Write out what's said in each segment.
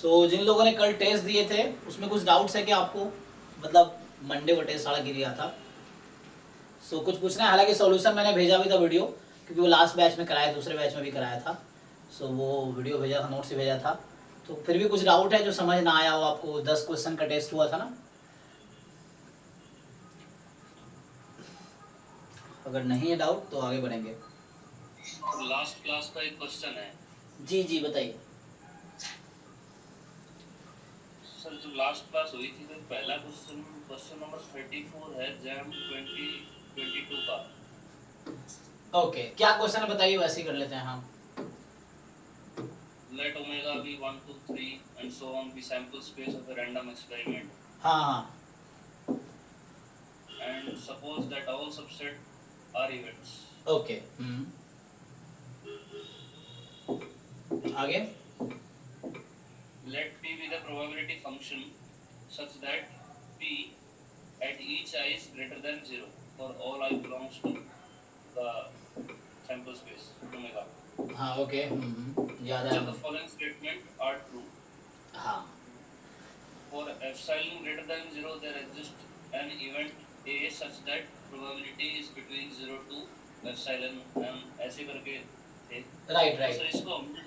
जिन लोगों ने कल टेस्ट दिए थे उसमें कुछ डाउट्स है कि आपको, मतलब मंडे को टेस्ट सारा गिर गया था। कुछ पूछना है, हालांकि सॉल्यूशन मैंने भेजा भी था वीडियो, क्योंकि वो लास्ट बैच में कराया, दूसरे बैच में भी कराया था। वो वीडियो भेजा था, नोट से भेजा था। तो फिर भी कुछ डाउट है जो समझ ना आया हो आपको? 10 क्वेश्चन का टेस्ट हुआ था ना। अगर नहीं है डाउट तो आगे बढ़ेंगे। लास्ट क्लास का एक क्वेश्चन है। जी जी बताइए सर जो लास्ट क्लास हुई थी तो पहला क्वेश्चन नंबर 34 है जैम 2022 का। ओके, क्या क्वेश्चन है बताइए, वैसे ही कर लेते हैं हम। Let omega be 1 2 3 and so on be sample space of a random experiment. हाँ हाँ And suppose that all subset are events. Okay. आगे। Let p be the probability function such that p at each I is greater than 0 for all I belongs to the sample space omega. हाँ okay. याद है। So the following statement are true. हाँ For epsilon greater than 0 there exists an event a such that probability is between 0 to epsilon m ऐसे करके थे। Right तो right. Sir इसको हमने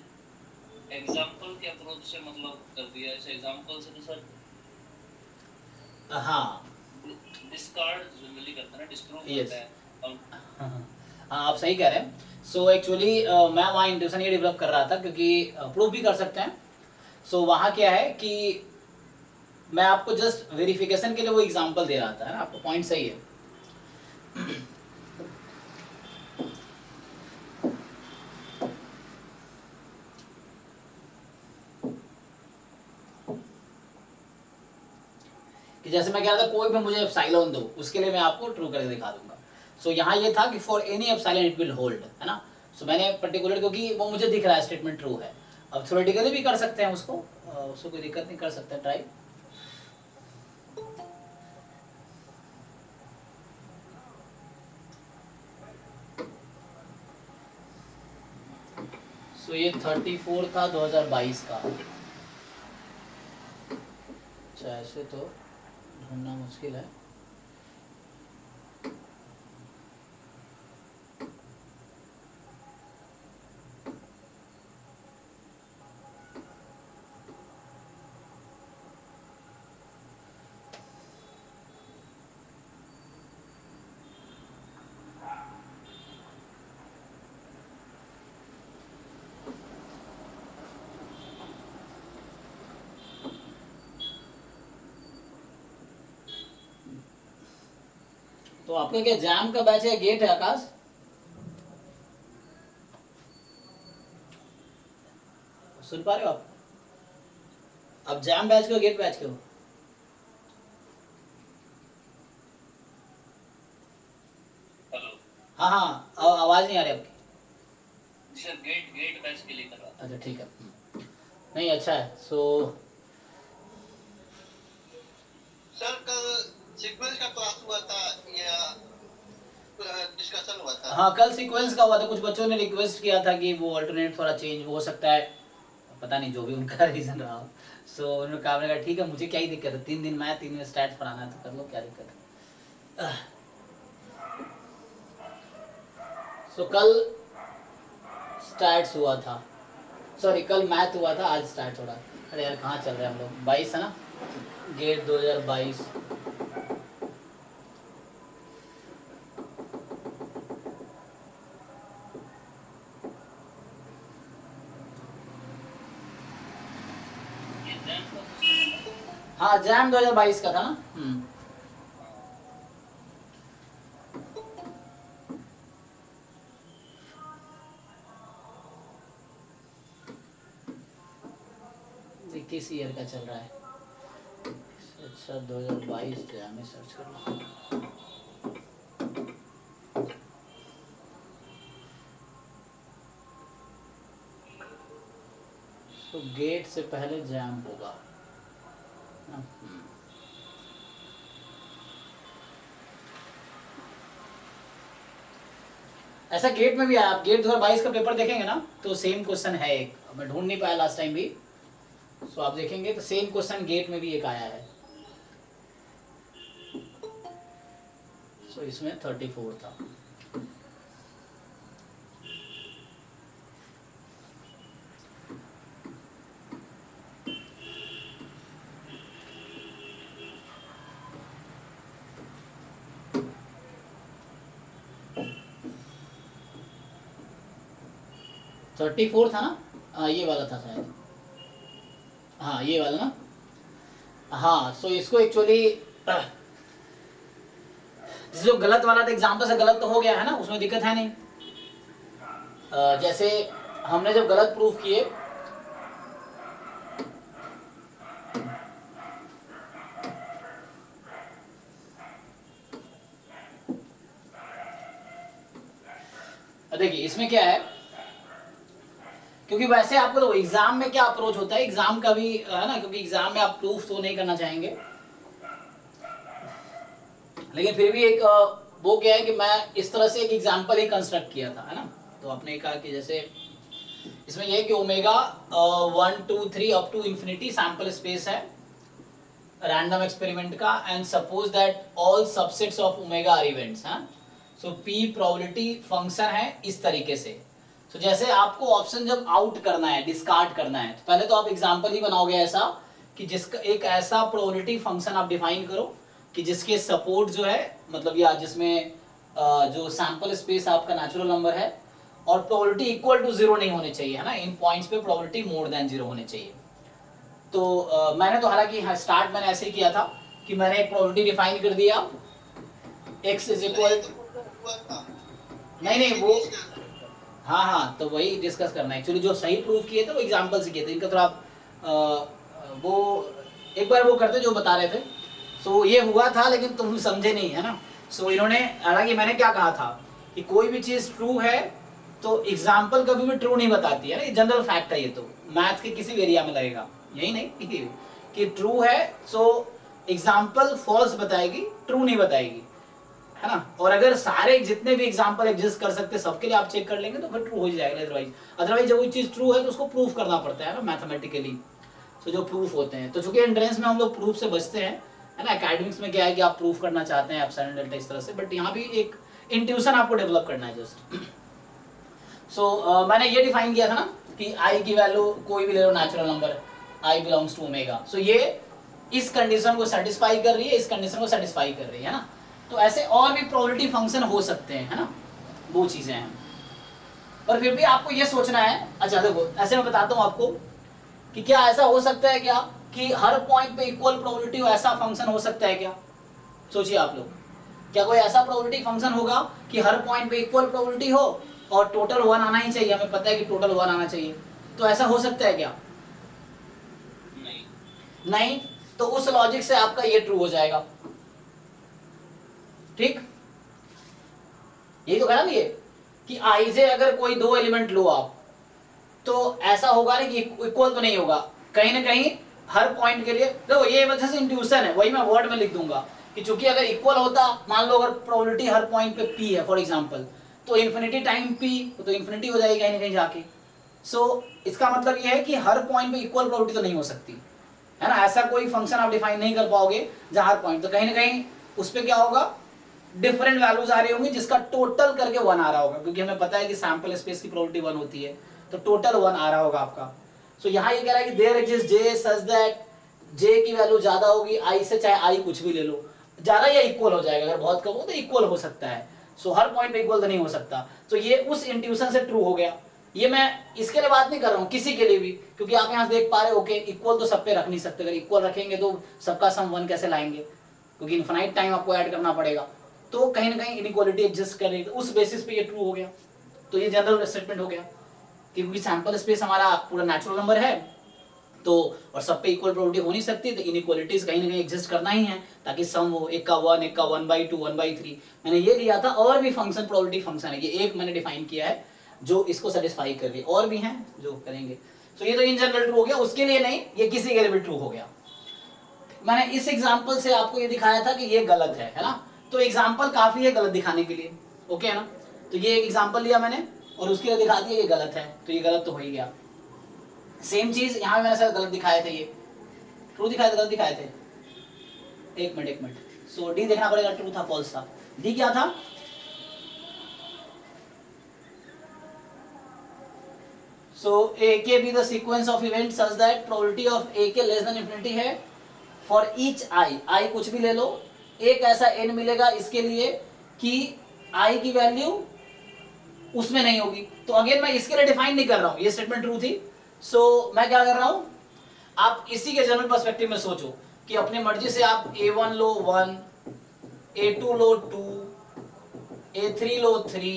एग्जांपल के अप्रोच से मतलब कर दिया। इस एग्जांपल से तो सर हाँ डिस्कार्ड जनरली करते हैं ना, डिस्प्रूव यस। करते हैं। हाँ आप सही कह रहे हैं। एक्चुअली मैं वहाँ इंट्यूशन ये डेवलप कर रहा था, क्योंकि प्रूव भी कर सकते हैं। वहाँ क्या है कि मैं आपको जस्ट वेरिफिकेशन के लिए वो एग्जांपल दे रहा था, है ना, आपका पॉइंट सही है। कि जैसे मैं कह रहा था कोई भी मुझे एप्सिलॉन दो, उसके लिए मैं आपको ट्रू करके दिखा दूंगा। यहाँ ये था कि for any epsilon it will hold, है ना। मैंने पर्टिकुलर, क्योंकि वो मुझे दिख रहा है स्टेटमेंट ट्रू है। अब थ्योरेटिकली भी कर सकते हैं उसको कोई दिक्कत नहीं, कर सकते हैं ट्राई। ये 34 था 2022 का। अच्छा ऐसे तो ढूंढना मुश्किल है। तो आपका क्या जैम का बैच है, गेट है आकाश? सुन पा रहे हो आप जैम बैच के हो गेट बैच के हो? हेलो हाँ हाँ आवाज नहीं आ रही आपकी। सर गेट बैच के लिए कर रहा था। अच्छा ठीक है। नहीं अच्छा है। सर कल सीक्वेंस का क्लास हुआ था या डिस्कशन हुआ था? हाँ कल सीक्वेंस का हुआ था। कुछ बच्चों ने रिक्वेस्ट किया था कि वो अल्टरनेट थोड़ा चेंज हो सकता है, पता नहीं जो भी उनका रीजन रहा। उन्होंने कहा ठीक है, मुझे क्या ही दिक्कत है, 3 दिन मैथ 3 दिन स्टैट्स पढ़ाना है तो कर लो, क्या दिक्कत है। कल स्टैट्स हुआ था, सॉरी कल मैथ हुआ था, आज स्टार्ट हो रहा है। अरे यार कहाँ चल रहे हैं हम लोग? 22 है ना, गेट 2022। ये जैम का क्वेश्चन हाँ जैम 2022 का था ना। किस ईयर का चल रहा है? अच्छा 2022 जैम में सर्च कर लो। गेट से पहले जैम होगा। ऐसा गेट में भी आया, आप गेट 2022 का पेपर देखेंगे ना तो सेम क्वेश्चन है एक, मैं ढूंढ नहीं पाया लास्ट टाइम भी, सो आप देखेंगे तो सेम क्वेश्चन गेट में भी एक आया है। सो इसमें 34 था। थर्टी फोर था ना? हाँ ये वाला था शायद, हाँ ये वाला ना। हाँ सो इसको एक्चुअली जो गलत वाला था एग्जाम्पल से गलत तो हो गया है ना, उसमें दिक्कत है नहीं। जैसे हमने जब गलत प्रूफ किए देखिए इसमें क्या है, क्योंकि वैसे आपको तो एग्जाम में क्या अप्रोच होता है, एग्जाम का भी है ना, क्योंकि एग्जाम में आप प्रूफ तो नहीं करना चाहेंगे, लेकिन फिर भी एक वो क्या है कि मैं इस तरह से एक एग्जाम्पल ही कंस्ट्रक्ट किया था, है ना। तो आपने कहा कि जैसे इसमें यह कि omega 1 2 3 up to infinity sample space है रैंडम एक्सपेरिमेंट का, and suppose that all subsets of omega are events, हैं। सो पी प्रोबेबिलिटी फंक्शन है इस तरीके से। तो जैसे आपको ऑप्शन जब आउट करना है, डिस्कार्ड करना है, तो पहले तो आप एग्जांपल ही बनाओगे ऐसा कि जिसका एक ऐसा प्रोबेबिलिटी फंक्शन आप डिफाइन करो कि जिसके सपोर्ट जो है, मतलब या जिसमें जो सैंपल स्पेस आपका नेचुरल नंबर है और प्रोबेबिलिटी इक्वल टू 0 नहीं होने चाहिए, है ना। इन पॉइंट्स पे प्रोबेबिलिटी मोर देन 0 होने चाहिए। तो मैंने तो हालांकि स्टार्ट मैंने ऐसे ही किया था कि मैंने एक प्रोबेबिलिटी डिफाइन कर दिया x इज इक्वल, नहीं वो, हाँ हाँ तो वही डिस्कस करना है एक्चुअली। जो सही प्रूफ किए थे वो एग्जांपल से किए थे, इनका थोड़ा वो एक बार वो करते जो बता रहे थे। सो ये हुआ था लेकिन तुम समझे नहीं, है ना। सो इन्होंने, हालांकि मैंने क्या कहा था कि कोई भी चीज ट्रू है तो एग्जाम्पल कभी भी ट्रू नहीं बताती है ना, ये जनरल फैक्ट है, ये तो मैथ के किसी भी एरिया में लगेगा, यही नहीं कि ट्रू है सो एग्जाम्पल फॉल्स बताएगी, ट्रू नहीं बताएगी, है ना। और अगर सारे जितने भी एग्जाम्पल एग्जिस्ट कर सकते सबके लिए आप चेक कर लेंगे तो फिर ट्रू हो जाएगा, अदरवाइज जब कोई चीज ट्रू है तो उसको प्रूफ करना पड़ता है ना मैथमेटिकली। तो जो प्रूफ होते हैं, तो चूंकि एंट्रेंस में हम लोग प्रूफ से बचते हैं, है ना। एकेडमिक्स में क्या है कि आप प्रूफ करना चाहते हैं एप्सिलॉन डेल्टा इस तरह से, बट यहाँ भी एक इंट्यूशन आपको डेवलप करना है जस्ट। सो मैंने ये डिफाइन किया था ना कि आई की वैल्यू कोई भी ले लो natural number, I belongs to omega. So ये इस कंडीशन को सेटिस्फाई कर रही है, इस कंडीशन को सेटिस्फाई कर रही है ना। तो ऐसे और भी प्रोबेबिलिटी फंक्शन हो सकते हैं, है ना, वो चीजें हैं। पर फिर भी आपको ये सोचना है, अच्छा देखो ऐसे मैं बताता हूँ आपको कि क्या ऐसा हो सकता है क्या कि हर पॉइंट पे इक्वल प्रोबेबिलिटी हो, ऐसा फंक्शन हो सकता है क्या? सोचिए आप लोग, क्या कोई ऐसा प्रोबेबिलिटी फंक्शन होगा कि हर पॉइंट पे इक्वल प्रोबेबिलिटी हो और टोटल 1 आना ही चाहिए, हमें पता है कि टोटल 1 आना चाहिए, तो ऐसा हो सकता है क्या? नहीं। तो उस लॉजिक से आपका ये ट्रू हो जाएगा, ठीक। यही तो कहा ना ये कि आई से अगर कोई दो एलिमेंट लो आप, तो ऐसा होगा ना कि इक्वल तो नहीं होगा, कहीं ना कहीं हर पॉइंट के लिए। देखो ये वजह से इंट्यूशन है, वही मैं वर्ड में लिख दूंगा कि चूंकि अगर इक्वल होता, मान लो अगर प्रोबेबिलिटी हर पॉइंट पे p है फॉर एग्जांपल, तो इन्फिनिटी टाइम p तो इन्फिनिटी हो जाएगी कहीं ना कहीं जाके। सो इसका मतलब ये है कि हर पॉइंट पे इक्वल प्रोबेबिलिटी तो नहीं हो सकती, है ना। ऐसा कोई फंक्शन आप डिफाइन नहीं कर पाओगे जहां हर पॉइंट, तो कहीं ना कहीं उस पर क्या होगा, डिफरेंट वैल्यूज आ रही होंगी जिसका टोटल करके 1 आ रहा होगा, क्योंकि हमें पता है कि सैंपल स्पेस की प्रोबेबिलिटी 1 होती है, तो टोटल 1 आ रहा होगा आपका। सो यहाँ ये कह रहा है कि there exist J such that J की वैल्यू ज्यादा होगी आई से, चाहे आई कुछ भी ले लो, ज्यादा या इक्वल हो जाएगा, अगर बहुत कम हो तो इक्वल हो सकता है। सो हर पॉइंट पे इक्वल तो नहीं हो सकता, तो ये उस इंट्यूशन से ट्रू हो गया। ये मैं इसके लिए बात नहीं कर रहा हूँ, किसी के लिए भी, क्योंकि आप यहाँ देख पा रहे हो, ओके इक्वल तो सब पे रख नहीं सकते, अगर इक्वल रखेंगे तो सबका सम 1 कैसे लाएंगे, क्योंकि इनफाइनाइट टाइम आपको ऐड करना पड़ेगा, तो कहीं ना कहीं इनइक्वालिटी एग्जिस्ट कर रही है, उस बेसिस पे ये ट्रू हो गया। तो ये जनरल स्टेटमेंट हो गया, क्योंकि सैंपल स्पेस हमारा पूरा नेचुरल नंबर है, तो और सब पे इक्वल प्रोबेबिलिटी हो नहीं सकती, तो इनइक्वालिटीज कहीं ना कहीं एग्जिस्ट करना ही है ताकि सम हो, एक का 1, एक का 1/2, 1/3। मैंने ये लिया था, और भी फंक्शन प्रोबेबिलिटी फंक्शन है, ये एक मैंने डिफाइन किया है जो इसको सेटिस्फाई कर रही है, और भी हैं जो करेंगे। तो ये तो इन जनरल ट्रू हो गया, उसके लिए नहीं, ये किसी के लिए भी ट्रू हो गया। मैंने इस एग्जांपल से आपको ये दिखाया था कि ये गलत है ना। तो एग्जांपल काफी है गलत दिखाने के लिए, ओके है ना। तो ये एक एग्जांपल लिया मैंने और उसके लिए दिखा दिया ये गलत है, तो ये गलत तो हो ही गया। सेम चीज यहाँ मैंने शायद गलत दिखाए थे, ये ट्रू दिखाए थे गलत दिखाए थे, एक मिनट। सो डी देखना पड़ेगा, ट्रू था फॉल्स था, डी क्या था? So AK be the sequence of events such that probability of AK less than infinity है for each I कुछ भी ले लो, एक ऐसा n मिलेगा इसके लिए कि I की वैल्यू उसमें नहीं होगी। तो अगेन मैं इसके लिए डिफाइन नहीं कर रहा हूं, ये स्टेटमेंट ट्रू थी। सो मैं क्या कर रहा हूं, आप इसी के जनरल पर्सपेक्टिव में सोचो कि अपनी मर्जी से आप A1 लो 1, A2 लो 2, A3 लो 3,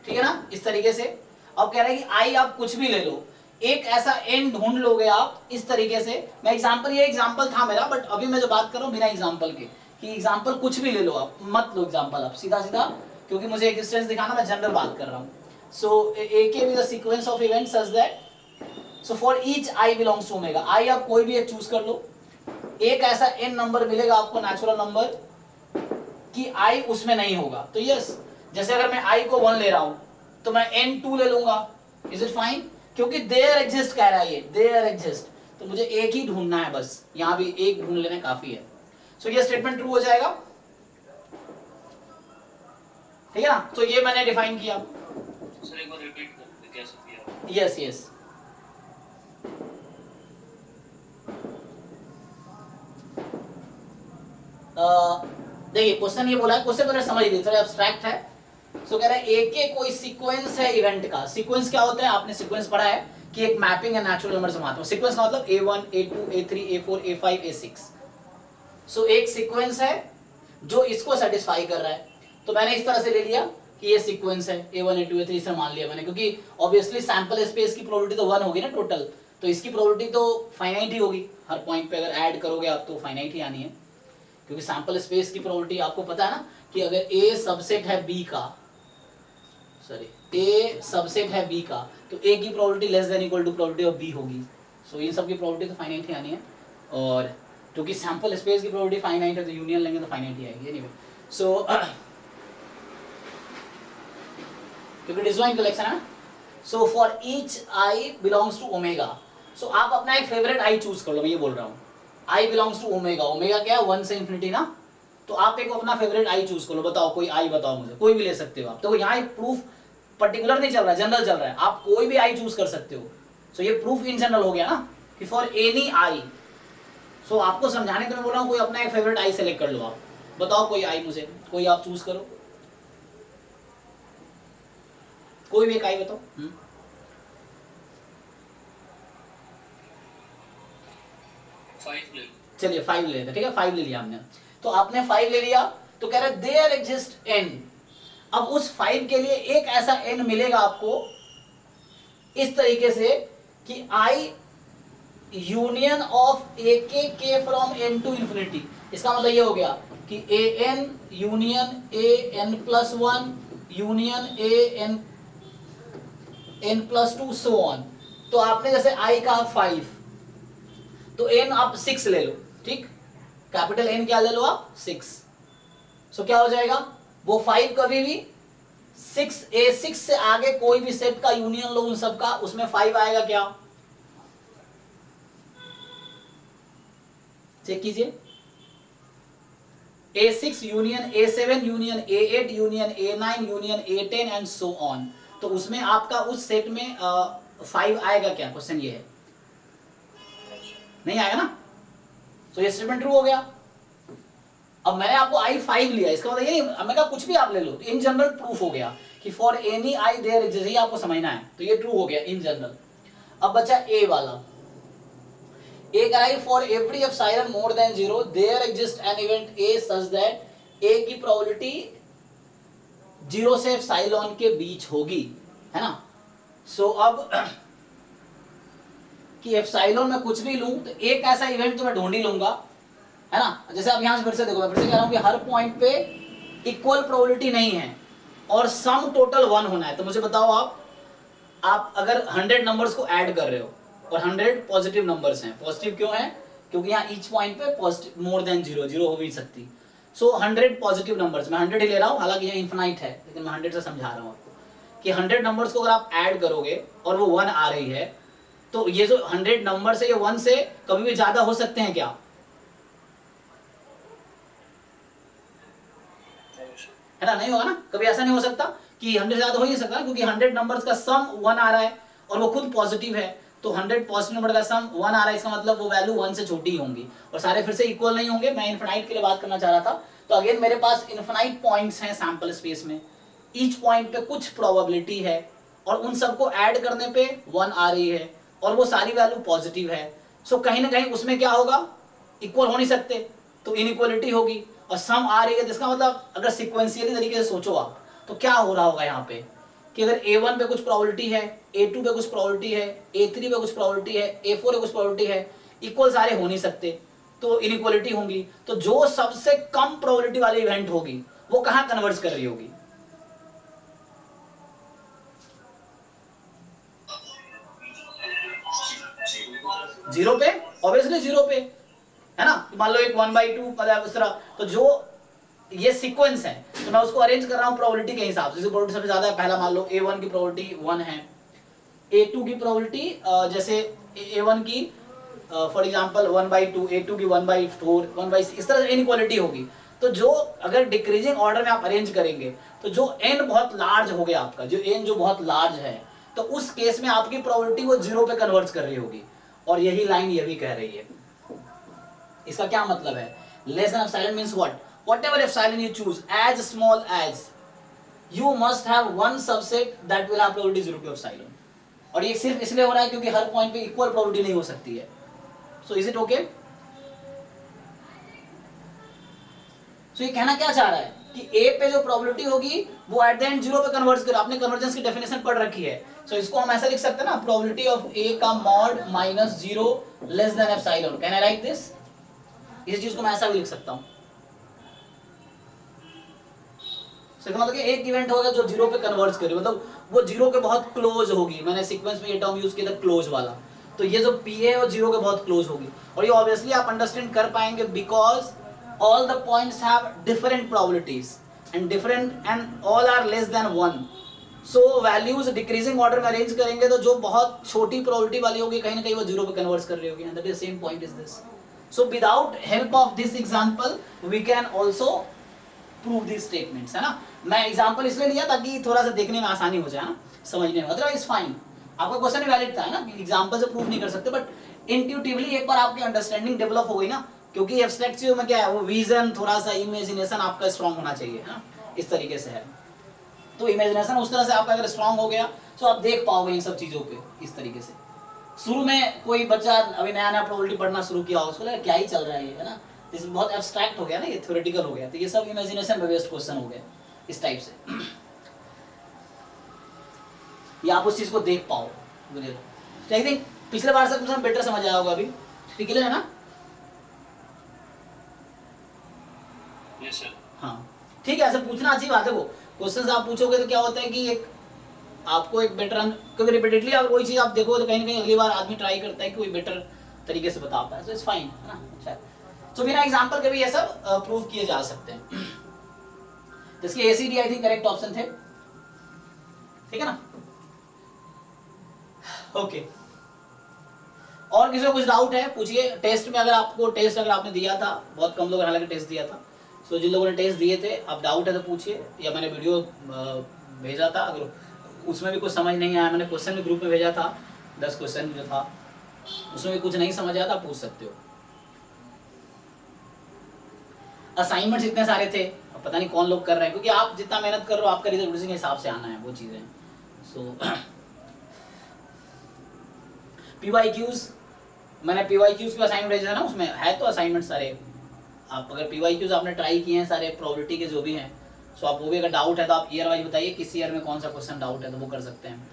ठीक है ना, इस तरीके से। अब कह रहा है कि आई आप कुछ भी ले लो, एक ऐसा एन ढूंढ लोगे आप इस तरीके से। मैं एग्जांपल, ये एग्जांपल था मेरा, बट अभी मैं जो बात कर रहा हूं बिना एग्जांपल के, कि एग्जांपल कुछ भी ले लो आप, मत लो एग्जांपल आप सीधा सीधा, क्योंकि मुझे एक डिस्टेंस दिखाना, मैं जनरल बात कर रहा हूं। So AK with the sequence of events such that, so for each I belongs to omega, I आप कोई भी एक चूज कर लो, एक ऐसा एन नंबर मिलेगा आपको, नेचुरल नंबर, कि आई उसमें नहीं होगा। तो यस, जैसे अगर मैं आई को 1 ले रहा हूं तो मैं n2 ले लूंगा, इज इट फाइन? क्योंकि देयर एग्जिस्ट कह रहा है ये, देयर एग्जिस्ट, तो मुझे एक ही ढूंढना है बस, यहां भी एक ढूंढ लेना काफी है। सो ये स्टेटमेंट ट्रू हो जाएगा, ठीक है ना। तो ये मैंने डिफाइन किया। सर एक बार रिपीट कर दे कैसे किया? यस यस, देखिए क्वेश्चन ये बोला है, क्वेश्चन पहले समझ लीजिए, थोड़ा एब्स्ट्रैक्ट है। सो कह रहा है AK कोई सीक्वेंस है इवेंट का। सीक्वेंस क्या होता है, आपने सीक्वेंस पढ़ा है कि एक मैपिंग है नेचुरल नंबर से मात्र। सीक्वेंस का मतलब A1 A2 A3 A4 A5 A6। सो एक सीक्वेंस है जो इसको सेटिस्फाई कर रहा है, तो मैंने इस तरह से ले लिया कि ये सीक्वेंस है A1 A2 A3 से मान लिया मैंने, क्योंकि ऑब्वियसली सैंपल स्पेस की प्रोबेबिलिटी तो 1 होगी ना टोटल, तो इसकी प्रोबेबिलिटी तो फाइनाइट ही होगी, हर पॉइंट पे अगर ऐड करोगे आप तो फाइनाइट ही आनी है, क्योंकि सैंपल स्पेस की प्रोबेबिलिटी आपको पता है ना कि अगर A सबसेट है B का, सॉरी A सबसेट है B का, तो A की probability less than equal to probability of B होगी। सो इन सब की प्रोबेबिलिटी तो फाइनाइट ही आनी है, और क्योंकि सैंपल स्पेस की प्रोबेबिलिटी फाइनाइट है तो यूनियन लेंगे तो फाइनाइट ही आएगी। एनीवे, सो क्योंकि डिसजॉइंट कलेक्शन है। So for each I belongs to omega, so आप अपना एक फेवरेट I चूज कर लो, मैं ये बोल रहा हूँ, I belongs to omega, omega क्या है 1 से इंफिनिटी ना, तो आप एक अपना फेवरेट I चूज कर लो। बताओ कोई I बताओ मुझे, कोई भी ले सकते हो आप, तो यहाँ एक प्रूफ पर्टिकुलर नहीं चल रहा है, जनरल चल रहा है, आप कोई भी I चूज कर सकते हो। सो ये प्रूफ इन जनरल हो गया ना कि फॉर एनी I। सो आपको समझाने के मैं बोल रहा हूँ, कोई अपना एक फेवरेट I सेलेक्ट कर लो आप, बताओ कोई I मुझे, कोई आप चूज करो, कोई भी एक I बताओ। चलिए 5 ले लेते, ठीक है 5 ले लिया हमने। तो आपने 5 ले लिया, तो कह रहे देयर एग्जिस्ट n, अब उस 5 के लिए एक ऐसा n मिलेगा आपको इस तरीके से कि I यूनियन ऑफ AK के फ्रॉम n टू इंफिनिटी। इसका मतलब ये हो गया कि AN union AN+1 union AN+2 so on. तो आपने जैसे I का 5, तो n आप 6 ले लो, ठीक, कैपिटल N क्या ले लो आप 6। सो क्या हो जाएगा, वो 5 कभी भी 6 से आगे कोई भी सेट का यूनियन लो उन सब का, उसमें 5 आएगा क्या, चेक कीजिए, A6 union A7 union A8 union A9 union A10 and so on. तो उसमें आपका उस सेट में 5 आएगा क्या, क्वेश्चन ये है, नहीं आएगा ना। तो ये स्टेटमेंट ट्रू हो गया। अब मैंने आपको I5 लिया, इसका मतलब ये नहीं, मैं कहा कुछ भी आप ले लो, तो इन जनरल प्रूफ हो गया कि for any I there exist, ही आपको समझना है, तो ये ट्रू हो गया इन जनरल। अब बचा A वाला, A कह रहा है for every epsilon more than 0 there exist an event A such that A की प्रोबेबिलिटी 0 से एप्सिलॉन के बीच होगी, है ना। सो अब कि एप्सिलॉन में कुछ भी लूं तो एक ऐसा इवेंट तो मैं ढूंढ ही लूंगा, है ना। जैसे अब यहां से फिर से देखो, मैं फिर से कह रहा हूं कि हर पॉइंट पे इक्वल प्रोबेबिलिटी नहीं है और सम टोटल 1 होना है। तो मुझे बताओ आप अगर 100 नंबर्स को ऐड कर रहे हो और 100 पॉजिटिव नंबर्स हैं, पॉजिटिव क्यों है, क्योंकि यहाँ ईच पॉइंट पे पॉजिटिव मोर देन 0 हो भी सकती। सो 100 पॉजिटिव नंबर्स, मैं 100 ही ले रहा हूँ, हालांकि यहाँ इन्फिनाइट है, लेकिन मैं 100 से समझा रहा हूँ आपको कि 100 नंबर्स को अगर आप ऐड करोगे और वो 1 आ रही है, तो ये जो 100 नंबर से, ये 1 से कभी भी ज्यादा हो सकते हैं क्या? है ना, नहीं होगा ना, कभी ऐसा नहीं हो सकता कि 100 ज्यादा हो ही नहीं सकता, क्योंकि 100 नंबर्स का सम 1 आ रहा है और वो खुद पॉजिटिव है, तो 100 पॉजिटिव नंबर का सम 1 आ रहा है, इसका मतलब वो वैल्यू 1 से छोटी ही होंगी, और सारे फिर से इक्वल नहीं होंगे। मैं इनफिनाइट के लिए बात करना चाह रहा था। तो अगेन मेरे पास इनफिनाइट पॉइंट्स हैं सैंपल स्पेस में, ईच पॉइंट पे कुछ प्रोबेबिलिटी है, और उन सबको ऐड करने पे 1 आ रही है, और वो सारी वैल्यू पॉजिटिव है। सो कहीं ना कहीं उसमें क्या होगा, इक्वल हो नहीं सकते, तो इनइक्वलिटी होगी, और सम आ रही है, जिसका मतलब अगर सिक्वेंशियली तरीके से सोचो आप, तो क्या हो रहा होगा यहाँ पे कि अगर A1 पे कुछ प्रोबेबिलिटी है, A2 पे कुछ प्रोबेबिलिटी है, A3 पे कुछ प्रोबेबिलिटी है, A4 पे कुछ प्रोबेबिलिटी है, इक्वल सारे हो नहीं सकते, तो इनइक्वलिटी होंगी। तो जो सबसे कम प्रोबेबिलिटी वाली इवेंट होगी वो कहाँ कन्वर्ज कर रही होगी? जीरो पे, ऑब्वियसली जीरो पे, है ना। मान लो एक 1/2 मतलब इस तरह, तो जो ये सीक्वेंस है, तो मैं उसको अरेंज कर रहा हूँ प्रोबेबिलिटी के हिसाब से, जैसे प्रोबेबिलिटी सबसे ज्यादा है, पहला मान लो A1 की प्रोबेबिलिटी 1 है, A2 की प्रोबेबिलिटी जैसे A1 की फॉर एग्जांपल 1/2, A2 की 1/4, 1/6, इस तरह से इनइक्वालिटी होगी। तो जो अगर डिक्रीजिंग ऑर्डर में आप अरेंज करेंगे, तो जो n बहुत लार्ज हो गया आपका, जो n जो बहुत लार्ज है, तो उस केस में आपकी प्रोबेबिलिटी वो जीरो पे कन्वर्ट कर रही होगी, और यही लाइन ये भी कह रही है। इसका क्या मतलब है? Less than epsilon means what? Whatever epsilon you choose, as small as, you must have one subset that will have probability 0 to epsilon. और ये सिर्फ इसलिए हो रहा है क्योंकि हर पॉइंट पे इक्वल प्रोबेबिलिटी नहीं हो सकती है। So is it okay? So ये कहना क्या चाह रहा है कि A पे जो प्रोबेबिलिटी होगी वो एट द एंड 0 पे कन्वर्ट कर, आपने कन्वर्जेंस की डेफिनेशन पढ़ रखी है। सो इसको हम ऐसा लिख सकते हैं ना, प्रोबेबिलिटी ऑफ A का mod -0 less than epsilon. Can I right this? इस चीज को मैं ऐसा भी लिख सकता हूं। मतलब एक इवेंट होगा जो 0 पे कन्वर्ज करे, मतलब वो 0 के बहुत क्लोज होगी। मैंने सीक्वेंस में ये टर्म यूज किया था, क्लोज वाला। तो ये जो P है वो 0 के बहुत क्लोज होगी, और ये ऑब्वियसली आप अंडरस्टैंड कर पाएंगे because all the points have different probabilities and all are less than 1. so values decreasing order में अरेंज करेंगे, तो जो बहुत छोटी प्रोबेबिलिटी वाली होगी कहीं ना कहीं वो 0 पे कन्वर्ट कर रही होगी, and that is the same point is this. so without help of this example we can also prove these statements, है ना। मैं एग्जांपल इसलिए लिया ताकि थोड़ा सा देखने में आसानी हो जाए ना, समझने में। अदरवाइज फाइन, आपका क्वेश्चन वैलिड था, है ना, एग्जांपल से प्रूव नहीं कर सकते, बट इंट्यूटिवली एक बार आपकी अंडरस्टैंडिंग डेवलप हो गई ना, क्योंकि एब्स्ट्रैक्ट चीजों में क्या है, वो विजन, थोड़ा सा इमेजिनेशन आपका स्ट्रांग होना चाहिए, है ना, इस तरीके से है। तो इमेजिनेशन उस तरह से आपका अगर स्ट्रांग हो गया तो आप देख पाओगे इन सब चीजों पे इस तरीके से। शुरू में कोई बच्चा अभी नया नया प्रोबेबिलिटी पढ़ना शुरू किया हो, उसको लगा क्या ही चल रहा है ये, है ना, इस बहुत एब्स्ट्रैक्ट हो गया ना, ये थ्योरेटिकल हो गया, तो ये सब इमेजिनेशन बेस्ड क्वेश्चन हो गए इस टाइप से। या आप उस चीज को देख पाओ। आई थिंक पिछले बार से कुछ बेटर समझ आया होगा अभी, ठीक है ना? Yes sir. हाँ ठीक है, ऐसे पूछना अच्छी बात है। वो क्वेश्चंस आप पूछोगे तो क्या होता है कि एक आपको एक बेटर, क्योंकि रिपीटेडली आप वही चीज आप देखोगे तो कहीं ना कहीं अगली बार आदमी ट्राई करता है कि कोई बेटर तरीके से बता पाए, सो इट्स फाइन, है ना। अच्छा, तो बिना एग्जांपल के भी ये सब प्रूव किए जा सकते हैं। जिसके ACD I think correct option थे, ठीक है ना। ओके, और किसी को कुछ डाउट है पूछिए। टेस्ट में अगर आपको टेस्ट अगर आपने दिया था, बहुत कम लोगों ने हालांकि टेस्ट दिया था, सो जिन लोगों ने टेस्ट दिए थे, आप डाउट है तो पूछिए, या मैंने वीडियो भेजा था, अगर उसमें भी कुछ समझ नहीं आया, मैंने क्वेश्चन भी ग्रुप में भेजा था, 10 क्वेश्चन जो था उसमें भी कुछ नहीं समझ आया था, पूछ सकते हो। असाइनमेंट्स इतने सारे थे, अब पता नहीं कौन लोग कर रहे हैं, क्योंकि आप जितना मेहनत कर रहे हो आपका रिजल्ट उसी के हिसाब से आना है, वो चीज़ें। सो PYQs, मैंने PYQs के असाइनमेंट भेजा था ना, उसमें है तो असाइनमेंट सारे। आप अगर PYQs आपने ट्राई किए हैं सारे प्रोबेबिलिटी के जो भी हैं, सो आप वो भी अगर डाउट है तो आप ईयर वाइज बताइए किस ईयर में कौन सा क्वेश्चन डाउट है, तो वो कर सकते हैं।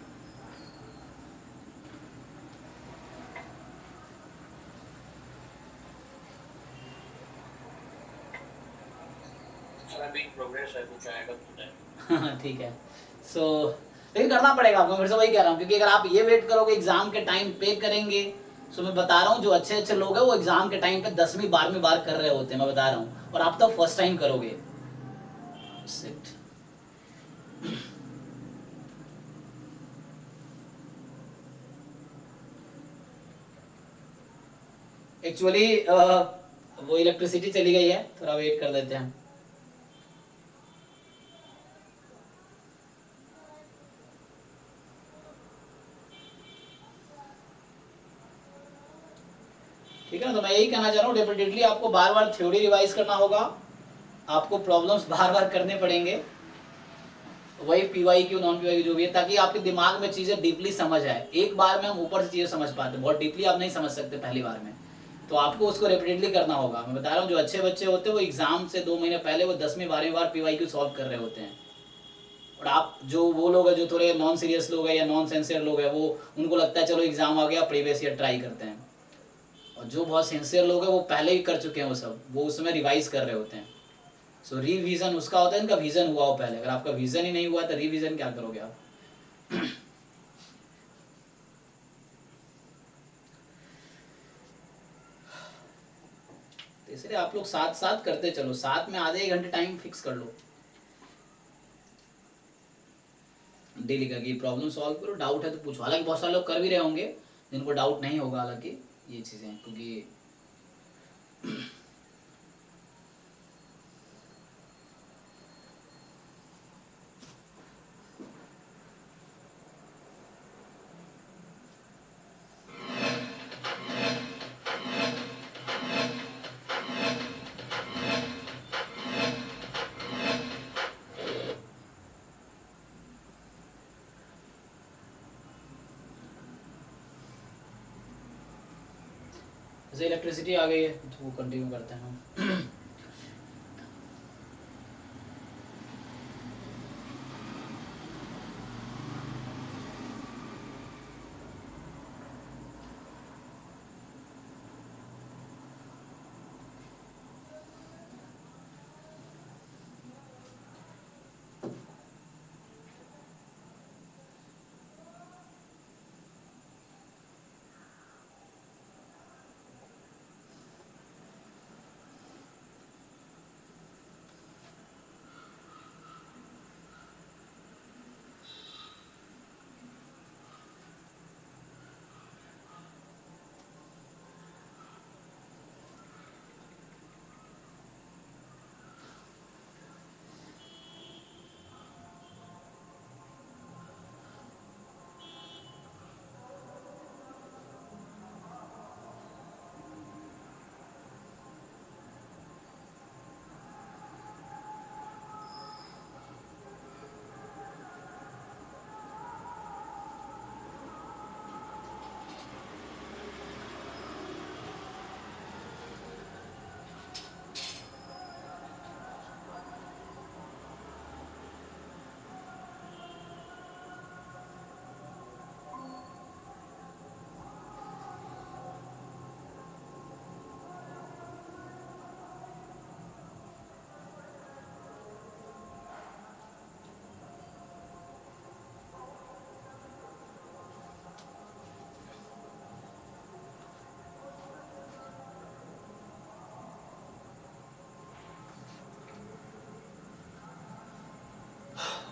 ठीक है, सो लेकिन करना पड़ेगा आपको, फिर से वही कह रहा हूँ, क्योंकि अगर आप ये वेट करोगे एग्जाम के टाइम पे करेंगे, सो मैं बता रहा हूँ जो अच्छे अच्छे लोग हैं वो एग्जाम के टाइम पे 10वीं 12वीं बार कर रहे होते हैं, मैं बता रहा हूँ, और आप तो फर्स्ट टाइम करोगे। Sit. एक्चुअली वो इलेक्ट्रिसिटी चली गई है, थोड़ा वेट कर देते हैं। ठीक है ना, तो मैं यही कहना चाह रहा हूँ, डेफिनेटली आपको बार बार थ्योरी रिवाइज करना होगा, आपको प्रॉब्लम्स बार बार करने पड़ेंगे, वही पीवाई क्यू नॉन पीवाई जो भी है, ताकि आपके दिमाग में चीजें डीपली समझ आए। एक बार में हम ऊपर से चीजें समझ पाते हैं, बहुत डीपली आप नहीं समझ सकते पहली बार में, तो आपको उसको रिपीटेडली करना होगा। मैं बता रहा हूँ, जो अच्छे बच्चे होते हैं वो एग्जाम से 2 महीने पहले वो 10वीं 12वीं बार पीवाई क्यू सॉल्व कर रहे होते हैं। और आप जो वो लोग हैं जो थोड़े नॉन सीरियस लोग हैं या नॉन सिंसियर लोग हैं, वो उनको लगता है चलो एग्जाम आ गया प्रीवियस ईयर ट्राई करते हैं। और जो बहुत सिंसियर लोग हैं वो पहले ही कर चुके हैं वो सब, वो उसमें रिवाइज कर रहे होते हैं। सो रिवीजन उसका होता है इनका विजन हुआ हो पहले, अगर आपका विजन ही नहीं हुआ तो रिवीजन क्या करोगे आप। तो इसलिए आप लोग साथ साथ करते चलो, साथ में आधे 1 घंटे टाइम फिक्स कर लो डेली का, कि प्रॉब्लम सॉल्व करो, डाउट है तो पूछो। हालांकि बहुत सारे लोग कर भी रहे होंगे जिनको डाउट नहीं होगा, हालांकि ये चीजें क्योंकि जैसे इलेक्ट्रिसिटी आ गई है तो वो कंटिन्यू करते हैं हम।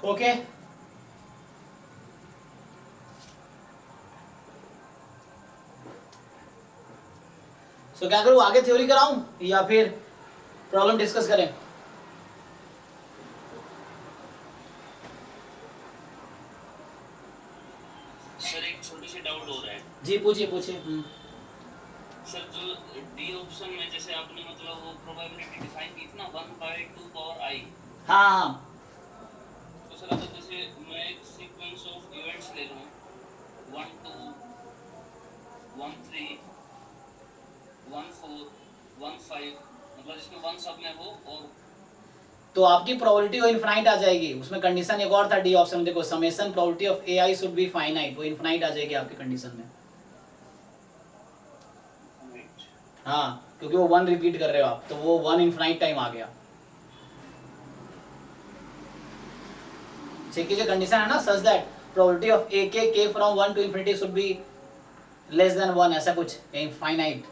ओके सो क्या करूँ, आगे थ्योरी कराऊं या फिर प्रॉब्लम डिस्कस करें। सर एक छोटी सी डाउट हो रहा है जी पूछिए पूछिए। सर, जो डी ऑप्शन में जैसे आपने मतलब वो प्रोबेबिलिटी डिफाइन की थी ना 1/2 पावर आई, हाँ हाँ तो सर अगर जैसे मैं एक सीक्वेंस ऑफ इवेंट्स ले लूँ 1 2 1 3 1 4 1 5, मतलब जिसमें 1 सब में हो, और तो आपकी प्रोबेबिलिटी वो इनफाइनाइट आ जाएगी। उसमें कंडीशन एक और था डी ऑप्शन में, देखो summation probability of A I should be finite, वो इनफाइनाइट आ जाएगी आपकी कंडीशन में। हाँ क्योंकि वो 1 रिपीट कर रहे हो आप, तो वो 1 इनफाइनाइट टाइम आ गया। ठीक है, जो कंडीशन है ना such that probability of A के from 1 to infinity should be less than 1, ऐसा कुछ इनफाइनाइट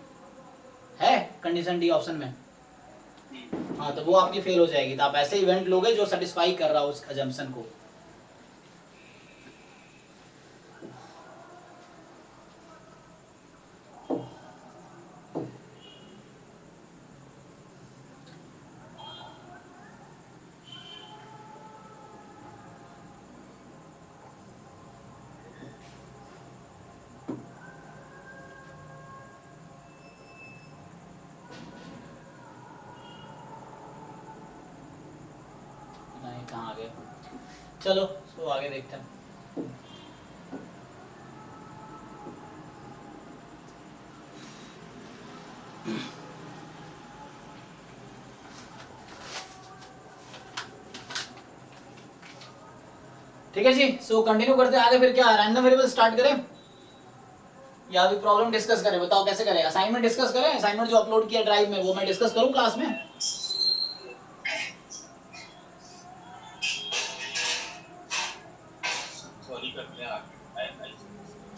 है कंडीशन डी ऑप्शन में। हाँ तो वो आपकी फेल हो जाएगी, तो आप ऐसे इवेंट लोगे जो सेटिस्फाई कर रहा हो उस अजम्पशन को। चलो तो आगे देखते हैं। ठीक है जी, सो कंटिन्यू करते हैं आगे। फिर क्या रैंडम वेरिएबल स्टार्ट करें या अभी प्रॉब्लम डिस्कस करें? बताओ कैसे करें? असाइनमेंट डिस्कस करें? असाइनमेंट जो अपलोड किया ड्राइव में वो मैं डिस्कस करूं क्लास में?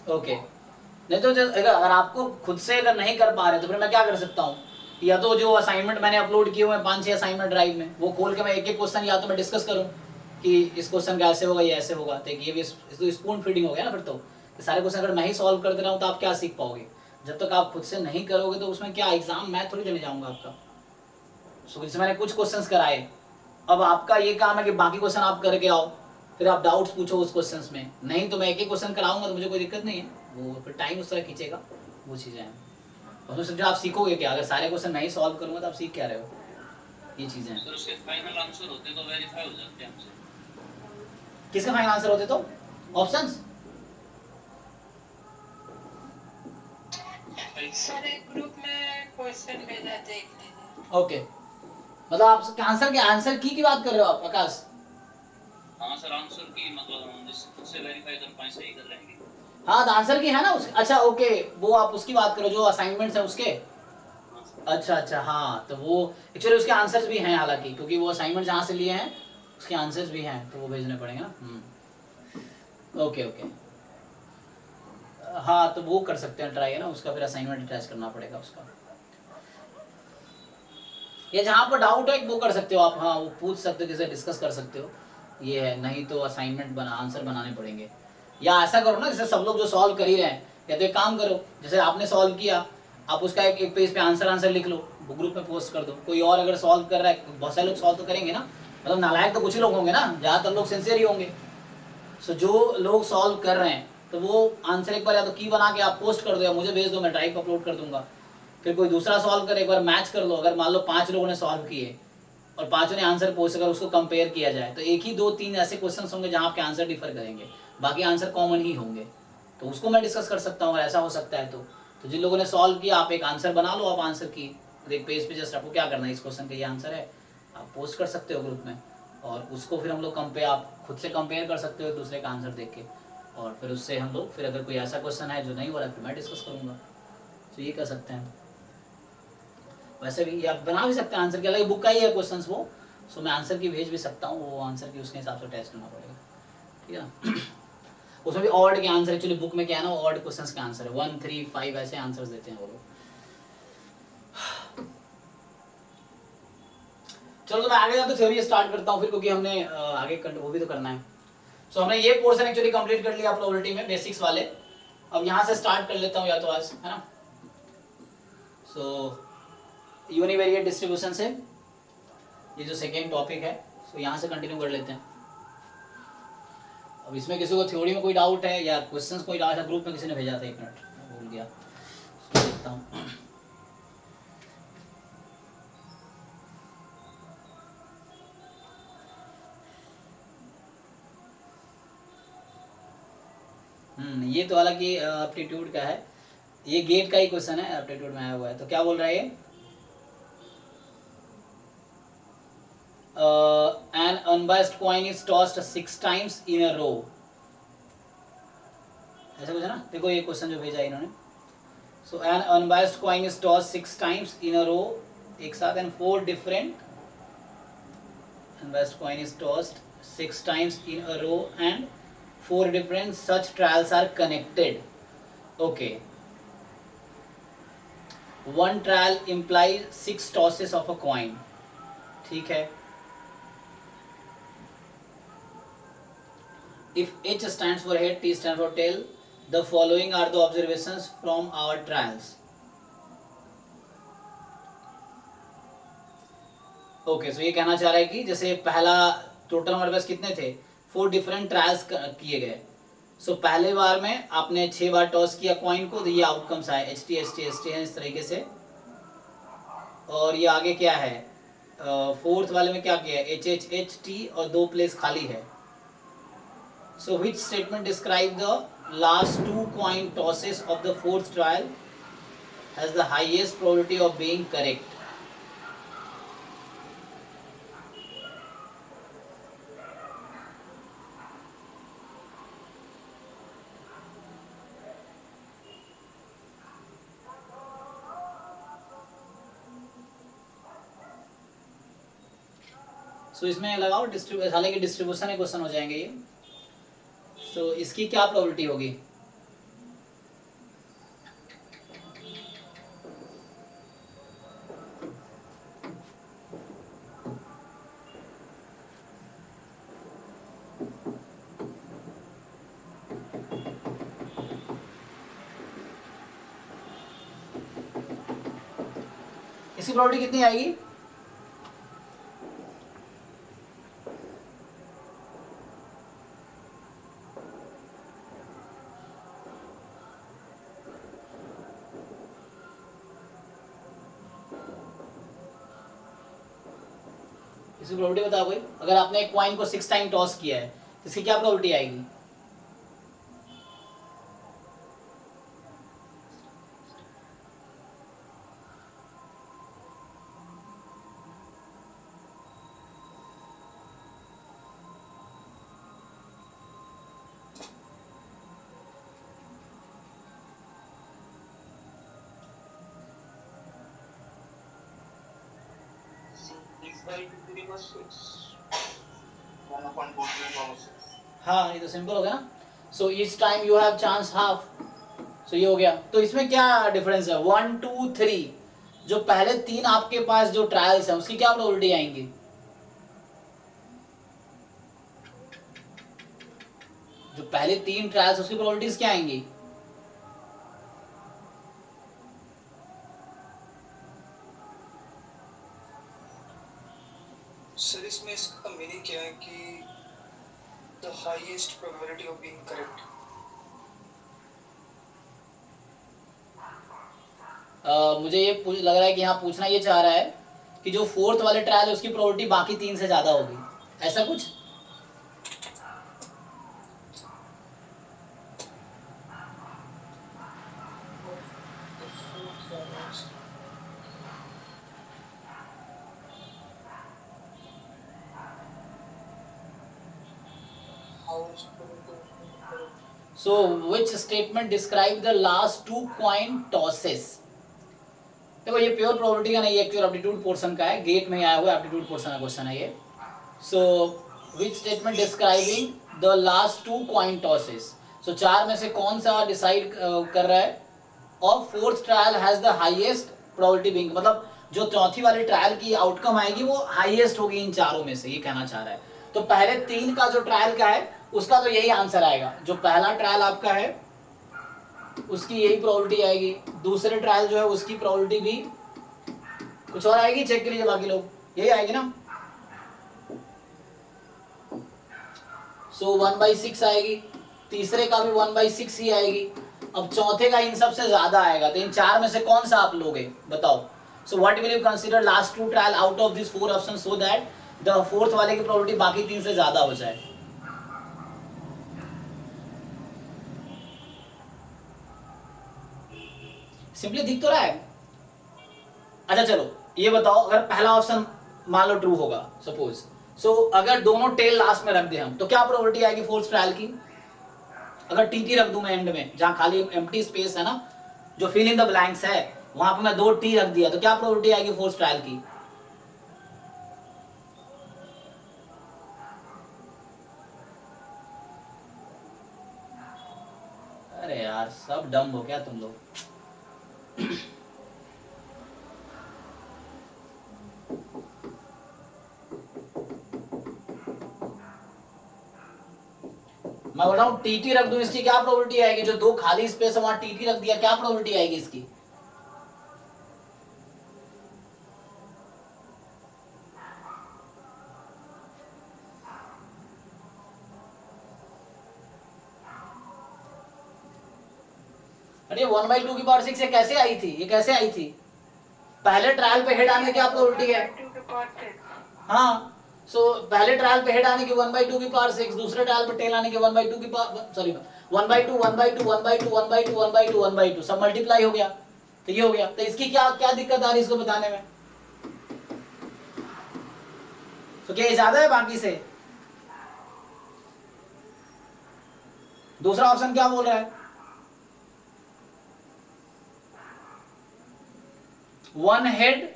ओके नहीं तो अगर आपको खुद से अगर नहीं कर पा रहे तो फिर मैं क्या कर सकता हूँ, या तो जो असाइनमेंट मैंने अपलोड किए हुए हैं 5-6 असाइनमेंट ड्राइव में, वो खोल के मैं एक एक क्वेश्चन या तो मैं डिस्कस करूँ कि इस क्वेश्चन का ऐसे होगा या ऐसे होगा, तो ये भी तो स्पून फीडिंग हो गया ना फिर तो। सारे क्वेश्चन अगर मैं ही सॉल्व कर दे रहा हूँ तो आप क्या सीख पाओगे? जब तक आप खुद से नहीं करोगे तो उसमें क्या एग्जाम मैं थोड़ी देने जाऊँगा आपका। सो जैसे मैंने कुछ क्वेश्चन कराए, अब आपका ये काम है कि बाकी क्वेश्चन आप करके आओ, फिर आप डाउट्स पूछो उस क्वेश्चंस में। नहीं तो मैं एक एक क्वेश्चन कराऊंगा तो मुझे कोई दिक्कत नहीं है, वो फिर टाइम उस तरह खींचेगा, वो चीज़ें हैं। उसमें समझो आप सीखोगे क्या? अगर सारे क्वेश्चन नहीं सॉल्व करूंगा तो आप सीख क्या रहे हो? ये चीज़ें हैं। सर उसके फाइनल आंसर होते तो वेरीफाई हो जाते हैं हमसे। किसके फाइनल आंसर होते तो? ऑप्शंस सर एक ग्रुप में क्वेश्चन भेजा, देख लीजिए। ओके, मतलब आप आंसर की बात कर रहे हो आप आकाश? हाँ सर, आंसर की मतलब हम जिससे खुद से वेरीफाई कर पाए सही कर लेंगे। हाँ तो आंसर की है ना उसके। अच्छा ओके, वो आप उसकी बात करो जो असाइनमेंट्स है उसके। अच्छा हाँ, तो वो एक्चुअली उसके आंसर्स भी हैं हालांकि, क्योंकि वो असाइनमेंट जहाँ से लिए हैं उसके आंसर्स भी हैं, तो वो भेजने पड़ेंगे ना। ओके हाँ तो वो कर सकते हैं ट्राई, है ना, उसका फिर असाइनमेंट अटैच करना पड़ेगा उसका। ये जहाँ पर डाउट है वो कर सकते हो आप, हाँ वो पूछ सकते हो, जैसे डिस्कस कर सकते हो, ये है। नहीं तो असाइनमेंट आंसर बनाने पड़ेंगे। या ऐसा करो ना, जैसे सब लोग जो सॉल्व कर ही रहे हैं, या तो एक काम करो, जैसे आपने सॉल्व किया, आप उसका एक पेज पे आंसर लिख लो, वो ग्रुप में पोस्ट कर दो। कोई और अगर सॉल्व कर रहा है, बहुत सारे लोग सॉल्व तो करेंगे ना, मतलब नालायक तो कुछ ही लोग होंगे ना, ज़्यादातर लोग सिंसियर ही होंगे। सो जो लोग सॉल्व कर रहे हैं तो वो आंसर एक बार या तो की बना के आप पोस्ट कर दो या मुझे भेज दो, मैं ड्राइव पर अपलोड कर दूंगा। फिर कोई दूसरा सॉल्व करे, एक बार मैच कर लो। अगर मान लो 5 लोगों ने सॉल्व किए और 5 ने आंसर पोस्ट, अगर उसको कंपेयर किया जाए तो एक ही 2-3 ऐसे क्वेश्चन होंगे जहाँ आपके आंसर डिफर करेंगे, बाकी आंसर कॉमन ही होंगे। तो उसको मैं डिस्कस कर सकता हूँ अगर ऐसा हो सकता है तो जिन लोगों ने सॉल्व किया आप एक आंसर बना लो, आप आंसर की एक पेज पे जस्ट आपको क्या करना है, इस क्वेश्चन का ये आंसर है, आप पोस्ट कर सकते हो ग्रुप में, और उसको फिर हम लोग आप खुद से कंपेयर कर सकते हो एक दूसरे का आंसर देख के, और फिर उससे हम लोग फिर अगर कोई ऐसा क्वेश्चन है जो नहीं हो रहा फिर मैं डिस्कस करूँगा। तो ये कर सकते हैं। वैसे भी आप बना भी सकते हैं आंसर की, अलग बुक का ही है क्वेश्चंस वो, सो मैं आंसर की भेज भी सकता हूँ, वो आंसर की उसके हिसाब से टेस्ट करना पड़ेगा, ठीक है ना। उसमें भी ऑड के आंसर, एक्चुअली बुक में क्या है ना, ऑड क्वेश्चंस के आंसर है, 1, 3, 5 ऐसे आंसर्स देते हैं वो लोग। चलो तो मैं आगे जाकर थ्योरी स्टार्ट करता हूँ फिर, क्योंकि हमने आगे वो भी तो करना है। सो हमने ये पोर्शन एक्चुअली कंप्लीट कर लिया प्रोबेबिलिटी में, बेसिक्स वाले। अब यहाँ से स्टार्ट कर लेता हूँ या तो आज, है ना। सो यूनिवेरिएट डिस्ट्रीब्यूशन से ये जो सेकेंड टॉपिक है, सो यहाँ से कंटिन्यू कर लेते हैं। अब इसमें किसी को थ्योरी में कोई डाउट है या क्वेश्चंस कोई डाउट है, ग्रुप में किसी ने भेजा था, 1 मिनट भूल गया, देखता हूँ। ये तो हालांकि एप्टीट्यूड का है, ये गेट का ही क्वेश्चन है, एप्टीट्यूड में आया हुआ है। तो क्या बोल रहा है ये, an unbiased coin is tossed 6 times in a row, ऐसा कुछ है ना। देखो ये क्वेश्चन जो भेजा इन्होंने, so an unbiased coin is tossed 6 times in a row, एक साथ, and 4 different unbiased coin is tossed 6 times in a row and 4 different such trials are connected. Okay, one trial implies 6 tosses of a coin, ठीक है। If H stands for head, T stands for tail, the following are the observations from our trials. Okay, so ये कहना चाह रहा है कि जैसे पहला टोटल हमारे पास कितने थे, 4 डिफरेंट ट्रायल्स किए गए। सो पहले बार में आपने 6 बार टॉस किया कॉइन को, तो ये आउटकम्स आए HT HT HT है इस तरीके से। और ये आगे क्या है, फोर्थ वाले में क्या किया है, HH HT और 2 प्लेस खाली है, So which statement describe the last two coin tosses of the fourth trial has the highest probability of being correct? सो इसमें लगाओ हालांकि डिस्ट्रीब्यूशन के क्वेश्चन हो जाएंगे ये. सो इसकी क्या प्रोबेबिलिटी होगी? इसकी प्रोबेबिलिटी कितनी आएगी? इसकी प्रोबेबिलिटी बताओ कोई. अगर आपने एक कॉइन को 6 टाइम टॉस किया है तो इसकी क्या प्रोबेबिलिटी आएगी? हाँ ये तो सिंपल हो गया ना. So each time you have chance half. So ये हो गया. तो इसमें क्या डिफरेंस है? 1 2 3 जो पहले 3 आपके पास जो ट्रायल्स हैं उसकी क्या प्रोबेबिलिटी आएंगी? जो पहले 3 ट्रायल्स उसकी प्रोबेबिलिटीज क्या आएंगी? सर इसमें इसका मीनिंग क्या है कि the highest probability of being correct. मुझे ये लग रहा है कि यहाँ पूछना ये चाह रहा है कि जो फोर्थ वाले ट्रायल है उसकी प्रोबेबिलिटी बाकी 3 से ज्यादा होगी, ऐसा कुछ. So which statement describe the last two coin tosses? देखो ये प्योर प्रोबेबिलिटी का नहीं है, एक्चुअल एप्टीट्यूड पोर्शन का है. गेट में आया हुआ एप्टीट्यूड पोर्शन का क्वेश्चन है ये. सो which statement describing the last two coin tosses? So 4 में से कौन सा डिसाइड कर रहा है? और fourth trial has the highest probability being, मतलब जो चौथी वाली ट्रायल की आउटकम आएगी वो हाईएस्ट होगी इन चारों में से, ये कहना चाह रहा है. तो पहले 3 का जो ट्रायल का है उसका तो यही आंसर आएगा. जो पहला ट्रायल आपका है उसकी यही प्रोबेबिलिटी आएगी. दूसरे ट्रायल जो है उसकी प्रोबेबिलिटी भी कुछ और आएगी, चेक कर लीजिए बाकी लोग, यही आएगी ना. सो 1/6 आएगी. तीसरे का भी 1/6 ही आएगी. अब चौथे का इन सब से ज्यादा आएगा. तो इन 4 में से कौन सा आप लोगे बताओ. So what will you consider last 2 trial out of this 4 option so that the fourth वाले की प्रोबेबिलिटी बाकी 3 से ज्यादा हो जाए. सिंपली दिख तो रहा है. अच्छा चलो ये बताओ, अगर पहला ऑप्शन मान लो ट्रू होगा सपोज, सो अगर दोनों टेल लास्ट में रख दे हम तो क्या प्रोबेबिलिटी आएगी फोर्थ ट्रायल की? अगर टी रख दूं मैं एंड में, जहां खाली एम्प्टी स्पेस है ना, जो फिल इन द ब्लैंक्स है, वहां पे मैं 2 टी रख दिया तो क्या प्रोबेबिलिटी आएगी फोर्थ ट्रायल की? अरे यार सब डम हो क्या तुम लोग. मैं बोल रहा हूँ टीटी रख दूं, इसकी क्या प्रोबेबिलिटी आएगी? जो 2 खाली स्पेस है वहां टीटी रख दिया, क्या प्रोबेबिलिटी आएगी इसकी? अरे 1/2 की पावर 6 ये कैसे आई थी? ये कैसे आई थी? पहले ट्रायल पे हेड आने की क्या प्रोबेबिलिटी है? हाँ सो पहले ट्रायल पे हेड आने की 1/2 की पावर 6, दूसरे ट्रायल पे टेल आने की 1/2 की पावर, सॉरी 1/2 1/2 1/2 1/2 1/2 1/2, सब मल्टीप्लाई हो गया, तो ये हो गया। तो इसकी क्या क्या दिक्कत आ रही है इसको बताने में? तो क्या ये ज्यादा है बाकी से? दूसरा ऑप्शन क्या बोल रहा है? 1 हेड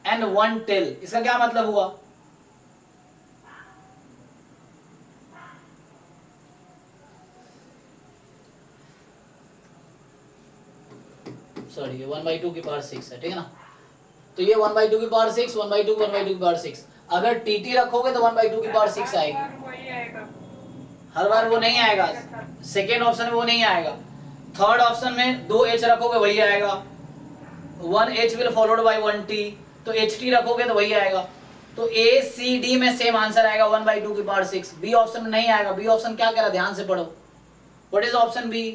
एंड 1 टेल, इसका क्या मतलब हुआ? सॉरी, ये 1/2 की पावर 6 है, ठीक है ना? तो ये 1/2 की पावर 6, 1/2 1/2 की पावर 6, अगर टीटी रखोगे तो 1/2 की पावर 6 आएगी। वही आएगा। हर बार वो नहीं आएगा, सेकेंड ऑप्शन में वो नहीं आएगा। थर्ड ऑप्शन में 2h रखोगे वही आएगा, 1h will followed by 1t, तो ht रखोगे तो वही आएगा। तो ए सी डी में सेम आंसर आएगा 1/2 की पावर 6। बी ऑप्शन में नहीं आएगा। बी ऑप्शन क्या कह रहा है, ध्यान से पढ़ो। What is option B?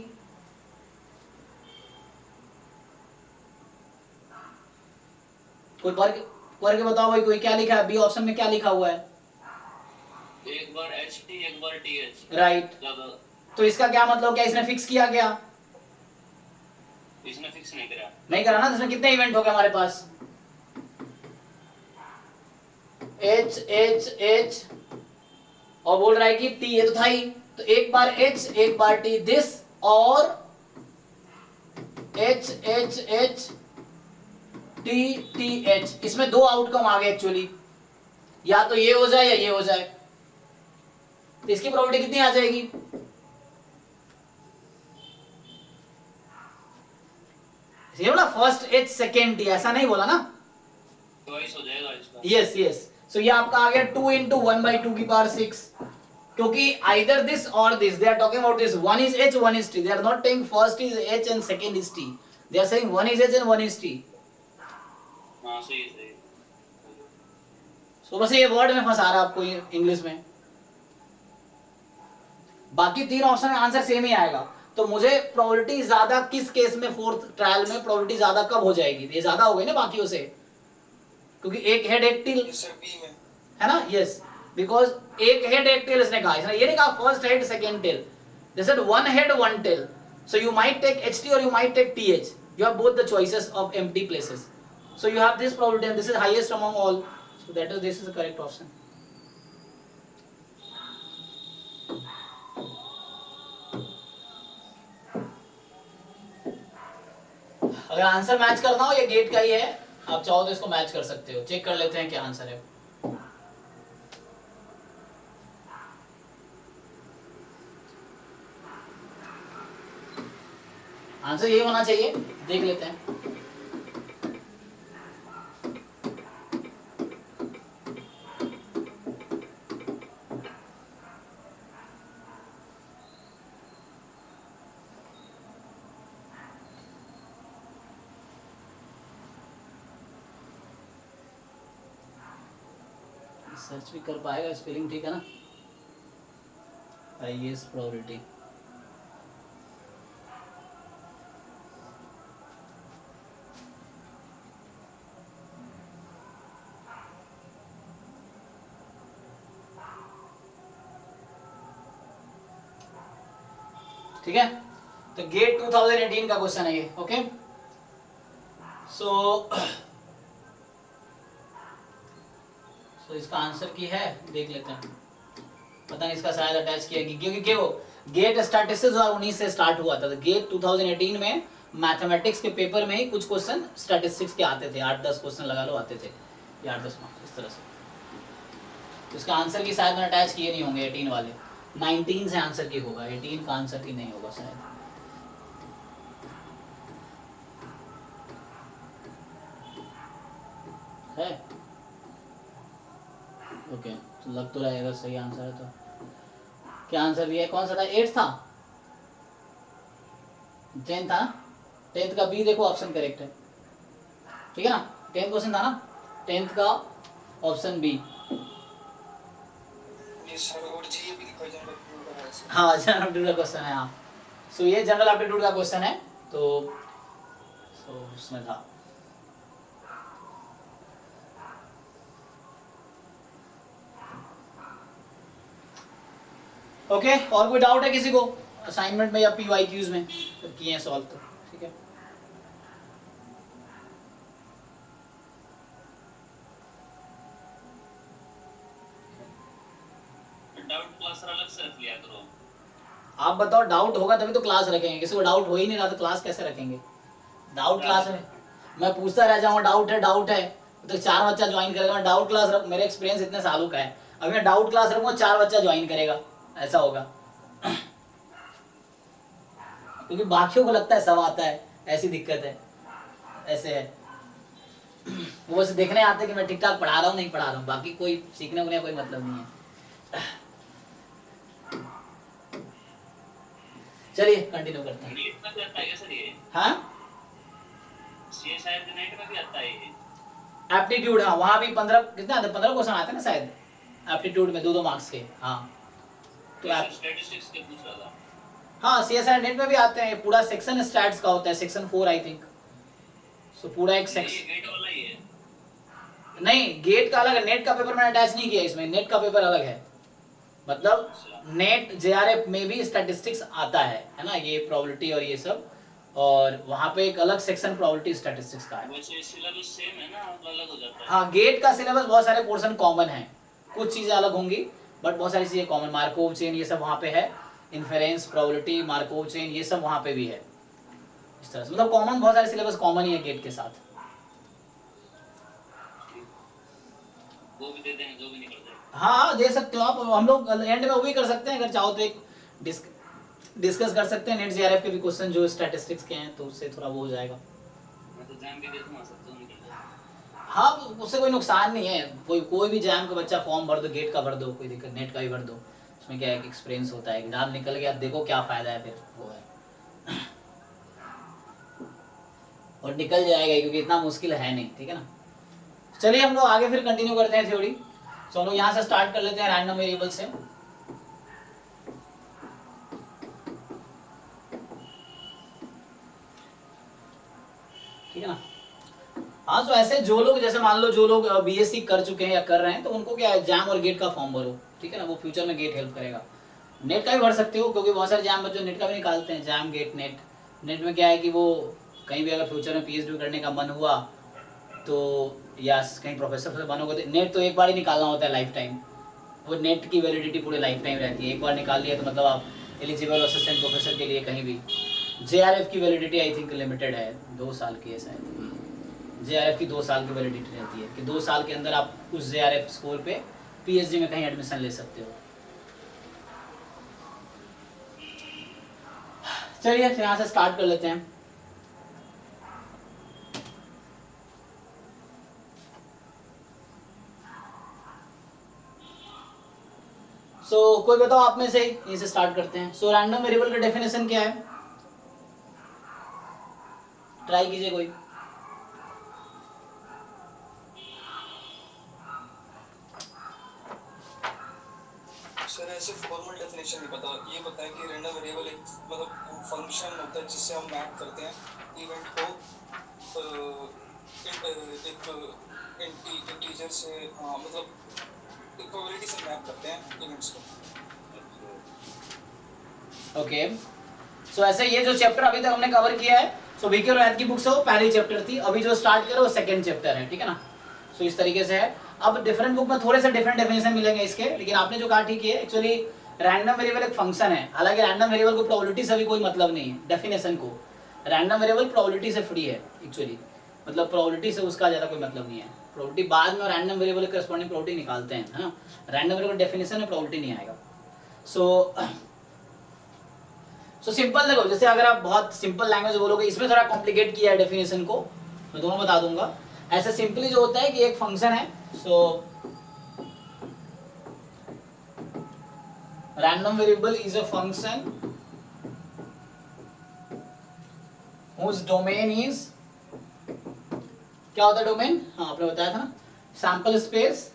कोई पढ़ के बताओ भाई, कोई क्या लिखा है बी ऑप्शन में, क्या लिखा हुआ है? एक बार HT एक बार TH। राइट। तो इसका क्या मतलब, क्या इसने फिक्स किया? क्या इसने फिक्स नहीं करा? नहीं करा ना। इसमें कितने इवेंट हो गए हमारे पास? H H H और बोल रहा है कि T, ये तो था ही। तो एक बार H एक बार T, दिस और H H H T T H, इसमें दो आउटकम आ गए एक्चुअली, या तो ये हो जाए या ये हो जाए। तो इसकी प्रोबेबिलिटी कितनी आ जाएगी? ये बोला फर्स्ट H सेकेंड T, ऐसा नहीं बोला ना? ट्वाइस हो जाएगा इसका। Yes yes. सो ये आपका आ गया 2 into 1/2 की पावर 6, क्योंकि आइदर दिस और this, they are talking about this, one is H one is T, they are not taking first is H and second is T, they are saying one is H and one is T। हाँ सही है, सही है। सो बस ये word में फंसा रहा है आपको ये इंग्लिश में। बाकी तीन ऑप्शन का आंसर सेम ही आएगा। तो मुझे प्रोबेबिलिटी ज्यादा किस केस में, फोर्थ ट्रायल में प्रोबेबिलिटी ज्यादा कब हो जाएगी? ये ज्यादा हो गई ना बाकियों से, क्योंकि एक हेड एक टेल ये सर बी में है ना। यस, बिकॉज एक हेड एक टेल इसने कहा, इसने ये नहीं कहा first head second tail, they said one head one tail. So you might take HT और you might take TH, you have both the choices of empty places, so you have this probability and this is highest among all, so that is, this is the correct option. अगर answer match करना हो, ये gate का ही है, आप चाहो तो इसको मैच कर सकते हो। चेक कर लेते हैं क्या आंसर है। आंसर यही होना चाहिए, देख लेते हैं। सर्च भी कर पाएगा, स्पेलिंग ठीक है ना? हाईएस्ट प्रोबेबिलिटी, ठीक है। तो गेट 2018 का क्वेश्चन है ये, ओके। सो इसका आंसर की है, देख लेते हैं। पता नहीं इसका शायद अटैच किया कि, क्योंकि क्यों गेट स्टैटिस्टिक्स 2019 से स्टार्ट हुआ था, तो गेट 2018 में मैथमेटिक्स के पेपर में ही कुछ क्वेश्चन स्टैटिस्टिक्स के आते थे, 8-10 क्वेश्चन लगा लो आते थे, या 8-10 मार्क्स इस तरह से। तो इसका आंसर की शायद मैंने अटैच किए नहीं होंगे 18 वाले, 19 से आंसर की होगा, 18 का आंसर की नहीं होगा शायद। है ओके, तो लग तो रहेगा सही आंसर है। तो क्या आंसर भी है, कौन सा था? 8 था, 10 था ना? 10th का बी देखो ऑप्शन करेक्ट है, ठीक है ना? 10th क्वेश्चन था ना, 10th का ऑप्शन बी। ये सर और जी भी लिखा जाएगा का है सर। हाँ, जनरल एप्टीट्यूड का क्वेश्चन है। हाँ, सो ये जनरल एप्टीट्यूड का क्वेश्चन है, तो उसमें था। ओके, और कोई डाउट है किसी को असाइनमेंट में या PYQs में जब किए हैं सॉल्व तो? ठीक है, डाउट क्लास अलग से रख लिया करो। आप बताओ, डाउट होगा तभी तो क्लास रखेंगे, किसी को डाउट हो ही नहीं रहा तो क्लास कैसे रखेंगे? डाउट क्लास में मैं पूछता रह जाऊंगा डाउट है तो 4 बच्चा ज्वाइन करेगा। मैं डाउट क्लास रख, मेरे एक्सपीरियंस इतने सालों का है, अभी मैं डाउट क्लास रखूंगा 4 बच्चा ज्वाइन करेगा, ऐसा होगा। क्योंकि बाकियों को लगता है सब आता है, ऐसी दिक्कत है, ऐसे है। वो बस देखने आते हैं कि मैं ठीक ठाक पढ़ा रहा हूँ नहीं पढ़ा रहा हूँ, बाकी कोई सीखने को कोई मतलब नहीं है। चलिए कंटिन्यू करते हैं। नीट में भी आता है क्या सर ये? हाँ, ये शायद नेट में भी आता है ये। एप्टीट्यूड, हाँ वहाँ भी 15 कितना आते हैं, 15 क्वेश्चन आते हैं ना शायद एप्टीट्यूड में, 2-2 मार्क्स के। हाँ तो सर स्टैटिस्टिक्स के पूछ रहा था। हाँ CSIR नेट में भी आते हैं, पूरा सेक्शन स्टैट्स का होता है, सेक्शन 4 आई थिंक। सो पूरा एक ये सेक्शन, गेट वाला ही है। नहीं गेट का अलग है, नेट का पेपर मैंने अटैच नहीं किया इसमें, नेट का पेपर अलग है। मतलब नेट JRF में भी स्टैटिस्टिक्स आता है ना, ये प्रोबेबिलिटी और ये सब, और वहाँ पे एक अलग सेक्शन प्रोबेबिलिटी स्टैटिस्टिक्स का है। वैसे सिलेबस सेम है ना, अलग हो जाता है। हाँ गेट का सिलेबस बहुत सारे पोर्शन कॉमन है, कुछ चीज़ें अलग होंगी बट बहुत सारी चीज़ें कॉमन, मार्कोव चेन ये सब वहाँ पे है, इन्फेरेंस प्रोबेबिलिटी मार्कोव चेन ये सब वहाँ पे भी है। इस तरह से मतलब कॉमन, बहुत सारे सिलेबस कॉमन ही है गेट के साथ। वो भी दे देंगे जो भी निकल जाए। हाँ दे सकते हो आप, हम लोग एंड में वो भी कर सकते हैं, अगर चाहो तो एक डिस्कस कर सकते हैं नेट JRF के भी क्वेश्चन जो स्टैटिस्टिक्स के हैं, तो उससे थोड़ा वो हो जाएगा। मैं तो जैम भी दे दूंगा सब, जो निकल जाए। हाँ उससे कोई नुकसान नहीं है, कोई भी जैम का बच्चा फॉर्म भर दो, गेट का भर दो, कोई दिक्कत, नेट का भी भर दो, उसमें क्या है एक्सपीरियंस होता है, एग्जाम निकल गया देखो क्या फायदा है, फिर वो है और निकल जाएगा क्योंकि इतना मुश्किल है नहीं, ठीक है ना। चलिए हम लोग आगे फिर कंटिन्यू करते हैं थ्योरी। सो हम लोग यहाँ से स्टार्ट कर लेते हैं रैंडम वेरिएबल से। ठीक है ना। हाँ तो ऐसे जो लोग, जैसे मान लो जो लोग BSc कर चुके हैं या कर रहे हैं, तो उनको क्या है जैम और गेट का फॉर्म भरो, ठीक है ना, वो फ्यूचर में गेट हेल्प करेगा। नेट का भी भर सकते हो क्योंकि बहुत सारे जैम बच्चों नेट का भी निकालते हैं, जैम गेट नेट। नेट में क्या है कि वो कहीं भी अगर फ्यूचर में PhD करने का मन हुआ तो, या कहीं प्रोफेसर से बनोगे तो नेट तो एक बार ही निकालना होता है लाइफ टाइम, वो नेट की वैलिडिटी पूरी लाइफ टाइम रहती है, एक बार निकाल लिया तो मतलब आप एलिजिबल असिस्टेंट प्रोफेसर के लिए कहीं भी। JRF की वैलिडिटी आई थिंक लिमिटेड है, 2 साल की है शायद, JRF की 2 साल की वैलिडिटी रहती है कि 2 साल के अंदर आप उस JRF स्कोर पे PhD में कहीं एडमिशन ले सकते हो। चलिए यहाँ से स्टार्ट कर लेते हैं। कोई बताओ आप में से, यहीं से स्टार्ट करते हैं। रैंडम वेरिएबल का डेफिनेशन क्या है, ट्राई कीजिए कोई। सर ऐसे फॉर्मल डेफिनेशन नहीं पता, ये पता है कि रैंडम वेरिएबल एक मतलब फंक्शन होता है जिससे हम मैप करते हैं इवेंट को एक इंटीजर से, हाँ मतलब एक प्रोबेबिलिटी से मैप करते हैं इवेंट्स को। ओके सो ऐसे ये जो चैप्टर अभी तक हमने कवर किया है, VK रोहित की बुक से वो पहली चैप्टर थी, अभी जो स्टार्ट करो वो सेकंड चैप्टर है, ठीक है ना। इस तरीके से है। अब डिफरेंट बुक में थोड़े से डिफरेंट डेफिनेशन मिलेंगे इसके, लेकिन आपने जो कहा ठीक है, एक्चुअली रैंडम वेरिएबल एक फंक्शन है, हालांकि रैंडम वेरिएबल को प्रोबेबिलिटी से भी कोई मतलब नहीं है, डेफिनेशन को रैंडम वेरिएबल प्रोबेबिलिटी से फ्री है एक्चुअली, मतलब प्रोबेबिलिटी से उसका ज़्यादा कोई मतलब नहीं है। प्रोबेबिलिटी बाद में रैंडम वेरिएबल के करस्पॉन्डिंग प्रोबेबिलिटी निकालते हैं, है ना। रैंडम वेरिएबल डेफिनेशन में प्रोबेबिलिटी नहीं आएगा। सो सिंपल देखो, जैसे अगर आप बहुत सिंपल लैंग्वेज बोलोगे, इसमें थोड़ा कॉम्प्लिकेट किया है डेफिनेशन को, मैं दोनों बता दूंगा। ऐसे सिंपली जो होता है कि एक फंक्शन है, random variable is a function whose domain is, क्या होता है डोमेन, हाँ आपने बताया था ना, सैंपल स्पेस।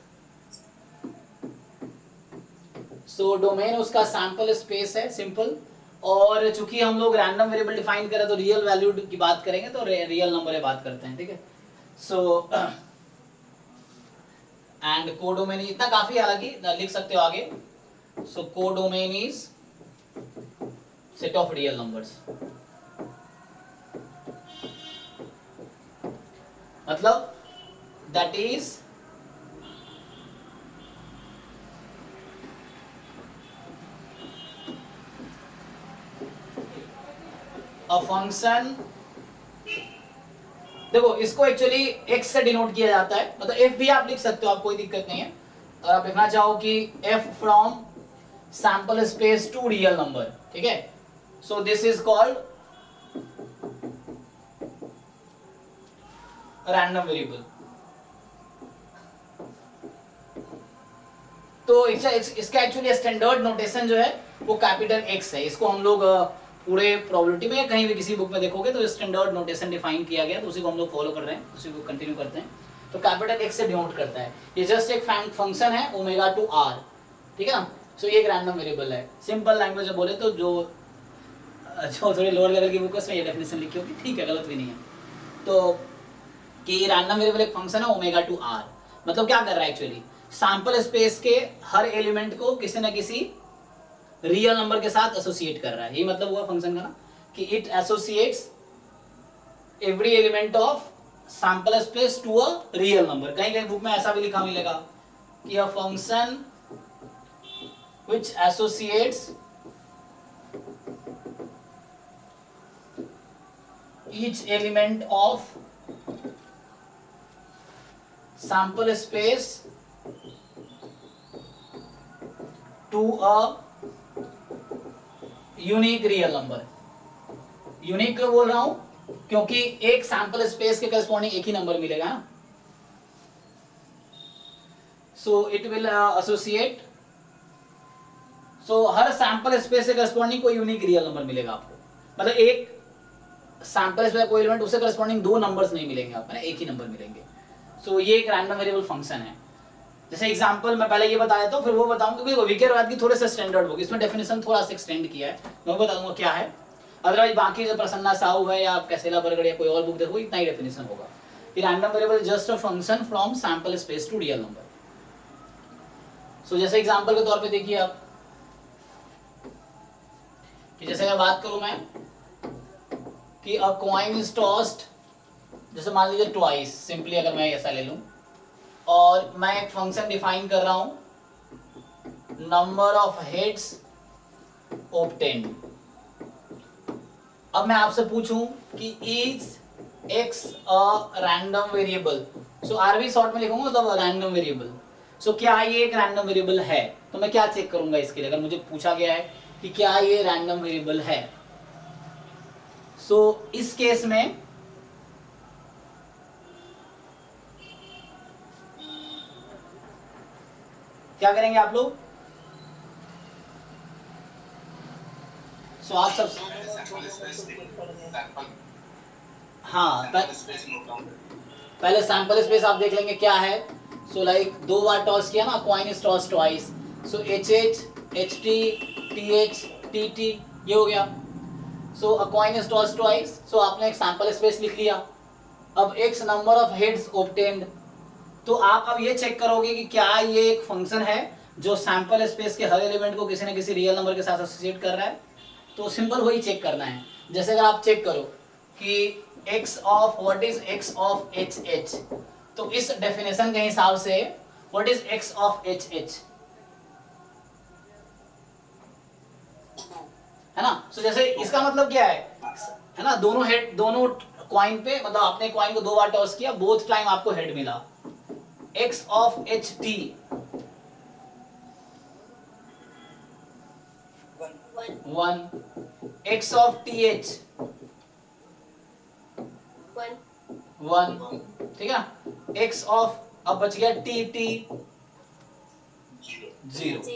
डोमेन उसका सैंपल स्पेस है, सिंपल। और चूंकि हम लोग रैंडम वेरिएबल डिफाइन करें तो रियल वैल्यू की बात करेंगे, तो रियल नंबर की बात करते हैं, ठीक है। एंड कोडोमेन, इतना काफी, हालांकि लिख सकते हो आगे। So codomain is set of real numbers. मतलब that is a function. देखो इसको एक्चुअली x से डिनोट किया जाता है, मतलब f भी आप लिख सकते हो, आप कोई दिक्कत नहीं है। और आप लिखना चाहो कि f from sample space to real number, ठीक है। So this is called random variable. तो इसका एक्चुअली स्टैंडर्ड नोटेशन जो है वो कैपिटल X है। इसको हम लोग पूरे प्रोबेबिलिटी में कहीं भी किसी बुक में देखोगे तो स्टैंडर्ड नोटेशन डिफाइन किया गया, तो उसी को हम लोग फॉलो कर रहे हैं, उसी को कंटिन्यू करते हैं। तो कैपिटल X से डिनोट करता है। ये जस्ट एक फंक्शन है ओमेगा टू r, ठीक है ना। सो ये एक रैंडम वेरिएबल है। सिंपल लैंग्वेज में बोले तो जो थोड़ी लोअर लेवल की बुक है उसमें ये डेफिनेशन लिखी होगी, ठीक है, गलत भी नहीं है। तो कि रैंडम वेरिएबल एक फंक्शन है ओमेगा टू r, मतलब क्या कर रहा है एक्चुअली, सैंपल स्पेस के हर एलिमेंट को किसी न किसी रियल नंबर के साथ एसोसिएट कर रहा है। ये मतलब हुआ फंक्शन का ना, कि it associates every element of sample space to a real number. कहीं कहीं बुक में ऐसा भी लिखा मिलेगा कि a function which associates each element of sample space to a unique real number. Unique क्यों बोल रहा हूं, क्योंकि एक सैंपल स्पेस के करस्पॉन्डिंग एक ही नंबर मिलेगा ना। सो it will associate, so her sample space के करस्पॉन्डिंग कोई यूनिक रियल नंबर मिलेगा आपको। मतलब एक सैंपल स्पेस कोई एलिमेंट उससे करस्पॉन्डिंग दो नंबर्स नहीं मिलेंगे आपको ना, एक ही नंबर मिलेंगे। सो ये एक रैंडम वेरिएबल फंक्शन है। जैसे एग्जांपल मैं पहले ये बता देता हूँ, फिर वो बताऊंगा, क्योंकि विकेरवाद की थोड़े से स्टैंडर्ड बुक, इसमें डेफिनेशन थोड़ा सा एक्सटेंड किया है, मैं बता दूंगा क्या है। अदरवाइज बाकी जो प्रसन्ना साहू है या कैसेला बरगड़ या कोई और बुक देखो, इतना ही डेफिनेशन होगा। ये random variable just a function from sample space to real number. So जैसे एग्जांपल के तौर पे देखिए आप, कि जैसे मैं बात करूं मैं कि अ कॉइन इज टॉस्ड, जैसे मान लीजिए ट्वाइस, सिंपली अगर मैं ऐसा ले लूं, और मैं एक फंक्शन डिफाइन कर रहा हूं नंबर ऑफ हेड्स ऑब्टेन्ड। अब मैं आपसे पूछूं कि is X a random variable, so RV short में लिखूंगा मतलब रैंडम वेरिएबल। सो क्या ये एक रैंडम वेरिएबल है, तो मैं क्या चेक करूंगा इसके लिए, अगर मुझे पूछा गया है कि क्या ये रैंडम वेरिएबल है। सो इस केस में क्या करेंगे आप लोग, सो आप सब हाँ पहले सैंपल स्पेस आप देख लेंगे क्या है। सो लाइक दो बार टॉस किया ना, coin is toss twice, so H H T T H T T, ये हो गया। So a coin is toss twice, so आपने एक सैंपल स्पेस लिख लिया। अब X number of heads obtained, तो आप अब ये चेक करोगे कि क्या ये एक फंक्शन है जो सैंपल स्पेस के हर एलिमेंट को किसी न किसी रियल नंबर के साथ एसोसिएट कर रहा है। तो सिंपल वही चेक करना है। जैसे अगर आप चेक करो कि x of what is x of H H, तो इस डेफिनेशन के हिसाब से what is x of H H, है ना। सो जैसे इसका मतलब क्या है ना, दोनों हेड, दोनों कॉइन पे, मतलब आपने कॉइन को दो बार टॉस किया, बोथ टाइम आपको हेड मिला। x of H T one, x of T H one, ठीक है। x ऑफ, अब बच गया टी टी जीरो।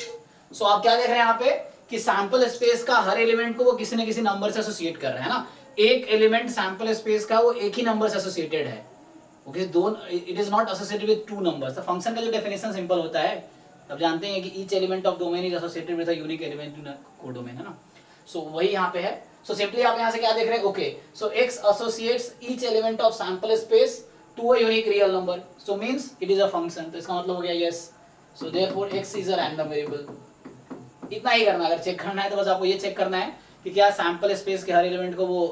सो आप क्या देख रहे हैं यहाँ पे कि सैंपल स्पेस का हर एलिमेंट को वो किसी न किसी नंबर से एसोसिएट कर रहे हैं ना। एक एलिमेंट सैंपल स्पेस का वो एक ही नंबर से एसोसिएटेड है, okay, it is not associated with two numbers. Function का जो डेफिनेशन सिंपल होता है, अब जानते हैं कि each element of domain is associated with a unique element in codomain, है ना। सो वही यहाँ पे है। सो सिंपली आप यहाँ से क्या देख रहे हैं, okay, so x associates each element of sample space to a unique real number, so means it is a function. तो इसका मतलब हो गया yes, so therefore x is a random variable. इतना ही करना। अगर चेक करना है तो बस आपको ये चेक करना है कि क्या सैंपल स्पेस के हर एलिमेंट को वो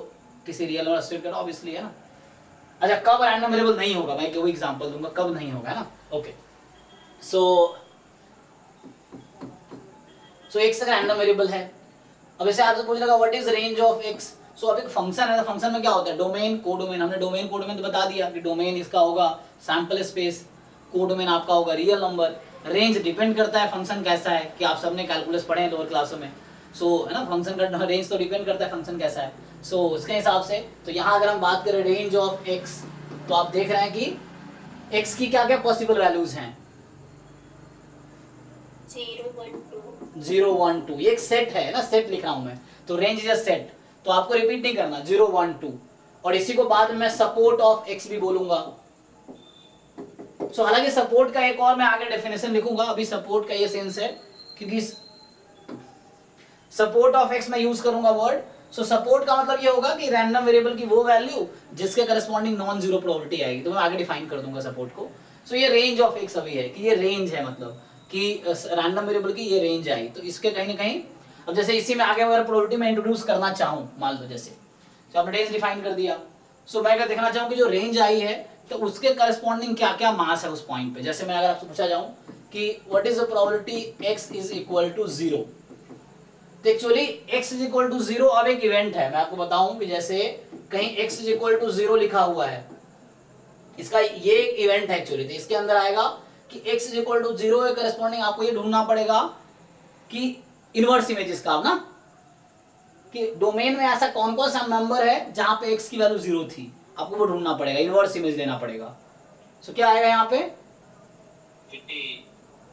किसी रियल नंबर एसोसिएट करना, ऑब्वियसली है ना। अच्छा, कब रैंडम वेरिएबल नहीं होगा, मैं कोई एग्जांपल दूंगा कब नहीं होगा, है ना। ओके, सो x एक रैंडम वेरिएबल है। अब ऐसे आपसे पूछ लगा what is range of x। सो अब एक फंक्शन है, फंक्शन में क्या होता है, डोमेन कोडोमेन। हमने डोमेन कोडोमेन तो बता दिया कि डोमेन इसका होगा सैंपल स्पेस, कोडोमेन आपका होगा रियल नंबर। रेंज डिपेंड करता है फंक्शन कैसा है, कि आप सबने कैलकुलस पढ़े हैं लोअर क्लासों में। सो है ना, फंक्शन का रेंज तो डिपेंड करता है फंक्शन कैसा है। सो उसके हिसाब से तो यहाँ अगर हम बात करें रेंज ऑफ x, तो आप देख रहे हैं कि x की क्या क्या पॉसिबल वैल्यूज हैं। 0 1 2, ये एक सेट है ना, सेट लिख रहा हूं मैं, तो रेंज इज अ सेट, तो आपको रिपीट नहीं करना 0 1 2। और इसी को बाद में मैं सपोर्ट ऑफ x भी बोलूंगा। सो हालांकि सपोर्ट का एक और मैं आगे डेफिनेशन लिखूंगा, अभी सपोर्ट का ये सेंस है क्योंकि सपोर्ट ऑफ x मैं यूज करूंगा वर्ड। सो सपोर्ट का मतलब ये होगा कि रैंडम वेरिएबल की वो वैल्यू जिसके करस्पॉन्डिंग नॉन जीरो प्रोबेबिलिटी आएगी, तो मैं आगे डिफाइन कर दूंगा सपोर्ट को। सो ये रेंज ऑफ x अभी है कि ये रेंज है, मतलब कि रैंडम वेरिएबल की ये रेंज आई, तो इसके कहीं ना कहीं अब जैसे इसी में आगे अगर प्रोबेबिलिटी में इंट्रोड्यूस करना चाहूँ, मान लो जैसे तो आपने रेंज डिफाइन कर दिया। सो मैं अगर देखना चाहूँ कि जो रेंज आई है तो उसके करस्पॉन्डिंग क्या क्या मास है उस पॉइंट पे। जैसे मैं अगर आपसे पूछा जाऊँ कि what is the probability x is equal to 0, तो actually x is equal to 0 अब एक इवेंट है। मैं आपको बताऊं कि जैसे कहीं x इज इक्वल टू 0 लिखा हुआ है, इसका ये एक इवेंट है एक्चुअली, तो इसके अंदर आएगा कि x इज इक्वल टू 0 के करस्पॉन्डिंग आपको ये ढूंढना पड़ेगा कि इनवर्स इमेज इसका ना, कि डोमेन में ऐसा कौन कौन सा नंबर है जहां पे x की वैल्यू 0 थी, आपको वो ढूंढना पड़ेगा, इनवर्स इमेज लेना पड़ेगा। सो क्या आएगा यहाँ पे,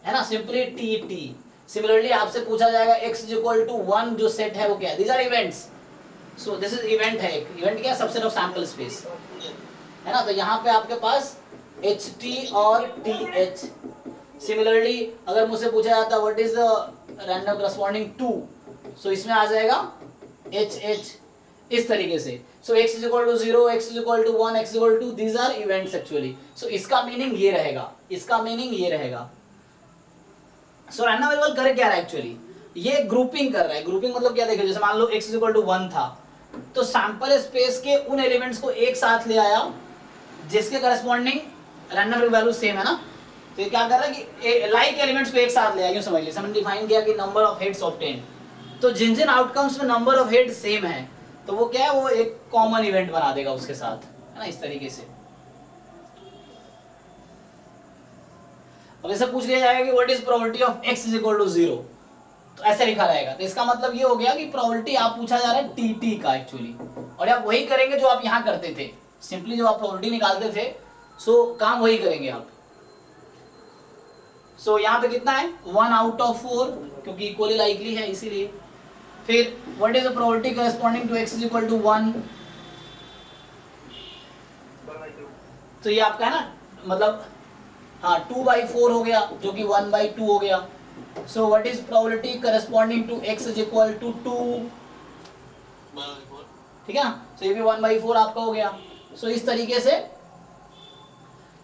है ना, सिंपली टी। सिमिलरली आपसे पूछा जाएगा x इज इक्वल टू 1 जो सेट है वो क्या है, these are events. So this is event है, एक इवेंट क्या है, सबसेट ऑफ सैंपल स्पेस, है ना। तो यहाँ पे आपके पास ht और th। सिमिलरली अगर मुझसे पूछा जाता what is the random corresponding to, so इसमें आ जाएगा hh इस तरीके से। So x is equal to 0, x is equal to 1, x is equal to, these are events actually. So इसका मीनिंग ये रहेगा, इसका मीनिंग ये रहेगा। सो रैंडम वेरिएबल कर क्या रहा है एक्चुअली, ये ग्रुपिंग कर रहा है। ग्रुपिंग मतलब क्या, देखिए जैसे मान लो x इज इक्वल टू 1 था, तो सैंपल स्पेस के उन एलिमेंट्स को एक साथ ले आया जिसके करस्पॉन्डिंग रैंडम वैल्यू सेम है ना। तो ये क्या कर रहा है कि लाइक एलिमेंट्स को एक साथ ले आया, यूं समझ लीजिए। हमने डिफाइन किया कि नंबर ऑफ हेड्स ऑब्टेन्ड, तो जिन जिन आउटकम्स में नंबर ऑफ हेड सेम है तो वो क्या है, वो एक कॉमन इवेंट बना देगा उसके साथ, है ना, इस तरीके से। अब ऐसा पूछ लिया जाएगा कि what is probability of x is equal to 0, तो ऐसे लिखा रहेगा। तो इसका मतलब ये हो गया कि प्रोबेबिलिटी आप पूछा जा रहा है tt का एक्चुअली, और आप वही करेंगे जो आप यहाँ करते थे। सिंपली जब आप प्रोबेबिलिटी निकालते थे, सो काम वही करेंगे आप। सो यहाँ पे कितना है, 1 आउट ऑफ 4, क्योंकि इक्वली लाइकली है इसीलिए। फिर what is the probability corresponding to x is equal to 1, तो ये आपका है ना, मतलब हाँ 2/4 हो गया जो कि 1/2 हो गया। So what is probability corresponding to x is equal to 2, ठीक है ना। सो ये भी 1/4 आपका हो गया। सो इस तरीके से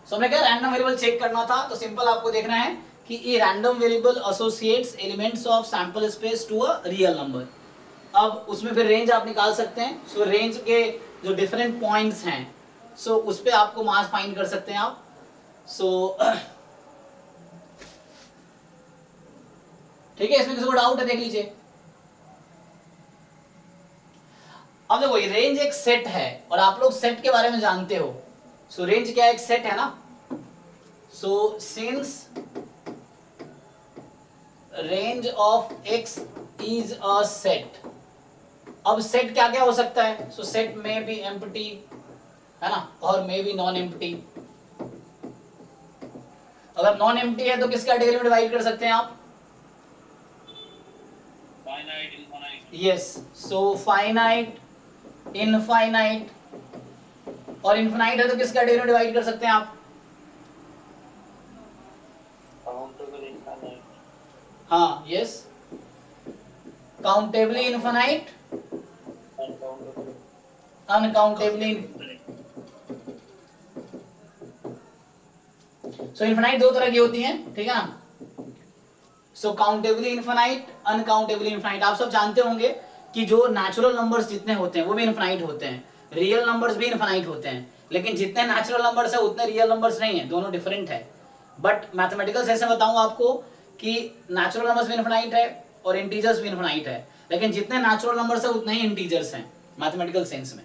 हमने क्या रैंडम वेरिएबल चेक करना था, तो सिंपल आपको देखना है कि ये random variable associates elements of sample space to a real number. अब उसमें फिर रेंज आप निकाल सकते हैं। सो रेंज के जो डिफरेंट पॉइंट्स हैं, सो उस पे आपको मास फाइंड कर सकते हैं आप। सो ठीक है, इसमें किसी को डाउट है देख लीजिए। अब देखो, रेंज एक सेट है और आप लोग सेट के बारे में जानते हो। सो रेंज क्या है, एक सेट है ना। So since range of x is a set, अब सेट क्या क्या हो सकता है, सो सेट में बी एम्प्टी, है ना, और मे बी नॉन एम्प्टी। अगर नॉन एम्प्टी है तो किस कैटेगरी में डिवाइड कर सकते हैं आप, finite, infinite. Yes, so finite, infinite, और इनफाइनाइट है तो किस कैटेगरी में डिवाइड कर सकते हैं आप, काउंटेबल इनफाइनाइट। हाँ यस, काउंटेबली इनफाइनाइट, अनकाउंटेबली। सो इनफाइनाइट दो तरह की होती हैं, ठीक है ना। सो काउंटेबली इनफाइनाइट, अनकाउंटेबली इनफाइनाइट। आप सब जानते होंगे कि जो नेचुरल नंबर्स जितने होते हैं वो भी इनफाइनाइट होते हैं, रियल नंबर्स भी इनफाइनाइट होते हैं, लेकिन जितने नेचुरल नंबर्स है उतने रियल नंबर्स नहीं है, दोनों डिफरेंट है। बट मैथमेटिकल सेंस में बताऊं आपको कि नेचुरल नंबर्स भी इनफाइनाइट है और इंटीजर्स भी इनफाइनाइट है, लेकिन जितने नेचुरल नंबर्स है उतने ही इंटीजर्स हैं मैथमेटिकल सेंस में।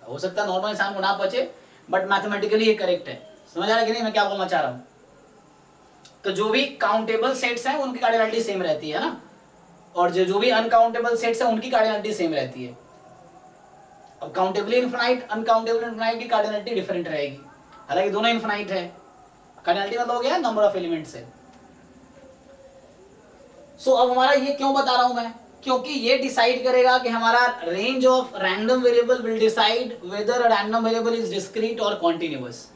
हो सकता है नॉर्मल इंसान को ना बचे, बट मैथमेटिकली ये करेक्ट है। समझ आ रहा है कि नहीं मैं क्या बोलना चाह रहा हूं? तो जो भी काउंटेबल सेट्स हैं उनकी कार्डिनलिटी सेम रहती है ना, और जो भी अनकाउंटेबल सेट्स हैं उनकी कार्डिनलिटी सेम रहती है। अब काउंटेबली इनफाइनाइट, अनकाउंटेबल इनफाइनाइट की कार्डिनलिटी डिफरेंट रहेगी, हालांकि दोनों इनफाइनाइट है। कार्डिनलिटी मतलब हो गया नंबर ऑफ एलिमेंट्स है। सो अब हमारा ये क्यों बता रहा हूं मैं, क्योंकि ये डिसाइड करेगा कि हमारा range of random variable will decide whether a random variable is discrete और कॉन्टिन्यूअस।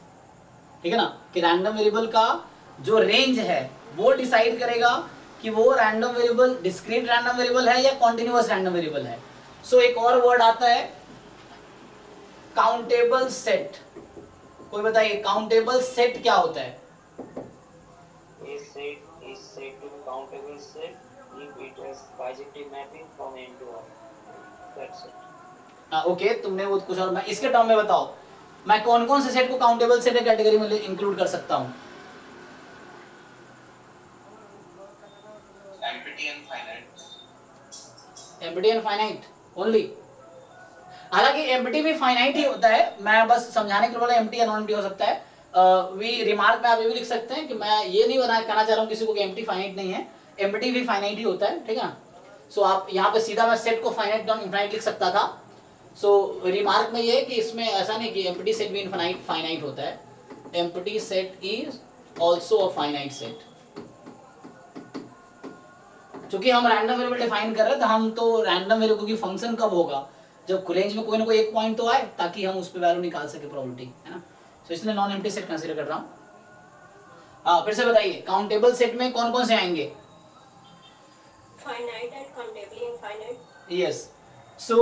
ठीक है ना, कि रैंडम वेरिएबल का जो रेंज है वो डिसाइड करेगा कि वो random variable discrete random variable है या कॉन्टिन्यूअस रैंडम वेरिएबल है। सो एक और वर्ड आता है काउंटेबल सेट। कोई बताइए काउंटेबल सेट क्या होता है? A set is said to be countable set if it has bijective mapping from n to r. That's it. Okay, तुमने वो कुछ और, मैं इसके टर्म में बताओ मैं कौन कौन से सेट को काउंटेबल सेट कैटेगरी में इंक्लूड कर सकता हूँ? Empty and finite. Empty and finite only. हालांकि एम्प्टी भी फाइनाइट ही होता है, मैं बस समझाने के लिए बोला एम्प्टी या नॉन एम्प्टी हो सकता है। वी रिमार्क में आप ये भी लिख सकते हैं कि मैं ये नहीं कहना चाह रहा हूँ किसी को कि एम्प्टी फाइनाइट नहीं है, एम्प्टी भी फाइनाइट ही होता है। ठीक है ना, सो आप यहाँ पे सीधा मैं सेट को फाइनाइट नॉन इनफाइनाइट लिख सकता था। सो रिमार्क में ये कि इसमें ऐसा नहीं कि एम्प्टी सेट भी इनफाइनाइट फाइनाइट होता है, empty set is also a finite set. क्योंकि हम रैंडम वेरिएबल डिफाइन कर रहे हैं तो हम तो रैंडम वेरिएबल की फंक्शन कब होगा, जब रेंज में कोई ना कोई एक पॉइंट तो आए ताकि हम उस पर वैल्यू निकाल सके प्रोबेबिलिटी, है ना। तो इसलिए नॉन एम्प्टी सेट कंसीडर कर रहा हूँ। हाँ फिर से बताइए काउंटेबल सेट में कौन कौन से आएंगे? finite and countably infinite. Yes, so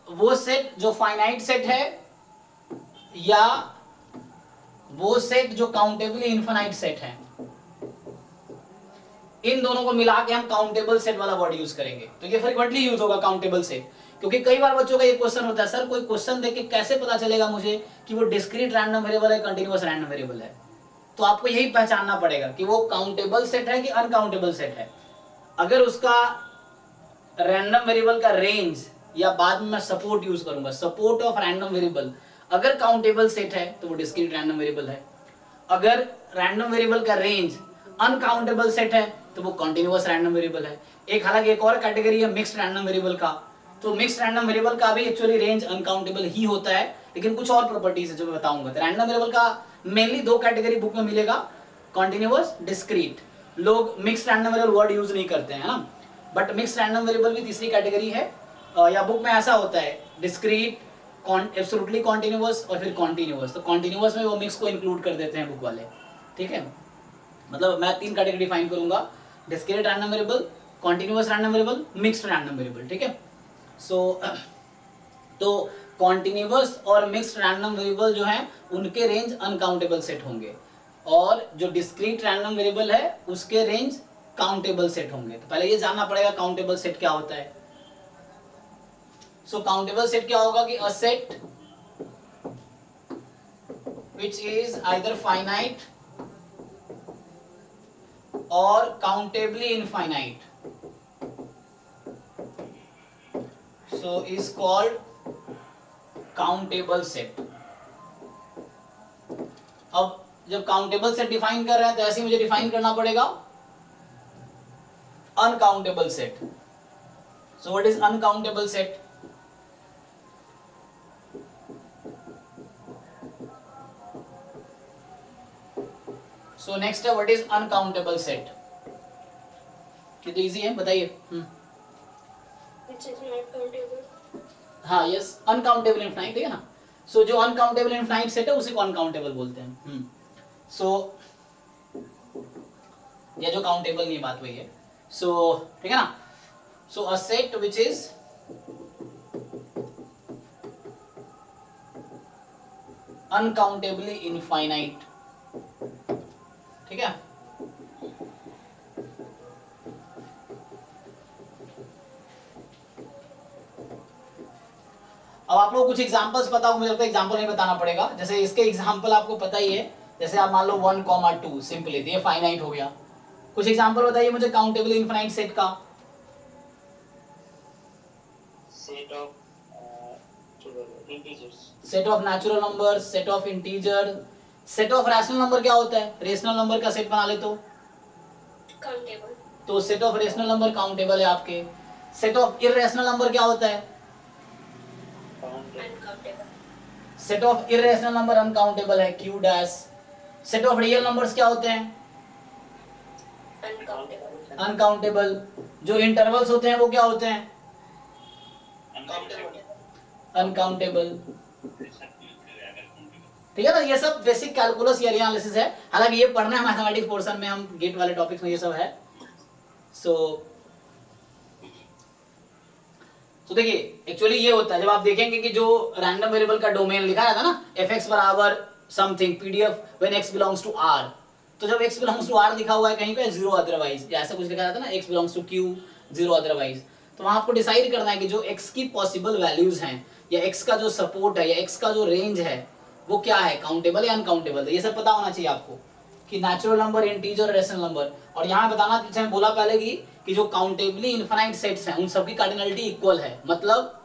वो सेट जो फाइनाइट सेट है या वो सेट जो काउंटेबली इनफाइनाइट सेट है, इन दोनों को मिला के हम काउंटेबल सेट वाला वर्ड यूज करेंगे। तो ये फ्रीक्वेंटली यूज होगा काउंटेबल सेट, क्योंकि कई बार बच्चों का ये क्वेश्चन होता है सर कोई क्वेश्चन देख के कैसे पता चलेगा मुझे कि वो डिस्क्रीट रैंडम वेरिएबल है कंटीन्यूअस रैंडम वेरिएबल है। तो आपको यही पहचानना पड़ेगा कि वो काउंटेबल सेट है कि अनकाउंटेबल सेट है। अगर उसका रैंडम वेरिएबल का रेंज, या बाद में मैं सपोर्ट यूज करूंगा, सपोर्ट ऑफ रैंडम वेरिएबल, अगर काउंटेबल सेट है तो वो डिस्क्रीट रैंडम वेरिएबल है। अगर रैंडम वेरिएबल का रेंज अनकाउंटेबल सेट है तो वो कॉन्टिन्यूअस रैंडम वेरिएबल है। एक हालांकि एक और कैटेगरी है मिक्स्ड रैंडम वेरिएबल का, तो मिक्स्ड रैंडम वेरिएबल का भी एक्चुअली रेंज अनकाउंटेबल ही होता है, लेकिन कुछ और प्रॉपर्टीज है जो मैं बताऊंगा। तो रैंडम वेरिएबल का मेनली दो कैटेगरी बुक में मिलेगा, कॉन्टिन्यूअस, डिस्क्रीट। लोग mixed random variable word use नहीं करते हैं ना, बट मिक्स्ड रैंडम वेरिएबल भी तीसरी कैटेगरी है। या बुक में ऐसा होता है डिस्क्रीट, एब्सोल्युटली कॉन्टिन्यूअस और फिर कॉन्टिन्यूअस। तो कॉन्टिन्यूअस में वो मिक्स को इंक्लूड कर देते हैं बुक वाले। ठीक है, मतलब मैं तीन कैटेगरी डिफाइन करूंगा, discrete random variable, continuous random variable, mixed random variable. ठीक है, सो तो कॉन्टिन्यूअस और मिक्स्ड रैंडम वेरिएबल जो हैं उनके रेंज अनकाउंटेबल सेट होंगे, और जो डिस्क्रीट रैंडम वेरिएबल है उसके रेंज काउंटेबल सेट होंगे। तो पहले ये जानना पड़ेगा काउंटेबल सेट क्या होता है। सो काउंटेबल सेट क्या होगा कि a set which is either finite or countably infinite, so is called countable set। अब जब काउंटेबल सेट डिफाइन कर रहे हैं तो ऐसे मुझे डिफाइन करना पड़ेगा uncountable set. So what is uncountable set? So next है व्हाट इज अनकाउंटेबल सेट। कितना इजी है बताइए। Which is not countable. हाँ यस, अनकाउंटेबल इनफाइनाइट है ना। सो जो अनकाउंटेबल इनफाइनाइट सेट है उसी को अनकाउंटेबल बोलते हैं। सो या जो काउंटेबल नहीं, बात वही है। सो ठीक है ना, so a set which is uncountably infinite. ठीक है, अब आप लोग कुछ एग्जांपल्स पता हो, मुझे लगता है एग्जांपल नहीं बताना पड़ेगा, जैसे इसके एग्जांपल आपको पता ही है, जैसे आप मान लो 1,2 सिंपली, ये फाइनाइट हो गया। कुछ एग्जांपल बताइए मुझे काउंटेबल इनफाइनाइट सेट का। Set of integers. Set of natural number, set of integer, set of rational number क्या होता है? रेशनल नंबर का सेट बना ले Countable. तो set of rational number countable है आपके। सेट ऑफ इररेशनल नंबर क्या होता है? Countable. Uncountable. Set of irrational number uncountable है, Q dash. Set of real numbers क्या होते हैं? Uncountable. अनकाउंटेबल। जो इंटरवल्स होते हैं वो क्या होते हैं? अनकाउंटेबल। ठीक है ना, ये सब बेसिक कैलकुलस या एनालिसिस है, हालांकि ये पढ़ना है मैथमेटिक्स पोर्शन में, हम गेट वाले टॉपिक्स में ये सब है। तो देखिए एक्चुअली ये होता है, जब आप देखेंगे कि जो रैंडम वेरिएबल का डोमेन लिखा रहता है ना, fx बराबर something pdf when x belongs to r, तो जब x belongs to r लिखा हुआ है कहीं पे 0 अदरवाइज, या ऐसा कुछ लिखा रहता है ना, x belongs to q 0 otherwise, तो वहां आपको डिसाइड करना है कि जो x की पॉसिबल वैल्यूज हैं, या x का जो सपोर्ट है, या x का जो रेंज है, वो क्या है, काउंटेबल या अनकाउंटेबल। ये सब पता होना चाहिए आपको कि natural number, integer, rational number. और यहाँ बताना, जैसे बोला पहले कि जो काउंटेबली इनफाइनाइट सेट्स हैं उन सबकी कार्डिनलिटी इक्वल है, मतलब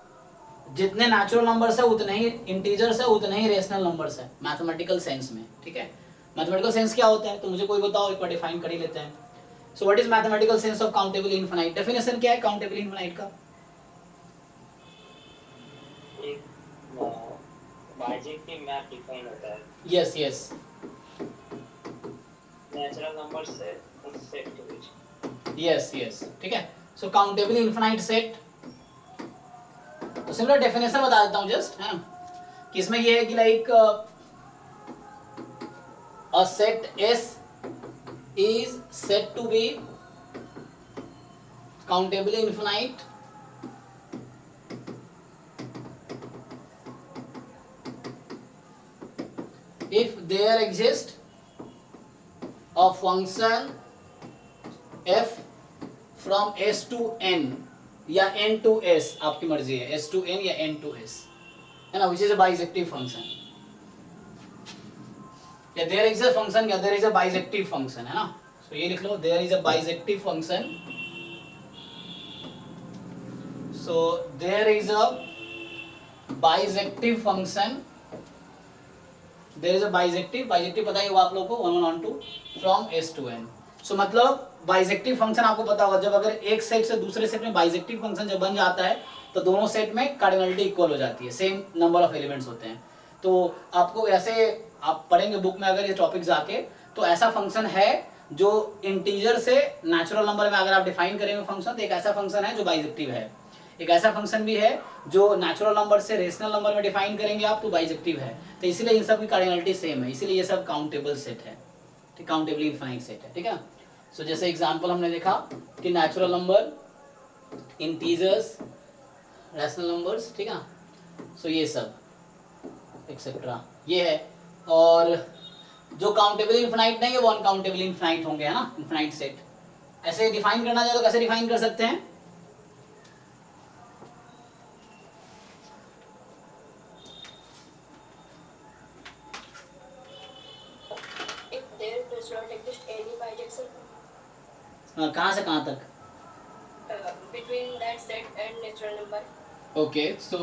जितने नेचुरल नंबर्स है उतने ही इंटीजर्स है, उतने ही रेशनल नंबर्स है मैथमेटिकल सेंस में। ठीक है, मैथमेटिकल सेंस क्या होता है तो मुझे कोई बताओ, एक बार डिफाइन कर ही लेते हैं। सो what is mathematical sense of countable infinite? Definition क्या है काउंटेबल इनफाइनाइट का? एक बाइजेक्टिव मैप डिफाइन होता है यस यस, नेचुरल नंबर से उस सेट के बीच। यस यस, ठीक है। सो काउंटेबल इनफाइनाइट सेट, तो सिमिलर डेफिनेशन बता देता हूं जस्ट, है ना, कि इसमें ये है कि like a set S is said to be countably infinite if there exists a function f from S to n या n to s, आपकी मर्जी है, s to n या n to s, है ना, which is a bisective function, या there is a function या there is a bisective function, है ना। So ये लिख लो, there is a bisective function, so there is a bisective function, there is a bisective पता ही होगा आप लोगों को, 1 1 2 from s to n। सो मतलब बाइजेक्टिव फंक्शन आपको पता होगा, जब अगर एक सेट से दूसरे सेट में बाइजेक्टिव फंक्शन जब बन जाता है तो दोनों सेट में कार्डिनलिटी इक्वल हो जाती है, सेम नंबर ऑफ एलिमेंट्स होते हैं। तो आपको ऐसे आप पढ़ेंगे बुक में अगर ये टॉपिक जाके, तो ऐसा फंक्शन है जो इंटीजर से नेचुरल नंबर में अगर आप डिफाइन करेंगे फंक्शन, तो एक ऐसा फंक्शन है जो बाइजेक्टिव है। एक ऐसा फंक्शन भी है जो नेचुरल नंबर से रेशनल नंबर में डिफाइन करेंगे आप तो बाइजेक्टिव है। तो इसीलिए इन सब की कार्डिनलिटी सेम है, इसीलिए ये सब काउंटेबल सेट है, ठीक, काउंटेबली इनफाइनाइट सेट है, ठीक है। सो जैसे एग्जांपल हमने देखा कि natural number, integers, rational numbers, ठीक है। सो ये सब एक्सेट्रा ये है, और जो काउंटेबल इनफाइनाइट नहीं है वो अनकाउंटेबल इनफाइनाइट होंगे, है ना, इनफाइनाइट सेट। ऐसे डिफाइन करना चाहे तो कैसे डिफाइन कर सकते हैं? If there does not exist any bijection कहाँ से कहाँ तक? between that set and natural number, okay, so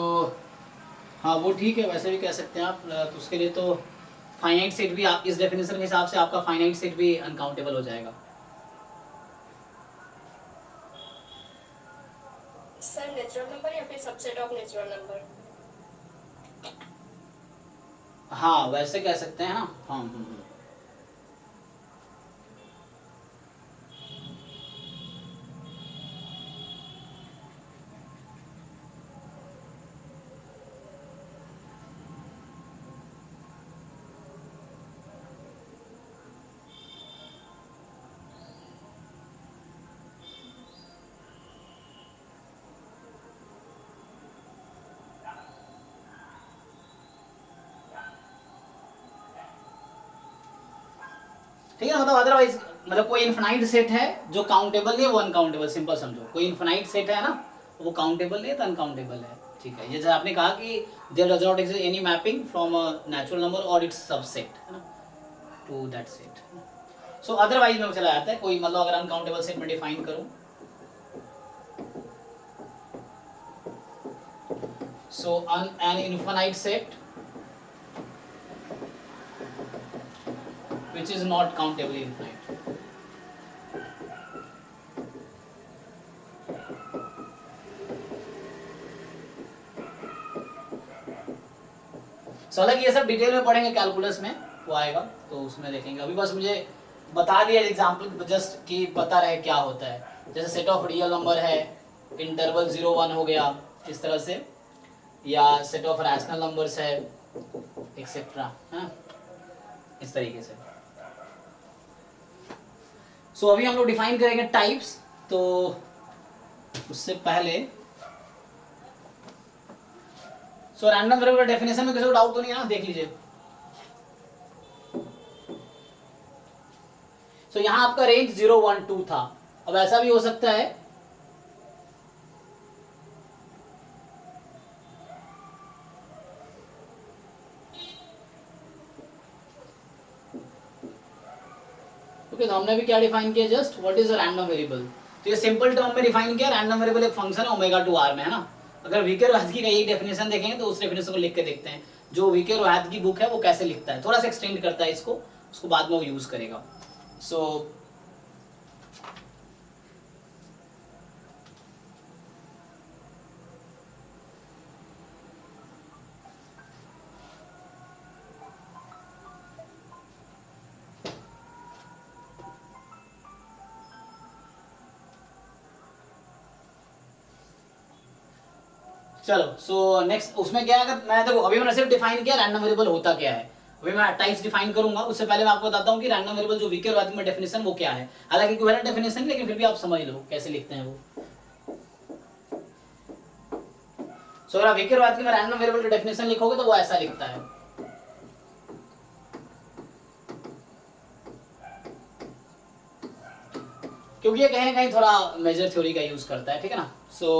हाँ वो ठीक है, वैसे भी कह सकते हैं आप। तो उसके लिए तो फाइनाइट सेट भी, आप इस डेफिनेशन के हिसाब से आपका फाइनाइट सेट भी अनकाउंटेबल हो जाएगा। सर नेचुरल नंबर या फिर सबसेट ऑफ नेचुरल नंबर? हाँ वैसे कह सकते हैं, हाँ। ठीक है, मतलब अदरवाइज मतलब कोई इनफाइनाइट सेट है जो काउंटेबल नहीं है वो अनकाउंटेबल, सिंपल समझो। कोई इनफाइनाइट सेट है ना वो काउंटेबल नहीं है तो अनकाउंटेबल है, ठीक है। जैसे आपने कहा कि there does not exist any mapping from a natural number और इट्स सबसेट, है ना, to that set. So otherwise में चला जाता है कोई, मतलब अगर अनकाउंटेबल सेट में डिफाइन करूं, so an infinite set which is not countably infinite. So, हालांकि ये सब डिटेल में पढ़ेंगे कैलकुलस में, वो आएगा तो उसमें देखेंगे। अभी बस मुझे बता दिया एग्जांपल जस्ट कि पता रहे क्या होता है। जैसे सेट ऑफ रियल नंबर है, इंटरवल 0 1 हो गया इस तरह से, या सेट ऑफ रैशनल नंबर्स है एक्सेट्रा, हाँ इस तरीके से। सो अभी हम लोग डिफाइन करेंगे टाइप्स। तो उससे पहले रैंडम वेरिएबल डेफिनेशन में किसी को डाउट तो नहीं है ना, देख लीजिए। यहां आपका रेंज 0 1 2 था। अब ऐसा भी हो सकता है तो हमने भी क्या डिफाइन किया, just what is a random variable. तो ये सिंपल टर्म में डिफाइन किया, रैंडम वेरिएबल एक फंक्शन है ओमेगा टू आर में, है ना। अगर वीके रोहातगी का यही डेफिनेशन देखेंगे तो उस डेफिनेशन को लिख के देखते हैं, जो वीके रोहातगी बुक है वो कैसे लिखता है, थोड़ा सा एक्सटेंड करता है इसको, उसको बाद में वो यूज करेगा। सो चलो, सो नेक्स्ट उसमें क्या है, अगर मैं देखो अभी मैंने सिर्फ डिफाइन किया रैंडम वेरिएबल होता क्या है। अभी मैं टाइप्स डिफाइन करूंगा, उससे पहले मैं आपको बताता हूँ कि रैंडम वेरिएबल जो वीके रोहातगी में डेफिनेशन वो क्या है। हालांकि इक्विवेलेंट डेफिनेशन, लेकिन फिर भी आप समझ लो कैसे लिखते हैं वो। सो अगर वीके रोहातगी में रैंडम वेरिएबल की डेफिनेशन लिखोगे तो वो ऐसा लिखता है, क्योंकि ये कहीं ना कहीं थोड़ा मेजर थ्योरी का यूज करता है, ठीक है ना। सो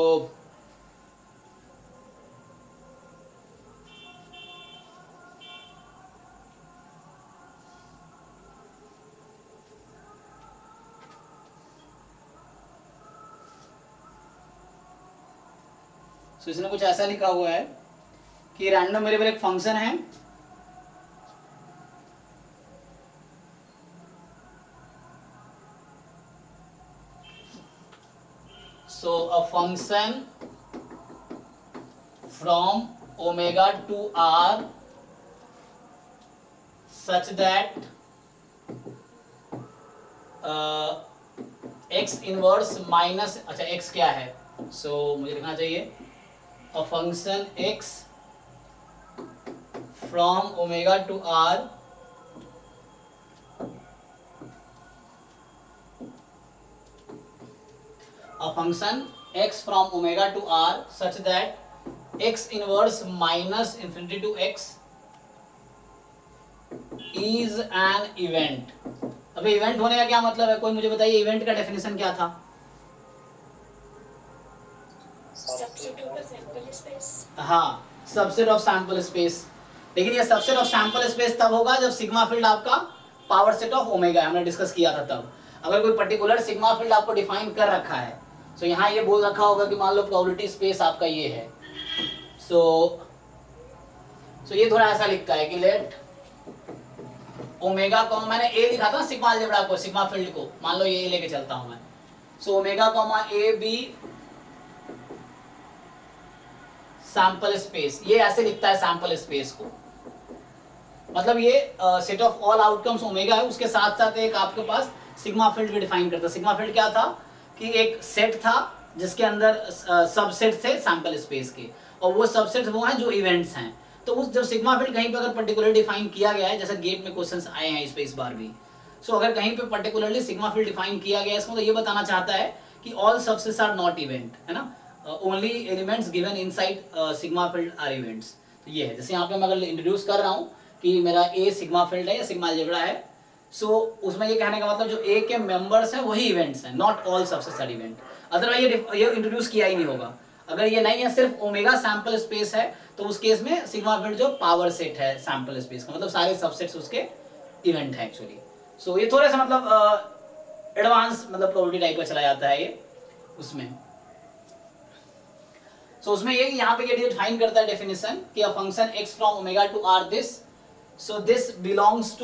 इसने कुछ ऐसा लिखा हुआ है कि रैंडम वेरिएबल एक फंक्शन है so a function from omega to R such that X inverse minus, अच्छा एक्स क्या है, सो मुझे लिखना चाहिए a function x from omega to r such that x inverse minus infinity to x is an event। अब event होने का क्या मतलब है, कोई मुझे बताइए इवेंट का डेफिनेशन क्या था। हाँ, सबसेट ऑफ सैंपल स्पेस। लेकिन ये सबसेट ऑफ सैंपल स्पेस तब होगा जब सिग्मा फील्ड आपका पावर सेट ऑफ ओमेगा है, हमने डिस्कस किया था तब। अगर कोई पर्टिकुलर सिग्मा फील्ड आपको डिफाइन कर रखा है, तो यहाँ ये बोल रखा होगा कि मान लो प्रोबेबिलिटी स्पेस आपका ये है। सो ये थोड़ा ऐसा लिखता है कि लेट ओमेगा कॉमा, मैंने ए लिखा था सिग्मा अलजेब्रा को, सिग्मा फील्ड को मान लो ये लेके चलता हूं मैं। So omega comma A B sample space, ये ऐसे लिखता है सैंपल स्पेस को, मतलब ये set of all outcomes omega है, उसके साथ साथ एक आपके पास सिग्मा फील्ड भी डिफाइन करता है। सिग्मा फील्ड क्या था कि एक सेट था जिसके अंदर सबसेट थे सैंपल स्पेस के, और वो सबसेट वो हैं जो इवेंट्स हैं। तो उस जब सिग्मा फील्ड कहीं पे अगर पर्टिकुलरली डिफाइन किया गया है, जैसे गेट में क्वेश्चंस आए हैं इस पे इस बार भी, सो अगर कहीं पे पर्टिकुलरली सिग्मा फील्ड डिफाइन किया गया है, इसको तो ये बताना चाहता है कि all subsets are not event, है ना, only elements given inside sigma field are events. तो ये है, जैसे यहाँ पे मैं अगर इंट्रोड्यूस कर रहा हूँ कि मेरा ए सिग्मा फील्ड है या सिग्मा अलजेब्रा है, सो उसमें ये कहने का मतलब जो ए के मेंबर्स हैं वही इवेंट्स हैं, not all subsets are event. Otherwise ये इंट्रोड्यूस किया ही नहीं होगा। अगर ये नहीं है, सिर्फ ओमेगा सैंपल स्पेस है, तो उस केस में सिग्मा फील्ड जो पावर सेट है सैंपल स्पेस का, मतलब सारे सबसेट्स उसके इवेंट है एक्चुअली। सो ये थोड़ा सा मतलब एडवांस मतलब प्रोबेबिलिटी टाइप का चला जाता है ये उसमें। सो उसमें ये यहाँ पे ये डिफाइन करता है डेफिनेशन कि a function x from omega to r this, so this belongs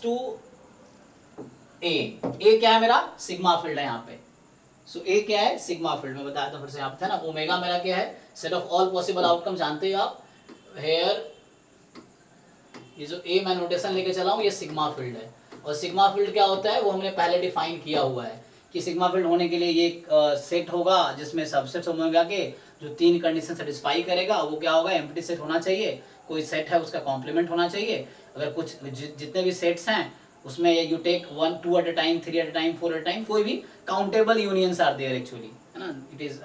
to A क्या है मेरा सिग्मा फील्ड है यहाँ पे। सो ए क्या है सिग्मा फील्ड, मैं बताया था फिर से यहाँ पे था ना। ओमेगा मेरा क्या है set of all possible outcome, जानते हो आप। हेयर ये जो ए मैं नोटेशन लेके चला हूँ ये सिग्मा फील्ड है, और सिग्मा फील्ड क्या होता है वो हमने पहले डिफाइन किया हुआ है कि सिग्मा फील्ड होने के लिए ये एक सेट होगा जिसमें सबसेट्स ओमेगा के जो 3 कंडीशन सेटिस्फाई करेगा। वो क्या होगा एम्प्टी सेट होना चाहिए, कोई सेट है उसका कॉम्प्लीमेंट होना चाहिए। अगर कुछ जितने भी सेट्स हैं उसमें you take 1 2 at a time, 3 at a time, 4 at a time, कोई भी countable unions are there actually, है ना। इट इज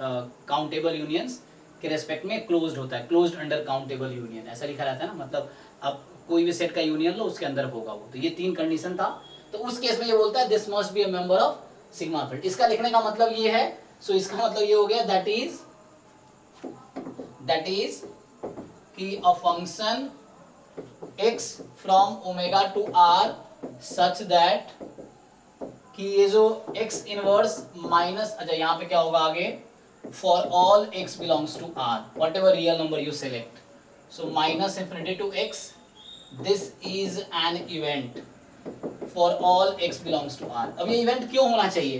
काउंटेबल यूनियंस के रेस्पेक्ट में क्लोज्ड होता है, क्लोज्ड अंडर काउंटेबल यूनियन ऐसा लिखा रहता है ना। मतलब आप कोई भी सेट का यूनियन लो उसके अंदर होगा वो। तो ये 3 कंडीशन था, तो उस केस में ये बोलता है this must be a member of sigma field. इसका लिखने का मतलब ये है, सो इसका मतलब ये हो गया दैट इज कि a function x from omega to r such that कि ये जो x इनवर्स माइनस, अच्छा यहाँ पे क्या होगा आगे, for all x belongs to r whatever real number you select, so minus infinity to x, this is an event for all x belongs to r। अब ये इवेंट क्यों होना चाहिए,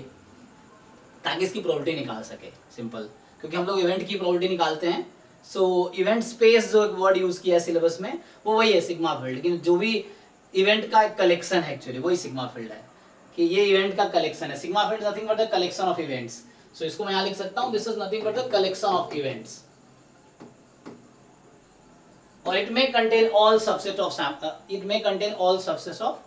ताकि इसकी प्रोबेबिलिटी निकाल सके, सिंपल, क्योंकि हम लोग इवेंट की प्रोबेबिलिटी निकालते हैं। सो इवेंट स्पेस जो एक वर्ड यूज किया है सिलेबस में वो वही है सिग्मा फील्ड, लेकिन जो भी इवेंट का एक कलेक्शन है एक्चुअली वही सिग्मा फील्ड है, कि ये इवेंट का कलेक्शन है। Sigma field nothing but the collection of events. So इसको मैं यहाँ लिख सकता हूँ, this is nothing but the collection of events, और it may contain all subset of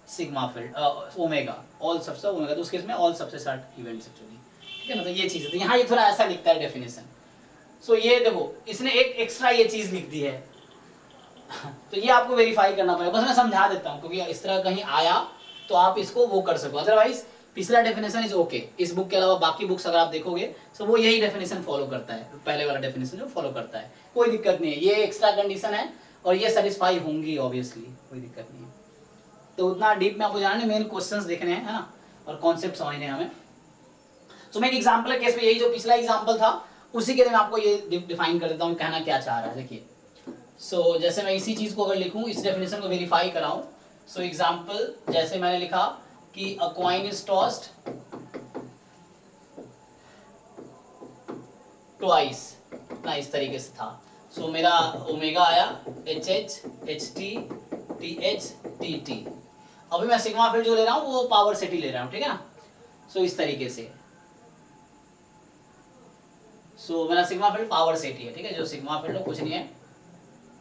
sigma field omega, all subset of omega, तो उस केस में all subsets are events actually, ठीक है ना। तो ये चीज है, तो यहाँ ये थोड़ा ऐसा लिखता है डेफिनेशन। सो ये देखो इसने एक एक्स्ट्रा ये चीज लिख दी है तो ये आपको वेरीफाई करना पड़ेगा, बस मैं समझा देता हूँ क्योंकि इस तरह कहीं आया तो आप इसको वो कर सको। अदरवाइज पिछला डेफिनेशन इज ओके, इस बुक के अलावा बाकी बुक्स अगर आप देखोगे तो वो यही डेफिनेशन फॉलो करता है, पहले वाला डेफिनेशन जो फॉलो करता है, कोई दिक्कत नहीं है। ये एक्स्ट्रा कंडीशन है और ये सेटिस्फाई होंगी ऑब्वियसली, कोई दिक्कत नहीं है। तो उतना डीप में आपको जाना नहीं, मेन क्वेश्चंस देखने हैं, है ना, और कॉन्सेप्ट समझने हैं हमें। तो मैं एक एग्जांपल केस में यही जो पिछला एग्जांपल था उसी के लिए मैं आपको ये डिफाइन कर देता हूँ कहना क्या चाह रहा है। देखिए सो जैसे मैं इसी चीज को अगर लिखूं, इस डेफिनेशन को वेरीफाई कराऊं, सो एग्जांपल जैसे मैंने लिखा कि अ कॉइन इज टॉस्ड ट्वाइस ना, इस तरीके से था। सो मेरा ओमेगा आया HH HT TH TT। अभी मैं सिग्मा फील्ड जो ले रहा हूँ वो पावर सेट ही ले रहा हूँ, ठीक है ना। सो इस तरीके से, सो मेरा सिग्मा फील्ड पावर सेट ही है, ठीक है। जो सिग्मा फील्ड कुछ नहीं है,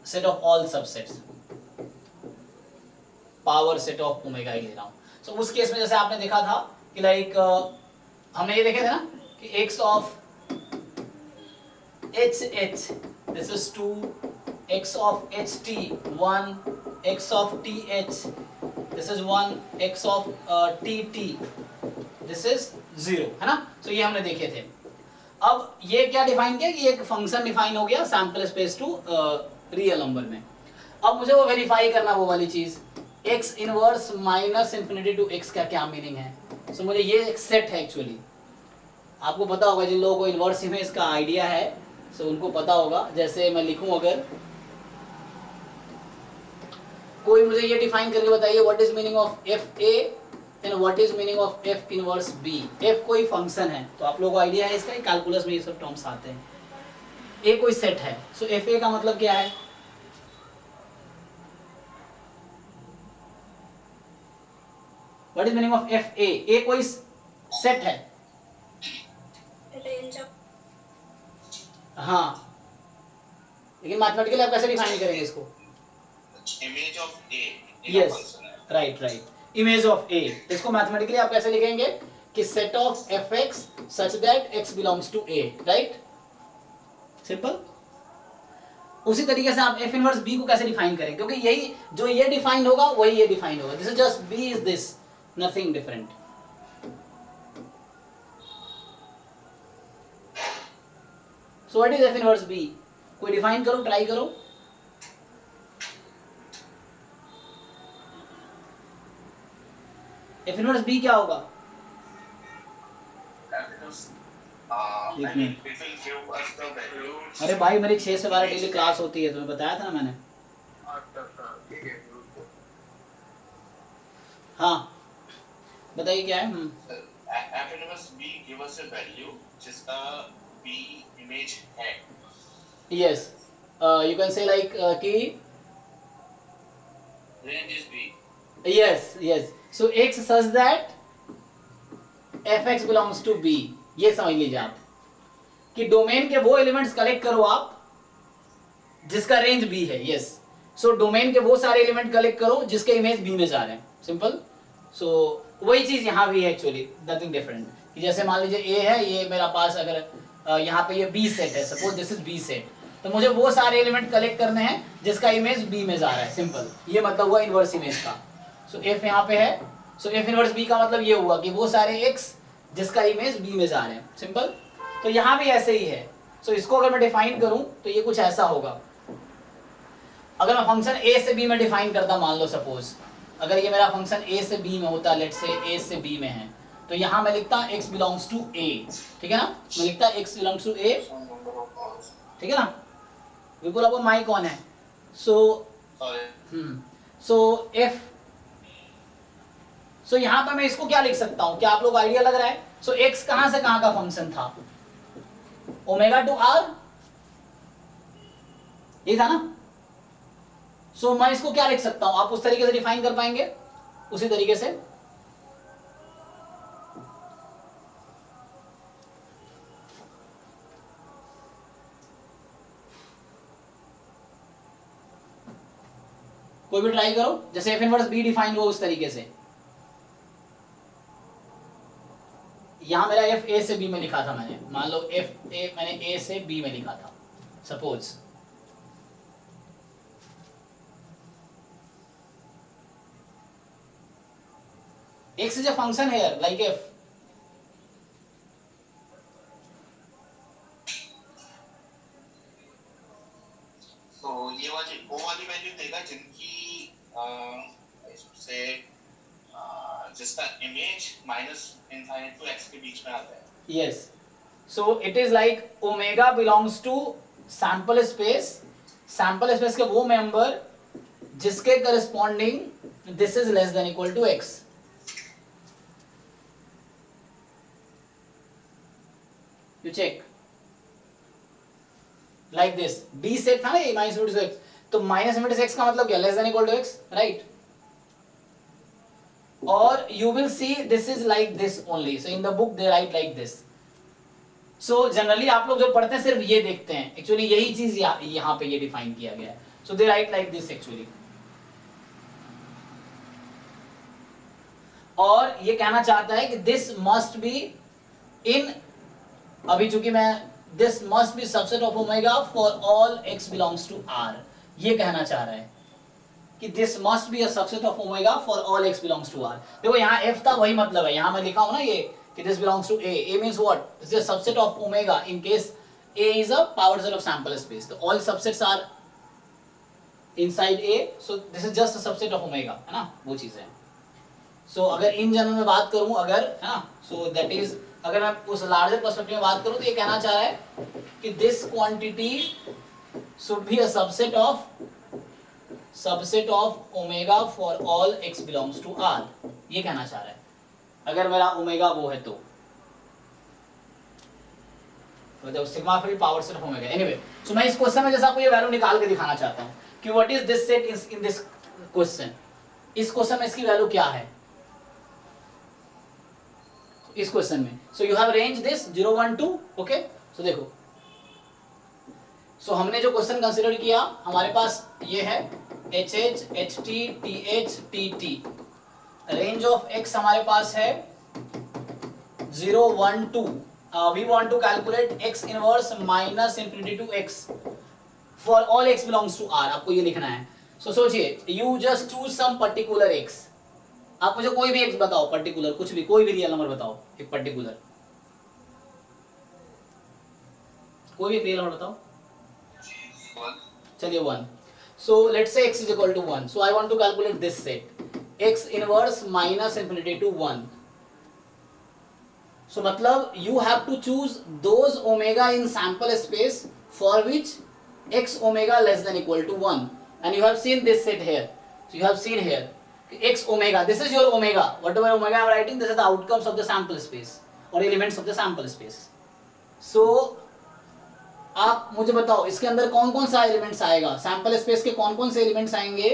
set of all subsets, power set of omega ही ले रहा हूँ। सो उस केस में जैसे आपने देखा था कि लाइक हमने ये देखे थे ना कि x of HH this is 2, x of HT 1, x of TH this is 1, x of TT this is 0, है ना। तो ये हमने देखे थे। अब ये क्या डिफाइन किया कि एक फंक्शन डिफाइन हो गया sample space to real number में। अब मुझे वो वेरीफाई करना वो वाली चीज, x inverse minus infinity to x का क्या मीनिंग है। सो मुझे ये एक सेट है एक्चुअली, आपको पता होगा जिन लोगों को इनवर्स इमेज का आइडिया है, सो उनको पता होगा। जैसे मैं लिखूं, अगर कोई मुझे ये डिफाइन करके बताइए what is meaning of FA and what is meaning of F inverse B। F कोई फंक्शन है, तो आप लोगों को आइडिया है इसका, कैलकुलस में ये सब टर्म्स आते हैं। A कोई सेट है, सो FA का मतलब क्या है, what is meaning of FA। A कोई सेट है, Range of हाँ, लेकिन मैथमेटिकली आप कैसे डिफाइन करेंगे इसको, image of A, yes right right, image of A। इसको मैथमेटिकली आप कैसे लिखेंगे कि set of fx such that x belongs to A, right, simple. उसी तरीके से आप f इनवर्स B को कैसे डिफाइन करेंगे, क्योंकि यही जो ये डिफाइन होगा वही ये डिफाइन होगा, this is just B is this, nothing different. So what is F inverse B? कोई डिफाइन करो, ट्राई करो। एफ इनवर्स बी क्या होगा? अरे भाई मेरी 6 से 12 डेली क्लास होती है, तुम्हें बताया था ना मैंने। हाँ बताइए क्या है? F inverse B give us a value जिसका बी इमेज है। Yes, you can say like कि range is B. yes, so x such that fx belongs to b। ये समझ लीजिए आप कि डोमेन के वो एलिमेंट्स कलेक्ट करो आप जिसका रेंज b है। यस, सो डोमेन के वो सारे एलिमेंट कलेक्ट करो जिसके इमेज b में जा रहे हैं। सिंपल। सो वही चीज यहाँ भी है एक्चुअली, नथिंग डिफरेंट। कि जैसे मान लीजिए a है, ये मेरा पास अगर यहाँ पे ये b सेट है, suppose this is b set, तो मुझे वो सारे एलिमेंट कलेक्ट करने हैं जिसका इमेज b में जा रहा है। सिंपल, ये मतलब हुआ इनवर्स इमेज का। सो f यहाँ पे है, सो f इनवर्स b का मतलब ये हुआ कि वो सारे x जिसका इमेज b में जा रहे हैं। सिंपल। तो यहाँ भी ऐसे ही है। सो इसको अगर मैं डिफाइन करूं तो ये कुछ ऐसा होगा। अगर मैं फंक्शन a से b में डिफाइन करता, मान लो सपोज अगर ये मेरा फंक्शन a से b में होता, लेट से a से b में है, तो यहाँ मैं लिखता x बिलोंग्स टू a। ठीक है ना, मैं लिखता x बिलोंग्स टू a। ठीक है ना, बिल्कुल। आपको माइक ऑन है। सो f, सो यहाँ पर मैं इसको क्या लिख सकता हूँ? क्या आप लोग आइडिया लग रहा है? सो x कहां से कहां का फंक्शन था? ओमेगा टू r, ये था ना। सो मैं इसको क्या लिख सकता हूं? आप उस तरीके से डिफाइन कर पाएंगे, उसी तरीके से। कोई भी ट्राई करो, जैसे एफ इनवर्स बी डिफाइन हुआ उस तरीके से। यहां मेरा एफ ए से बी में लिखा था मैंने, मान लो एफ ए मैंने ए से बी में लिखा था suppose. x is a function here like f। तो ये वाली वो वाली वैल्यू देगा जिनकी से जिसका image minus infinite to x के बीच में आता है। Yes, so it is like omega belongs to sample space, sample space के वो मेंबर जिसके corresponding this is less than equal to x। You check like this, b set था ना ये माइनस इनवर्स x, तो माइनस इनवर्स x का मतलब क्या? Less than equal to x, right? और you will see this is like this only, so in the book they write like this। so generally आप लोग जो पढ़ते हैं सिर्फ ये देखते हैं, एक्चुअली यही चीज यहाँ पे ये डिफाइन किया गया है। so they write like this actually। और ये कहना चाहता है कि this must be in, अभी चूंकि मैं this must be subset of omega for all x belongs to r, ये कहना चाह रहा है कि this must be a subset of omega for all x belongs to r। देखो यहाँ f था, वही मतलब है, यहाँ मैं लिखा हूं ना ये कि this belongs to a। a means what? This is a subset of omega in case a is a power set of sample space. तो all subsets are inside a, so this is just a subset of omega, है ना, वो चीज है। सो अगर in general में बात करूं, अगर, है ना, सो दैट इज, अगर मैं उस लार्जर पर्सपेक्टिव में बात करूं तो ये कहना चाह रहा है कि this quantity should be a subset of omega for all x belongs to r, ये कहना चाह रहा है। अगर मेरा ओमेगा वो है तो मतलब sigma field power set of omega. Anyway, so मैं इस क्वेश्चन में जैसा आपको ये वैल्यू निकाल के दिखाना चाहता हूं कि what is this set in this question. इस क्वेश्चन में इसकी वैल्यू क्या है इस क्वेश्चन में? So you have range this 0 1 2। Okay, so देखो, सो हमने जो क्वेश्चन कंसीडर किया, हमारे पास ये है H H H T T H T T. Range of x हमारे पास है 0 1 2। We want to calculate x inverse minus infinity to x for all x belongs to r। आपको ये लिखना है। सो सोचिए, you just choose some particular x। आप मुझे कोई भी x बताओ, पर्टिकुलर कुछ भी, कोई भी रियल नंबर बताओ, एक पर्टिकुलर। कोई भी एक रियल नंबर बताओ। 1. चलिए 1. So let's say x is equal to 1. So I want to calculate this set x inverse minus infinity to 1. So मतलब you have to choose those omega in sample space for which x omega less than equal to 1, and you have seen this set here. So you have seen here x omega, this is your omega, whatever omega I am writing, this is the outcomes of the sample space or elements of the sample space. So आप मुझे बताओ इसके अंदर कौन कौन सा elements आएगा, sample space के कौन कौन से एलिमेंट्स आएंगे.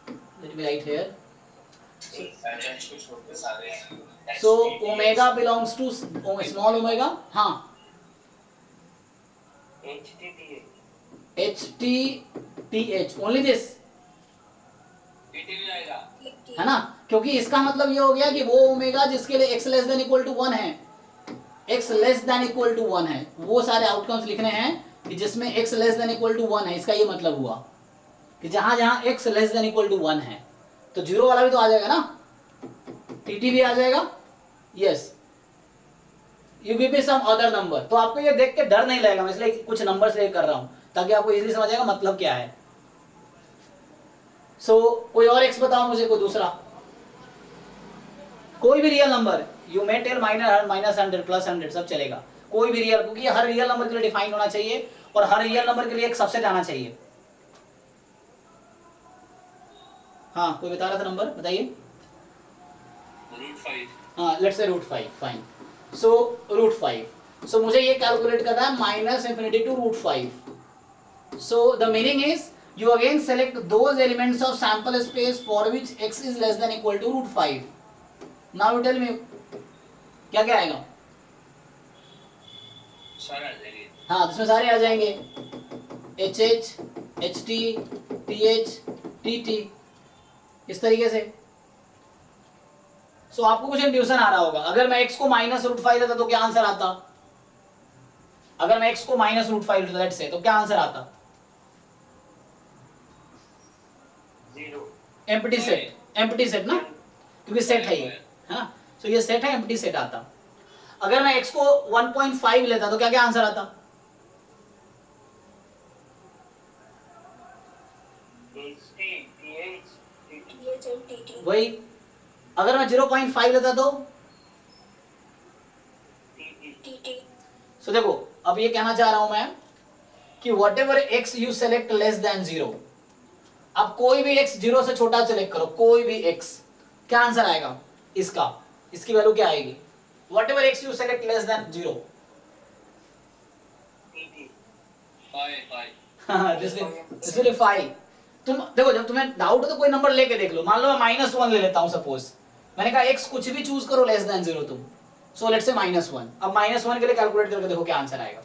Let me right here. H को छोड़ के सारे. So omega belongs to small omega. हाँ. HTTH only this टीटी भी आएगा है ना, क्योंकि इसका मतलब ये हो गया कि वो ओमेगा जिसके लिए x less than equal to 1 है, x less than equal to 1 है, वो सारे आउटकम्स लिखने हैं कि जिसमें x less than equal to 1 है. इसका ये मतलब हुआ कि जहां जहां x less than equal to 1 है तो जीरो वाला भी तो आ जाएगा ना, टीटी भी आ जाएगा. Yes, you give me some other number. तो आपको ये देख के डर नहीं लगेगा, मैं इसलिए कुछ नंबर्स लेकर कर रहा हूं ताकि आपको इजीली समझ आएगा मतलब क्या है. सो कोई और x बताओ मुझे, कोई दूसरा, कोई भी real number. You may tell minus 100 plus 100 सब चलेगा, कोई भी रियल, क्योंकि हर रियल नंबर के लिए डिफाइन होना चाहिए और हर रियल नंबर के लिए एक सबसेट आना चाहिए. हाँ कोई बता रहा था नंबर, बताइए. √5. हाँ लेट्स से √5. फाइन. सो √5. सो मुझे ये कैलकुलेट करना है minus infinity to √5. So the meaning is you again select those elements of sample space for which x is less than equal to √5. Now you tell me क्या क्या आएगा. सारे आ जाएंगे. हाँ इसमें सारे आ जाएंगे, HH, HT, TH, TT, इस तरीके से. So आपको कुछ इंट्यूशन आ रहा होगा. अगर मैं x को माइनस √5 लेता तो क्या आंसर आता, अगर मैं x को माइनस √5 लेता लेट्स से तो क्या आंसर आता. एम्प्टी सेट, एम्प्टी सेट ना, क्योंकि सेट है ये, है ना. सो ये सेट है, एम्प्टी सेट आता. अगर मैं x को 1.5 लेता तो क्या क्या आंसर आता. वही. अगर मैं 0.5 लेता तो सो देखो अब ये कहना चाह रहा हूं मैं कि what ever X you select less than 0, अब कोई भी x 0 से छोटा सेलेक्ट करो, कोई भी x, क्या आंसर आएगा इसका, इसकी वैल्यू क्या आएगी. What ever X you select less than 0, this will 5. तुम देखो जब तुम्हें डाउट हो तो कोई नंबर लेके देख लो. मान लो मैं -1 ले लेता हूं सपोज, मैंने कहा x कुछ भी चूज करो लेस देन 0 तुम. सो लेट्स से -1. अब -1 के लिए कैलकुलेट करके देखो क्या आंसर आएगा.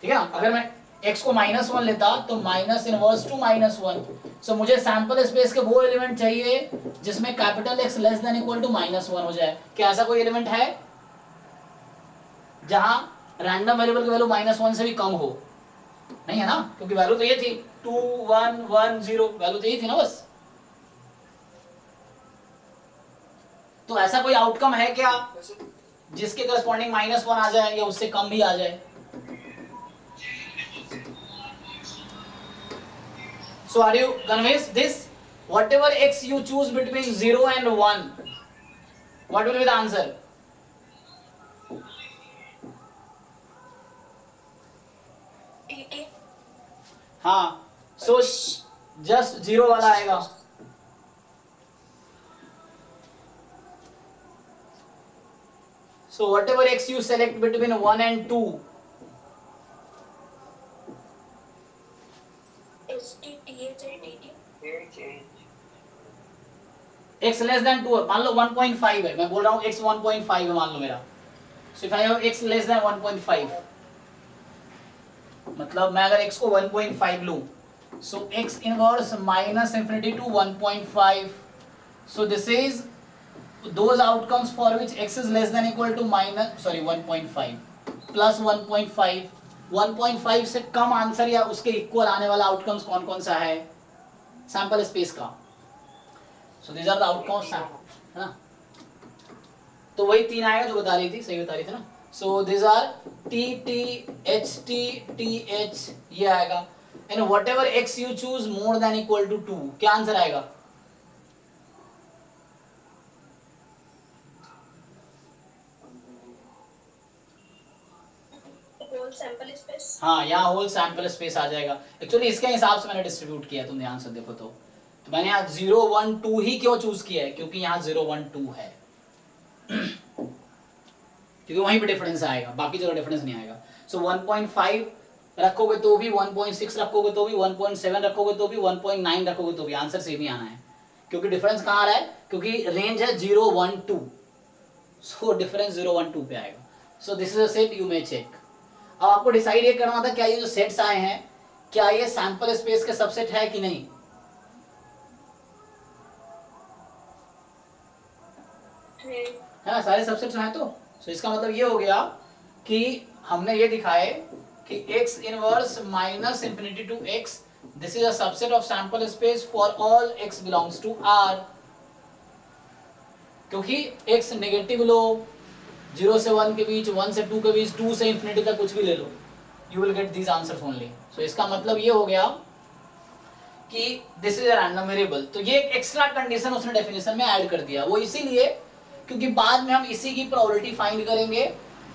ठीक है ना. अगर मैं x को -1 लेता तो माइनस इनवर्स टू -1. सो मुझे सैंपल स्पेस के वो एलिमेंट चाहिए जिसमें capital X less than equal to -1 हो जाए. क्या ऐसा कोई एलिमेंट है जहां रैंडम वेरिएबल की वैल्यू -1 से भी कम हो? नहीं है ना, क्योंकि वैल्यू तो ये थी 2 1 1 0, वैल्यू तो ये थी ना बस. तो ऐसा कोई आउटकम है क्या जिसके करस्पॉन्डिंग -1 आ जाए या उससे कम भी आ जाए? So are you convinced this? Whatever x you choose between 0 and 1, what will be the answer? TT. हाँ, so just 0 वाला आएगा. So whatever x you select between 1 and 2, x less than 2, मान लो 1.5 है, मैं बोल रहा हूँ x 1.5 है मान लो मेरा. So if I have x less than 1.5, मतलब मैं अगर x को 1.5 लूं, so x inverse minus infinity to 1.5. So this is those outcomes for which x is less than equal to 1.5 plus 1.5. 1.5 से कम आंसर या उसके इक्वल आने वाला आउटकम्स कौन कौन सा है सैंपल स्पेस का. So these are the outcomes, है ना. तो वही 3 आएगा जो बता रही थी, सही बता रही थी ना. So this are T T H T T H, ये आएगा। And whatever X you choose more than equal to 2, क्या आंसर आएगा? Whole sample space. हाँ, यहाँ होल सैंपल स्पेस आ जाएगा। एक्चुअली इसके हिसाब से मैंने डिस्ट्रीब्यूट किया, तुम ध्यान से देखो तो मैंने यहाँ 0 1 2 ही क्यों चूज किया है, क्योंकि यहाँ 0 1 2 है क्योंकि वहीं पे डिफरेंस आएगा, बाकी जगह डिफरेंस नहीं आएगा। सो 1.5 रखोगे तो भी, 1.6 रखोगे तो भी, 1.7 रखोगे तो भी, 1.9 रखोगे तो भी आंसर सेम ही आना है, क्योंकि डिफरेंस कहाँ आ रहा है, क्योंकि रेंज है 0 1 2, सो डिफरेंस 0 1 2 पे आएगा। So this is a set, you may check. अब आपको डिसाइड ये करना था क्या ये जो सेट्स आए हैं क्या ये सैंपल स्पेस के सबसेट है कि नहीं। है ना, सारे सबसेट्स हैं तो इसका मतलब ये हो गया कि हमने ये दिखाए कि x inverse minus infinity to x, this is a subset of sample space for all x belongs to R, क्योंकि x नेगेटिव लो, 0 से 1 के बीच, 1 से 2 के बीच, 2 से इंफिनिटी तक कुछ भी ले लो, you will get these answers only. So इसका मतलब ये हो गया कि this is a random variable. तो ये एक एक्स्ट्रा कंडीशन उसने डेफिनेशन में ऐड कर दिया, वो इसीलिए क्योंकि बाद में हम इसी की प्रोबेबिलिटी फाइंड करेंगे,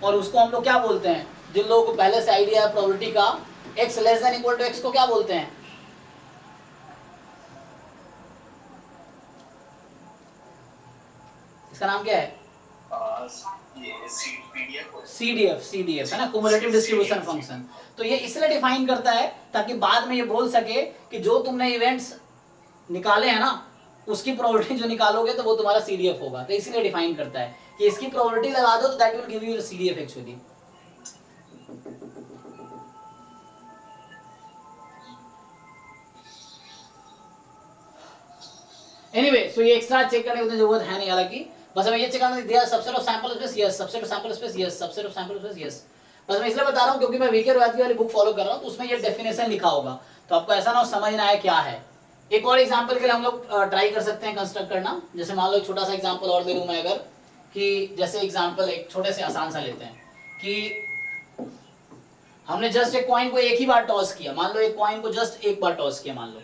और उसको हम लोग क्या बोलते हैं, जिन लोगों को पहले से आइडिया है प्रोबेबिलिटी का, x less than equal to x को क्या बोलते हैं? इसका नाम क्या है? CDF है ना, क्युमुलेटिव डिस्ट्रीब्यूशन फंक्शन। तो ये इसलिए डिफाइन करता है ताकि बाद में ये बोल सके कि जो तुमने इवेंट्स निकाले हैं ना उसकी प्रोबेबिलिटी जो निकालोगे तो वो तुम्हारा CDF होगा। तो इसीलिए डिफाइन करता है कि इसकी प्रोबेबिलिटी लगा दो तो that will give you the CDF actually. Anyway, so ये एक्स्ट्रा चेक करने की जरूरत है नहीं, हालांकि बस हमें ये चेक करना दिया subset of sample space, yes, subset of sample space, yes, subset of sample space, yes. बस मैं इसलिए बता रहा हूं क्योंकि मैं वीके रॉयती वाली बुक फॉलो कर रहा हूं, तो उसमें ये डेफिनेशन लिखा होगा, तो आपको ऐसा ना हो समझ ना आए क्या है। एक और एग्जांपल के लिए हम लोग ट्राई कर सकते हैं कंस्ट्रक्ट करना। जैसे मान लो एक छोटा सा एग्जांपल और दे दूं मैं, अगर कि जैसे एग्जांपल एक छोटे से आसान सा लेते हैं कि हमने जस्ट एक कॉइन को एक ही बार टॉस किया, मान लो एक कॉइन को जस्ट एक बार टॉस किया, मान लो।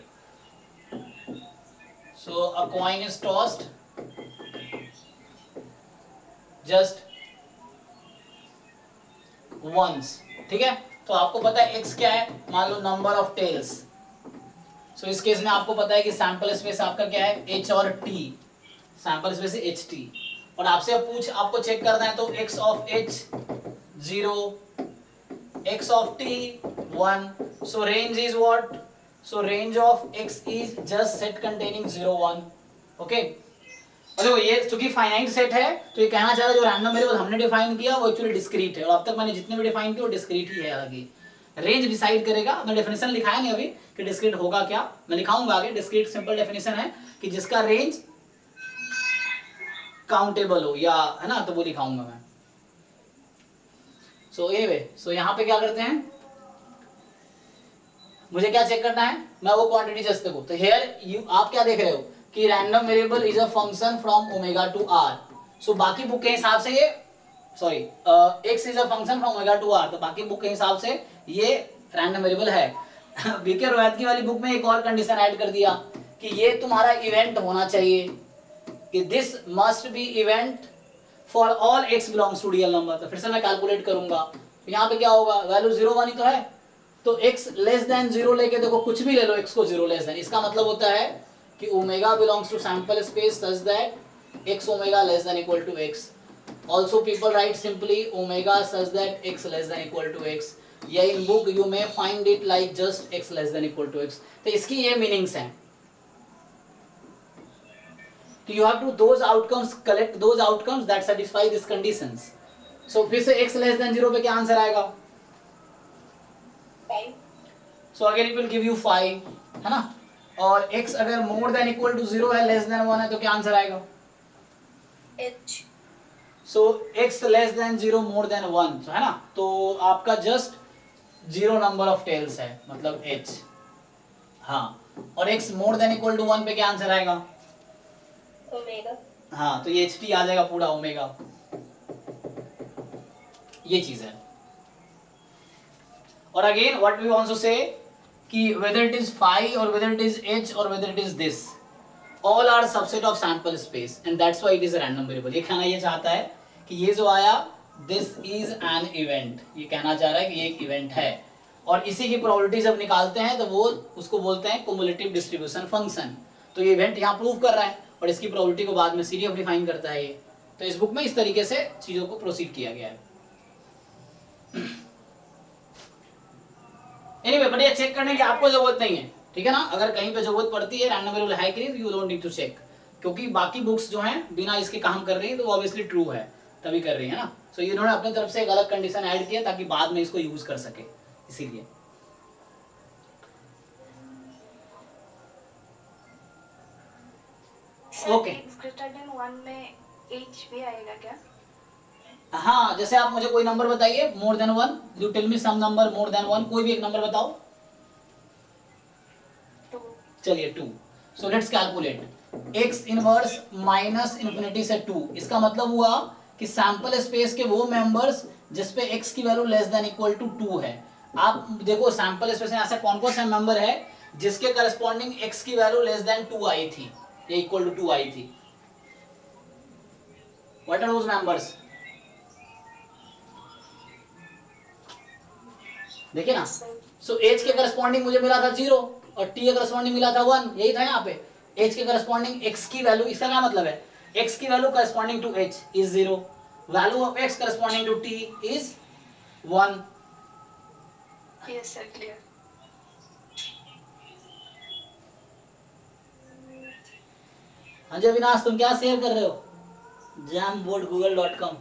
So a coin is tossed just once, ठीक है। तो आपको पता है x क्या है, मान लो नंबर ऑफ टेल्स। सो इस केस में आपको पता है कि सैंपल स्पेस आपका क्या है, h और t, सैंपल स्पेस है ht, और आपसे आपको चेक करना है तो x of h 0, x of t 1, so range is what? So range of x is just set containing 0 1, okay। और देखो ये चूंकि फाइनाइट सेट है तो ये कहना चाह रहा है जो रैंडम वेरिएबल हमने डिफाइन किया वो एक्चुअली डिस्क्रीट है, और अब तक मैंने जितने भी डिफाइन किए वो डिस्क्रीट ही है। हालांकि रेंज डिसाइड करेगा, मैं डेफिनेशन लिखाया नहीं अभी कि डिस्क्रीट होगा क्या, मैं लिखाऊंगा आगे। डिस्क्रीट सिंपल डेफिनेशन है कि जिसका रेंज काउंटेबल हो, या है ना, तो वो लिखाऊंगा मैं। सो एनीवे, सो यहाँ पे क्या करते हैं, मुझे क्या चेक करना है, मैं वो क्वांटिटी जस्ट देखो। तो हियर यू आप क्या देख रहे हो कि random variable is a function from omega to R. So बाकी बुक के हिसाब से ये sorry x is a function from omega to R, तो बाकी बुक के हिसाब से ये रैंडम वेरिएबल है। बीके रोयतकी वाली बुक में एक और कंडीशन ऐड कर दिया कि ये तुम्हारा इवेंट होना चाहिए, कि this must be event for all x belongs to real number. तो फिर से मैं कैलकुलेट करूंगा, तो यहाँ पे क्या होगा, वैल्यू 0 1 ही तो है, तो x लेस देन 0 लेके देखो, कुछ भी ले लो x को 0 लेस देन, इसका मतलब होता है कि omega belongs to sample space such that x omega less than equal to x। Also people write simply omega such that x less than equal to x, या in book you may find it like just x less than equal to x। तो इसकी ये meanings हैं कि you have to those outcomes, collect those outcomes that satisfy this conditions. So फिर से x less then 0 पे क्या answer आएगा, 5। So again it will give you 5, है ना। और x अगर मोर देन इक्वल टू 0 है, लेस देन 1 है, तो क्या आंसर आएगा, H। सो x लेस देन 0 मोर देन 1, है ना, तो आपका जस्ट 0 नंबर ऑफ टेल्स है, मतलब h। हाँ, और x more than equal to 1 पे क्या आंसर आएगा, ओमेगा। हाँ, तो ये ht आ जाएगा पूरा ओमेगा। ये चीज है। और again what we also say कि whether it is phi or whether it is h or whether it is this, all are subset of sample space and that's why it is a random variable। ये कहना ये चाहता है कि ये जो आया this is an event, ये कहना चाह रहा है कि ये एक इवेंट है और इसी की प्रोबेबिलिटी जब निकालते हैं तो वो उसको बोलते हैं cumulative distribution function। तो ये इवेंट यहाँ प्रूव कर रहा है और इसकी प्रोबेबिलिटी को बाद में CDF डिफाइन करता है ये। तो इस बुक में इस तरीके से चीजों को प्रोसीड किया गया है। एनीवे बट ये चेक करने की आपको जरूरत नहीं है, ठीक है ना। अगर कहीं पे जरूरत पड़ती है रैंडम वेरिएबल है कि नहीं तो you don't need to check, क्योंकि बाकी बुक्स जो हैं बिना इसके काम कर रही हैं तो वो ऑब्वियसली ट्रू है तभी कर रही है ना। सो इन्होंने अपनी तरफ से एक अलग कंडीशन ऐड किया ताकि बाद में इसको यूज कर सके, इसीलिए। ओके ग्रेटर देन 1 में h भी आएगा क्या? हाँ, जैसे आप मुझे कोई नंबर बताइए more than 1, you tell me some number more than 1, कोई भी एक नंबर बताओ। 2। चलिए 2। So let's calculate x inverse minus infinity से 2। इसका मतलब हुआ कि सैंपल स्पेस के वो मेंबर्स जिस पे x की value less than equal to 2 है। आप देखो सैंपल स्पेस में ऐसा कौन कौन सा मेंबर है जिसके करस्पॉन्डिंग x की वैल्यू लेस देन 2 आई थी या इक्वल टू 2 आई थी। What are those members? देखिए ना। सो h के करस्पॉन्डिंग मुझे मिला था 0 और t के करस्पॉन्डिंग मिला था 1, यही था यहाँ पे। h के करस्पॉन्डिंग x की वैल्यू, इसका क्या मतलब है, x की value corresponding to h is 0, value of x corresponding to t is 1। Yes sir, clear. हाँ जी अविनाश, तुम क्या शेयर कर रहे हो? jamboardgoogle.com,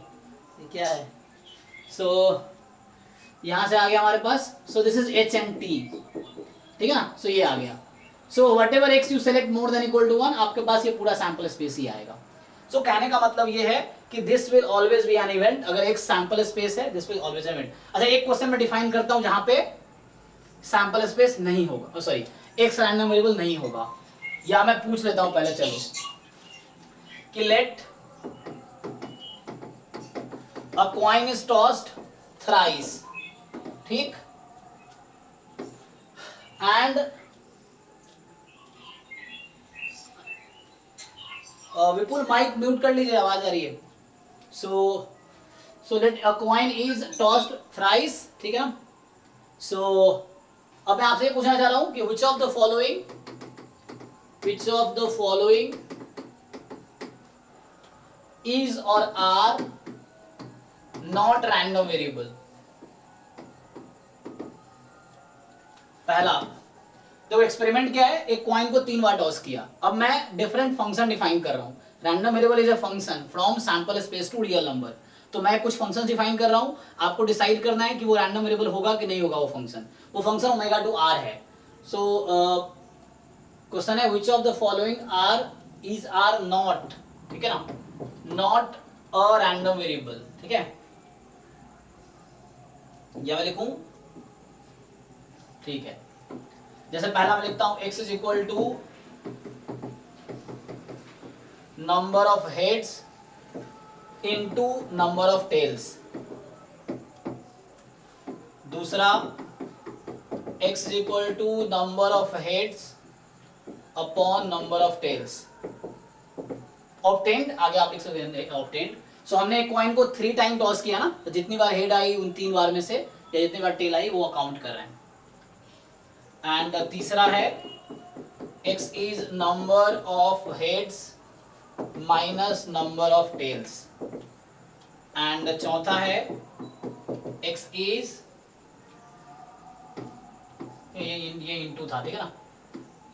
ये क्या है? सो यहाँ से आ गया हमारे पास। So this is h and t, ठीक है ना। सो ये आ गया। So whatever x you select more than equal to 1, आपके पास ये पूरा सैंपल स्पेस ही आएगा। सो कहने का मतलब ये है कि this will always be an event. अगर एक सैंपल स्पेस है this will always an event. अच्छा एक क्वेश्चन में डिफाइन करता हूँ जहां पे सैंपल स्पेस नहीं होगा, सॉरी एक्स रैंडम वेरिएबल नहीं होगा, या मैं पूछ लेता हूं पहले, चलो कि let a coin is tossed thrice, ठीक, एंड विपुल माइक म्यूट कर लीजिए, आवाज आ रही है। So let a coin is tossed thrice, ठीक है ना। सो अब मैं आपसे पूछना चाह रहा हूं कि which of the following is or are not random variable। पहला देखो एक्सपेरिमेंट क्या है, एक कॉइन को 3 बार टॉस किया। अब मैं डिफरेंट फंक्शन डिफाइन कर रहा हूं। Random variable is a function from sample space to real number. तो मैं कुछ फंक्शन डिफाइन कर रहा हूं, आपको डिसाइड करना है कि वो रैंडम वेरिएबल होगा कि नहीं होगा। वो फंक्शन ओमेगा टू आर है। सो क्वेश्चन है which of the following are is are not, ठीक है ना, नॉट अ रैंडम वेरिएबल, ठीक है। या मैं लिखूं, ठीक है, जैसे पहला मैं लिखता हूं x is equal to number of heads into number of tails. दूसरा x is equal to number of heads upon number of tails. Obtained, आगे आप लिख सकते हैं ऑब्टेन्ड। सो हमने एक कॉइन को 3 टाइम टॉस किया ना, तो जितनी बार हेड आई उन 3 बार में से या जितनी बार टेल आई वो अकाउंट कर रहे हैं। एंड तीसरा है x is number of heads minus number of tails. And चौथा है x इज, ये इंटू था, ठीक है ना,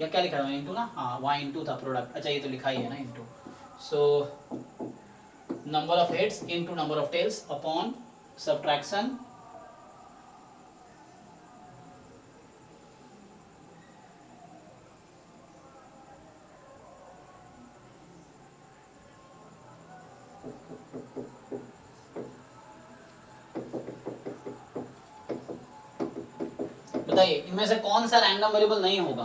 या क्या लिखा था इंटू ना, हाँ वहाँ इंटू था प्रोडक्ट, अच्छा ये तो लिखा ही है ना into. So number of heads into number of tails upon subtraction बताइए इनमें से कौन सा रैंडम वेरिएबल नहीं होगा?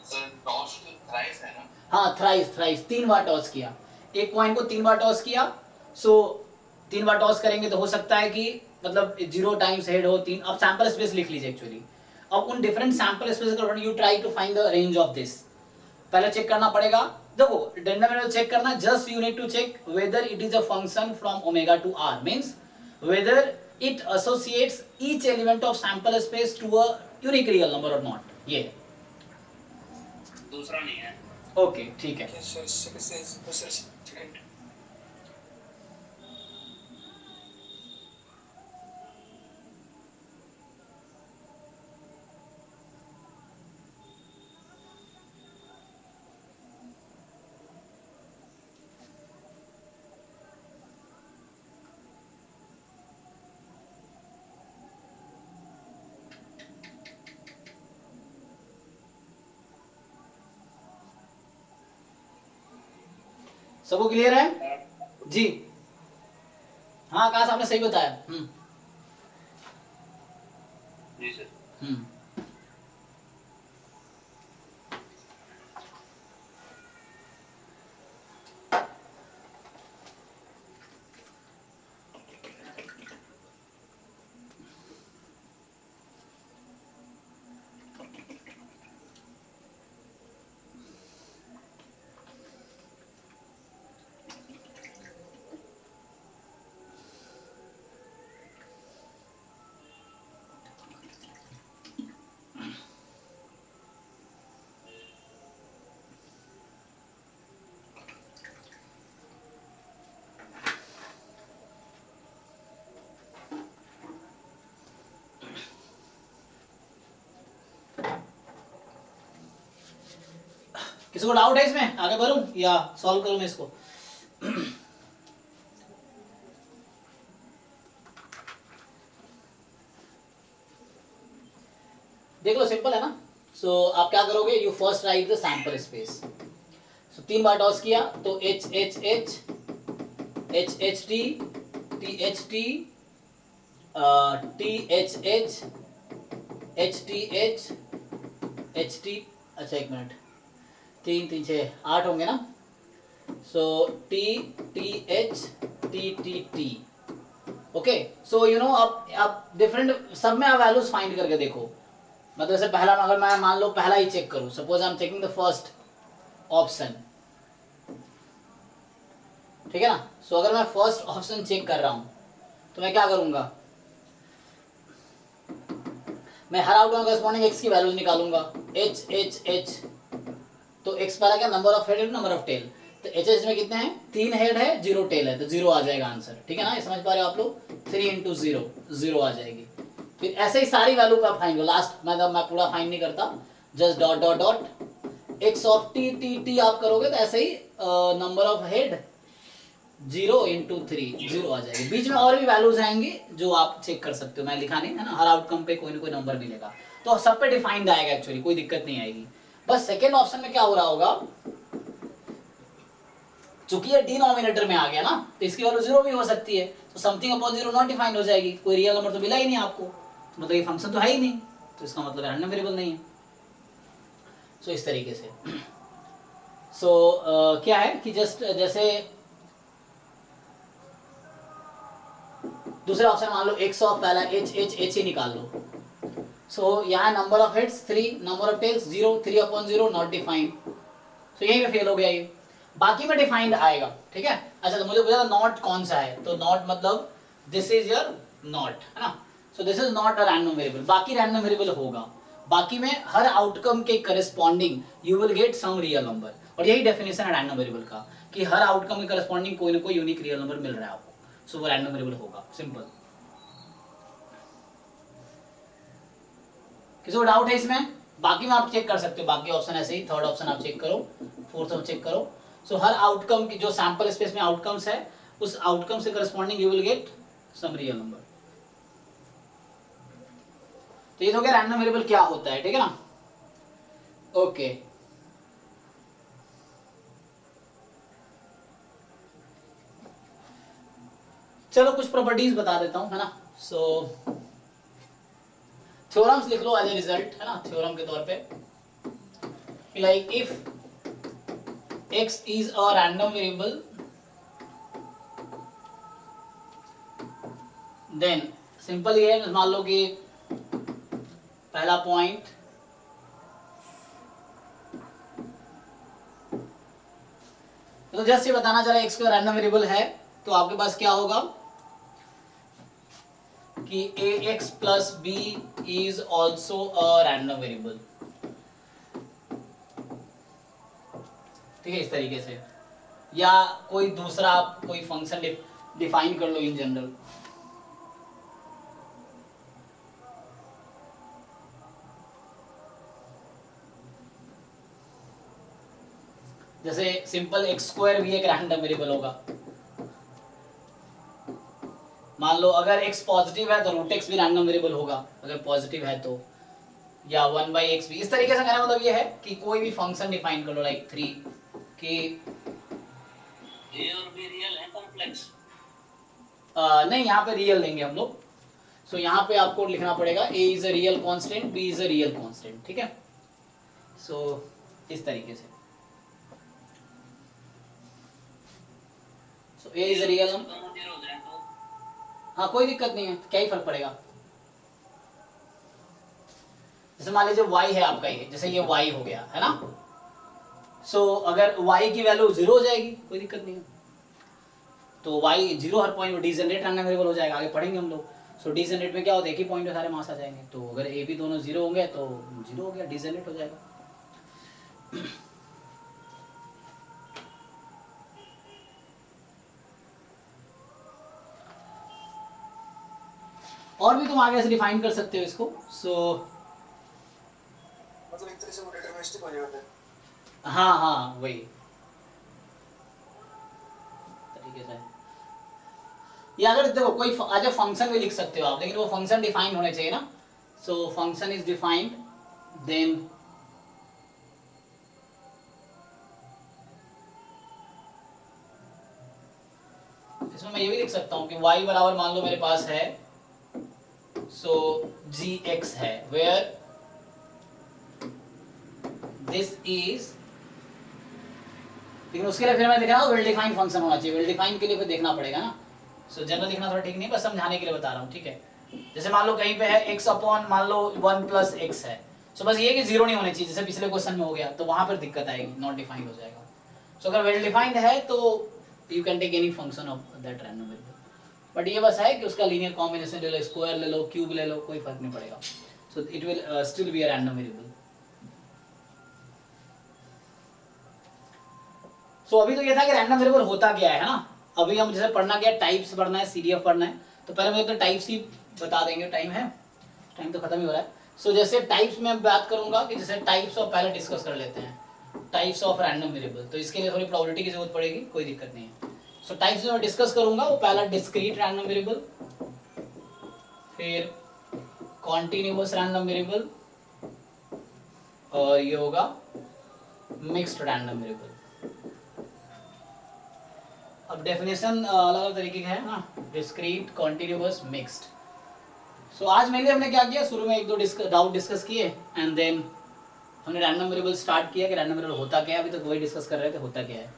सर टॉस हाँ थ्राइस 3 बार टॉस किया, एक कॉइन को 3 बार टॉस किया, सो 3 बार टॉस करेंगे तो हो सकता है कि मतलब 0 टाइम्स हेड हो 3। अब सैंपल स्पेस लिख लीजिए एक्चुअली। अब उन डिफरेंट सैंपल स्पेस का you try to find the range of this. पहले चेक करना पड़ेगा, देखो रैंडम वेरिएबल चेक करना, just you need to check whether it is a function from omega to R, means whether it associates each element of sample space to a unique real number और not. ये दूसरा नहीं है। Okay ठीक है। Second सबको clear है जी? हाँ आकाश आपने सही बताया। जी सर। किसी को डाउट है इसमें, आगे बढ़ूं या सॉल्व करूं मैं इसको? देख लो सिंपल है ना। सो आप क्या करोगे, you first write the sample space. So 3 बार टॉस किया तो H H H H H T T H T T H H H T H T, अच्छा 1 मिनट, 3 3 6 8 होंगे ना। So T T H T T T, okay. So you know अब different सब में आप वैल्यूज फाइंड करके देखो। मतलब जैसे पहला, अगर मैं मान लो पहला ही चेक करूं, suppose I am checking the first option, ठीक है ना। सो अगर मैं फर्स्ट ऑप्शन चेक कर रहा हूं तो मैं क्या करूंगा, मैं हर आउटकम करस्पॉन्डिंग एक्स की वैल्यूज निकालूंगा। एच एच एच, तो एक्स पहला क्या, number of head number of tail, तो एच एच में कितने हैं, 3 हेड है 0 टेल है, तो 0 आ जाएगा आंसर, ठीक है ना। ये समझ पा रहे हो आप लोग, 3 into 0 0 आ जाएगी। फिर ऐसे ही सारी वैल्यू का फाइंड करो, लास्ट मतलब मैं पूरा फाइंड नहीं करता, just dot dot dot x of T T T आप करोगे तो ऐसे ही नंबर ऑफ हेड 0 into 3 0 आ जाएगी। बीच में और भी वैल्यूज आएंगी जो आप चेक कर सकते हो, मैं लिखा नहीं है ना, हर आउटकम पे कोई ना कोई नंबर मिलेगा, तो सब पे डिफाइंड आएगा एक्चुअली, कोई दिक्कत नहीं आएगी। बस सेकेंड ऑप्शन में क्या हो रहा होगा, चूंकि ये डिनोमिनेटर में आ गया ना, तो इसकी वैल्यू 0 भी हो सकती है, तो समथिंग अपॉन 0 नॉट डिफाइंड हो जाएगी, कोई रियल नंबर तो मिला ही नहीं आपको, तो मतलब ये फंक्शन तो है ही नहीं, तो इसका मतलब रैंडम वेरिएबल नहीं है। सो इस तरीके से क्या है कि जस्ट जैसे दूसरे ऑप्शन मान लो एक्स ऑफ पहला एच एच एच ही निकाल लो। सो यहाँ number of heads 3, number of tails 0, 3/0 not defined, तो यहीं पे फेल हो गया ये। बाकी में डिफाइंड आएगा, ठीक है। अच्छा तो मुझे पूछा नॉट कौन सा है, तो नॉट मतलब दिस इज योर नॉट, है ना। So this is not a random variable, बाकी रैंडम वेरिएबल होगा, बाकी में हर आउटकम के corresponding you will get some real number, और यही डेफिनेशन है रैंडम वेरिएबल का कि हर आउटकम के करस्पॉन्डिंग कोई ना कोई यूनिक रियल नंबर मिल रहा है आपको, सो वो रैंडम वेरिएबल होगा, सिंपल। किसी को डाउट है इसमें? बाकी में आप चेक कर सकते हो, बाकी ऑप्शन ऐसे ही, थर्ड ऑप्शन आप चेक करो, फोर्थ ऑप्शन चेक करो। सो हर आउटकम की जो सैंपल स्पेस में आउटकम्स है, उस आउटकम से corresponding you will get some real number. तो ये तो क्या रैंडम वेरिएबल क्या होता है, ठीक है ना। ओके चलो कुछ प्रॉपर्टीज बता देता हूं, है ना। सो थ्योरम्स लिख लो एज ए रिजल्ट, है ना, थ्योरम के तौर पे, like if x is a random variable, then simple ये है, मान लो कि पहला पॉइंट तो जस्ट ये बताना चला x का रैंडम वेरिएबल है, तो आपके पास क्या होगा कि ax plus b is also a random variable. ठीक है, इस तरीके से, या कोई दूसरा आप कोई फंक्शन डिफाइन कर लो इन जनरल। जैसे सिंपल एक्स स्क्वायर भी एक रैंडम वेरिएबल होगा। मान लो अगर x पॉजिटिव है तो रूट x भी रैंडम वेरिएबल होगा अगर पॉजिटिव है तो, या 1/x भी। इस तरीके से कहना मतलब ये है कि कोई भी फंक्शन डिफाइन कर लो लाइक 3 कि ए और बी रियल है कॉम्प्लेक्स? नहीं, यहाँ पे रियल लेंगे हम लोग। सो यहाँ पे आपको लिखना पड़ेगा a is a real constant, b is a real constant. ठीक है, सो इस तरीके से सो a इज अ रियल, दोनों जीरो हो जाए तो हाँ कोई दिक्कत नहीं है, क्या ही फर्क पड़ेगा। जैसे मान लीजिए y है आपका, ये जैसे ये y हो गया है ना, सो अगर y की वैल्यू 0 हो जाएगी कोई दिक्कत नहीं है, तो y 0 हर पॉइंट में डीजेनरेट रैंडम वेरिएबल हो जाएगा। आगे पढ़ेंगे हम लोग। सो डीजेनरेट में क्या होता है, एक ही पॉइंट में सारे मास आ जाएंगे, तो अगर a b दोनों 0 होंगे तो 0 हो गया, डीजेनरेट हो जाएगा। और भी तुम आगे से डिफाइन कर सकते हो इसको। सो मतलब एक तरह से वो डिटरमिनिस्टिक हो जाता है। हाँ वही तरीके से। या अगर देखो कोई आज फंक्शन भी लिख सकते हो आप, लेकिन वो फंक्शन डिफाइंड होने चाहिए ना। So function is defined, then इसमें मैं ये भी लिख सकता हूँ कि y बराबर मान लो मेरे पास है, सो gx है, वेयर दिस इज, लेकिन उसके लिए फिर मैं देख रहा हूँ वेल डिफाइंड फंक्शन होना चाहिए। वेल डिफाइंड के लिए फिर देखना पड़ेगा ना। सो जनरल लिखना थोड़ा ठीक नहीं, बस समझाने के लिए बता रहा हूँ। ठीक है, जैसे मान लो कहीं पे है x अपॉन मान लो 1 प्लस x है, सो बस ये कि 0 नहीं होने चाहिए, जैसे पिछले क्वेश्चन में हो गया, तो वहां पर दिक्कत आएगी, नॉट डिफाइंड हो जाएगा। सो अगर वेल डिफाइंड है तो you can take any function of that random variable, but ये बस है कि उसका लीनियर कॉम्बिनेशन ले लो, स्क्वायर ले लो, क्यूब ले लो, कोई फर्क नहीं पड़ेगा। So it will still be a random variable. So अभी तो ये था कि रैंडम वेरिएबल होता क्या है ना। अभी हम जैसे पढ़ना क्या, टाइप्स पढ़ना है, सीडीएफ पढ़ना है, तो पहले मैं तो टाइप्स ही बता देंगे। टाइम है, टाइम तो खत्म ही हो रहा है। सो जैसे टाइप्स में बात करूंगा कि जैसे टाइप्स ऑफ, पहले डिस्कस कर लेते हैं टाइप्स ऑफ रैंडम वेरिएबल, तो इसके लिए थोड़ी प्रोबेबिलिटी की जरूरत पड़ेगी, कोई दिक्कत नहीं है। सो टाइप्स में मैं डिस्कस करूंगा, वो पहला डिस्क्रीट रैंडम वेरिएबल, फिर कॉन्टिन्यूअस रैंडम वेरिएबल, और ये होगा मिक्स्ड रैंडम वेरिएबल। अब डेफिनेशन अलग अलग तरीके के हैं ना, डिस्क्रीट, कॉन्टिन्यूअस, मिक्स्ड। सो आज मेनली हमने क्या किया, शुरू में एक दो डाउट डिस्कस किए, एंड देन हमने रैंडम वेरिएबल स्टार्ट किया कि रैंडम वेरिएबल होता क्या है, अभी तक वही डिस्कस कर रहे थे, होता क्या है।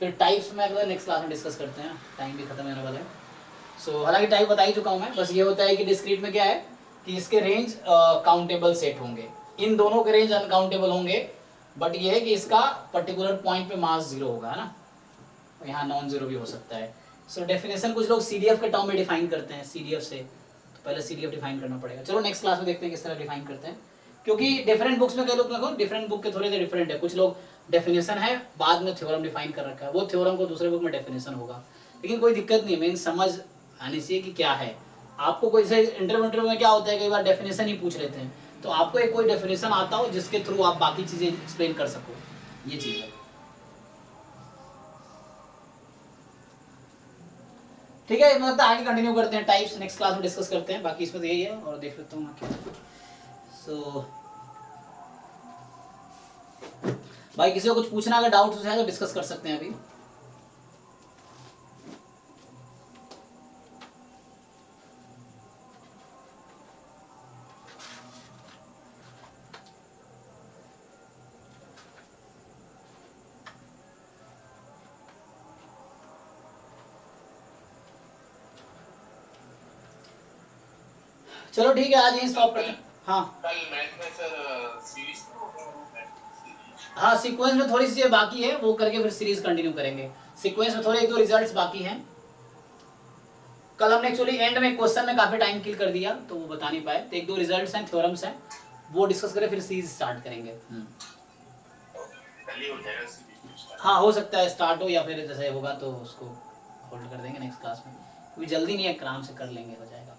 फिर टाइप्स में अगला नेक्स्ट क्लास में डिस्कस करते हैं, टाइम भी खत्म होने वाला है। सो हालांकि टाइप बता ही चुका हूँ मैं, बस ये होता है कि डिस्क्रीट में क्या है कि इसके रेंज काउंटेबल सेट होंगे, इन दोनों के रेंज अनकाउंटेबल होंगे, बट ये है कि इसका पर्टिकुलर पॉइंट पे मास 0 होगा, है ना, यहाँ नॉन जीरो भी हो सकता है। सो डेफिनेशन कुछ लोग सीडीएफ के टर्म में डिफाइन करते हैं, सीडीएफ से, तो पहले सीडीएफ डिफाइन करना पड़ेगा। चलो नेक्स्ट क्लास में देखते हैं किस तरह डिफाइन करते हैं, क्योंकि डिफरेंट बुक्स में कई लोग देखो डिफरेंट बुक के थोड़े से डिफरेंट है। कुछ लोग डेफिनेशन है, बाद में थ्योरम डिफाइन कर रखा है, वो थ्योरम को दूसरे बुक में डेफिनेशन होगा, लेकिन कोई दिक्कत नहीं है, मेन समझ आनी चाहिए कि क्या है। आपको कोई से इंटरव्यू में क्या होता है, कई बार डेफिनेशन ही पूछ लेते हैं, तो आपको एक कोई डेफिनेशन आता हो जिसके थ्रू आप बाकी चीजें एक्सप्लेन कर सको, ये चीज है। ठीक है, मतलब आगे कंटिन्यू करते हैं, टाइप्स नेक्स्ट क्लास में डिस्कस करते हैं, बाकी इसमें तो यही है, और देख लेता हूँ क्या। सो भाई किसी को कुछ पूछना अगर डाउट्स है तो डिस्कस कर सकते हैं अभी। चलो ठीक है, आज यहीं स्टॉप करते हैं। हाँ कल मैच में सर सीरीज हाँ, सीक्वेंस में थोड़ी सी चीजें बाकी है, वो करके फिर सीरीज कंटिन्यू करेंगे। सीक्वेंस में थोड़े 1-2 रिजल्ट्स बाकी हैं। कल हमने एक्चुअली एंड में क्वेश्चन में काफी टाइम किल कर दिया, तो वो बता नहीं पाए। तो 1-2 रिजल्ट्स हैं, थ्योरम्स हैं, वो डिस्कस करें, फिर सीरीज स्टार्ट करेंगे। कल ही हो जाएगा सीरीज। हाँ हो सकता है स्टार्ट हो, या फिर जैसे होगा तो उसको होल्ड कर देंगे नेक्स्ट क्लास में। कोई जल्दी नहीं है, आराम से कर लेंगे, हो जाएगा।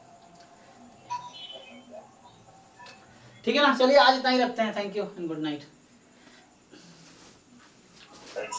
ठीक है ना, चलिए आज इतना ही रखते हैं। Thank you and good night. Thanks.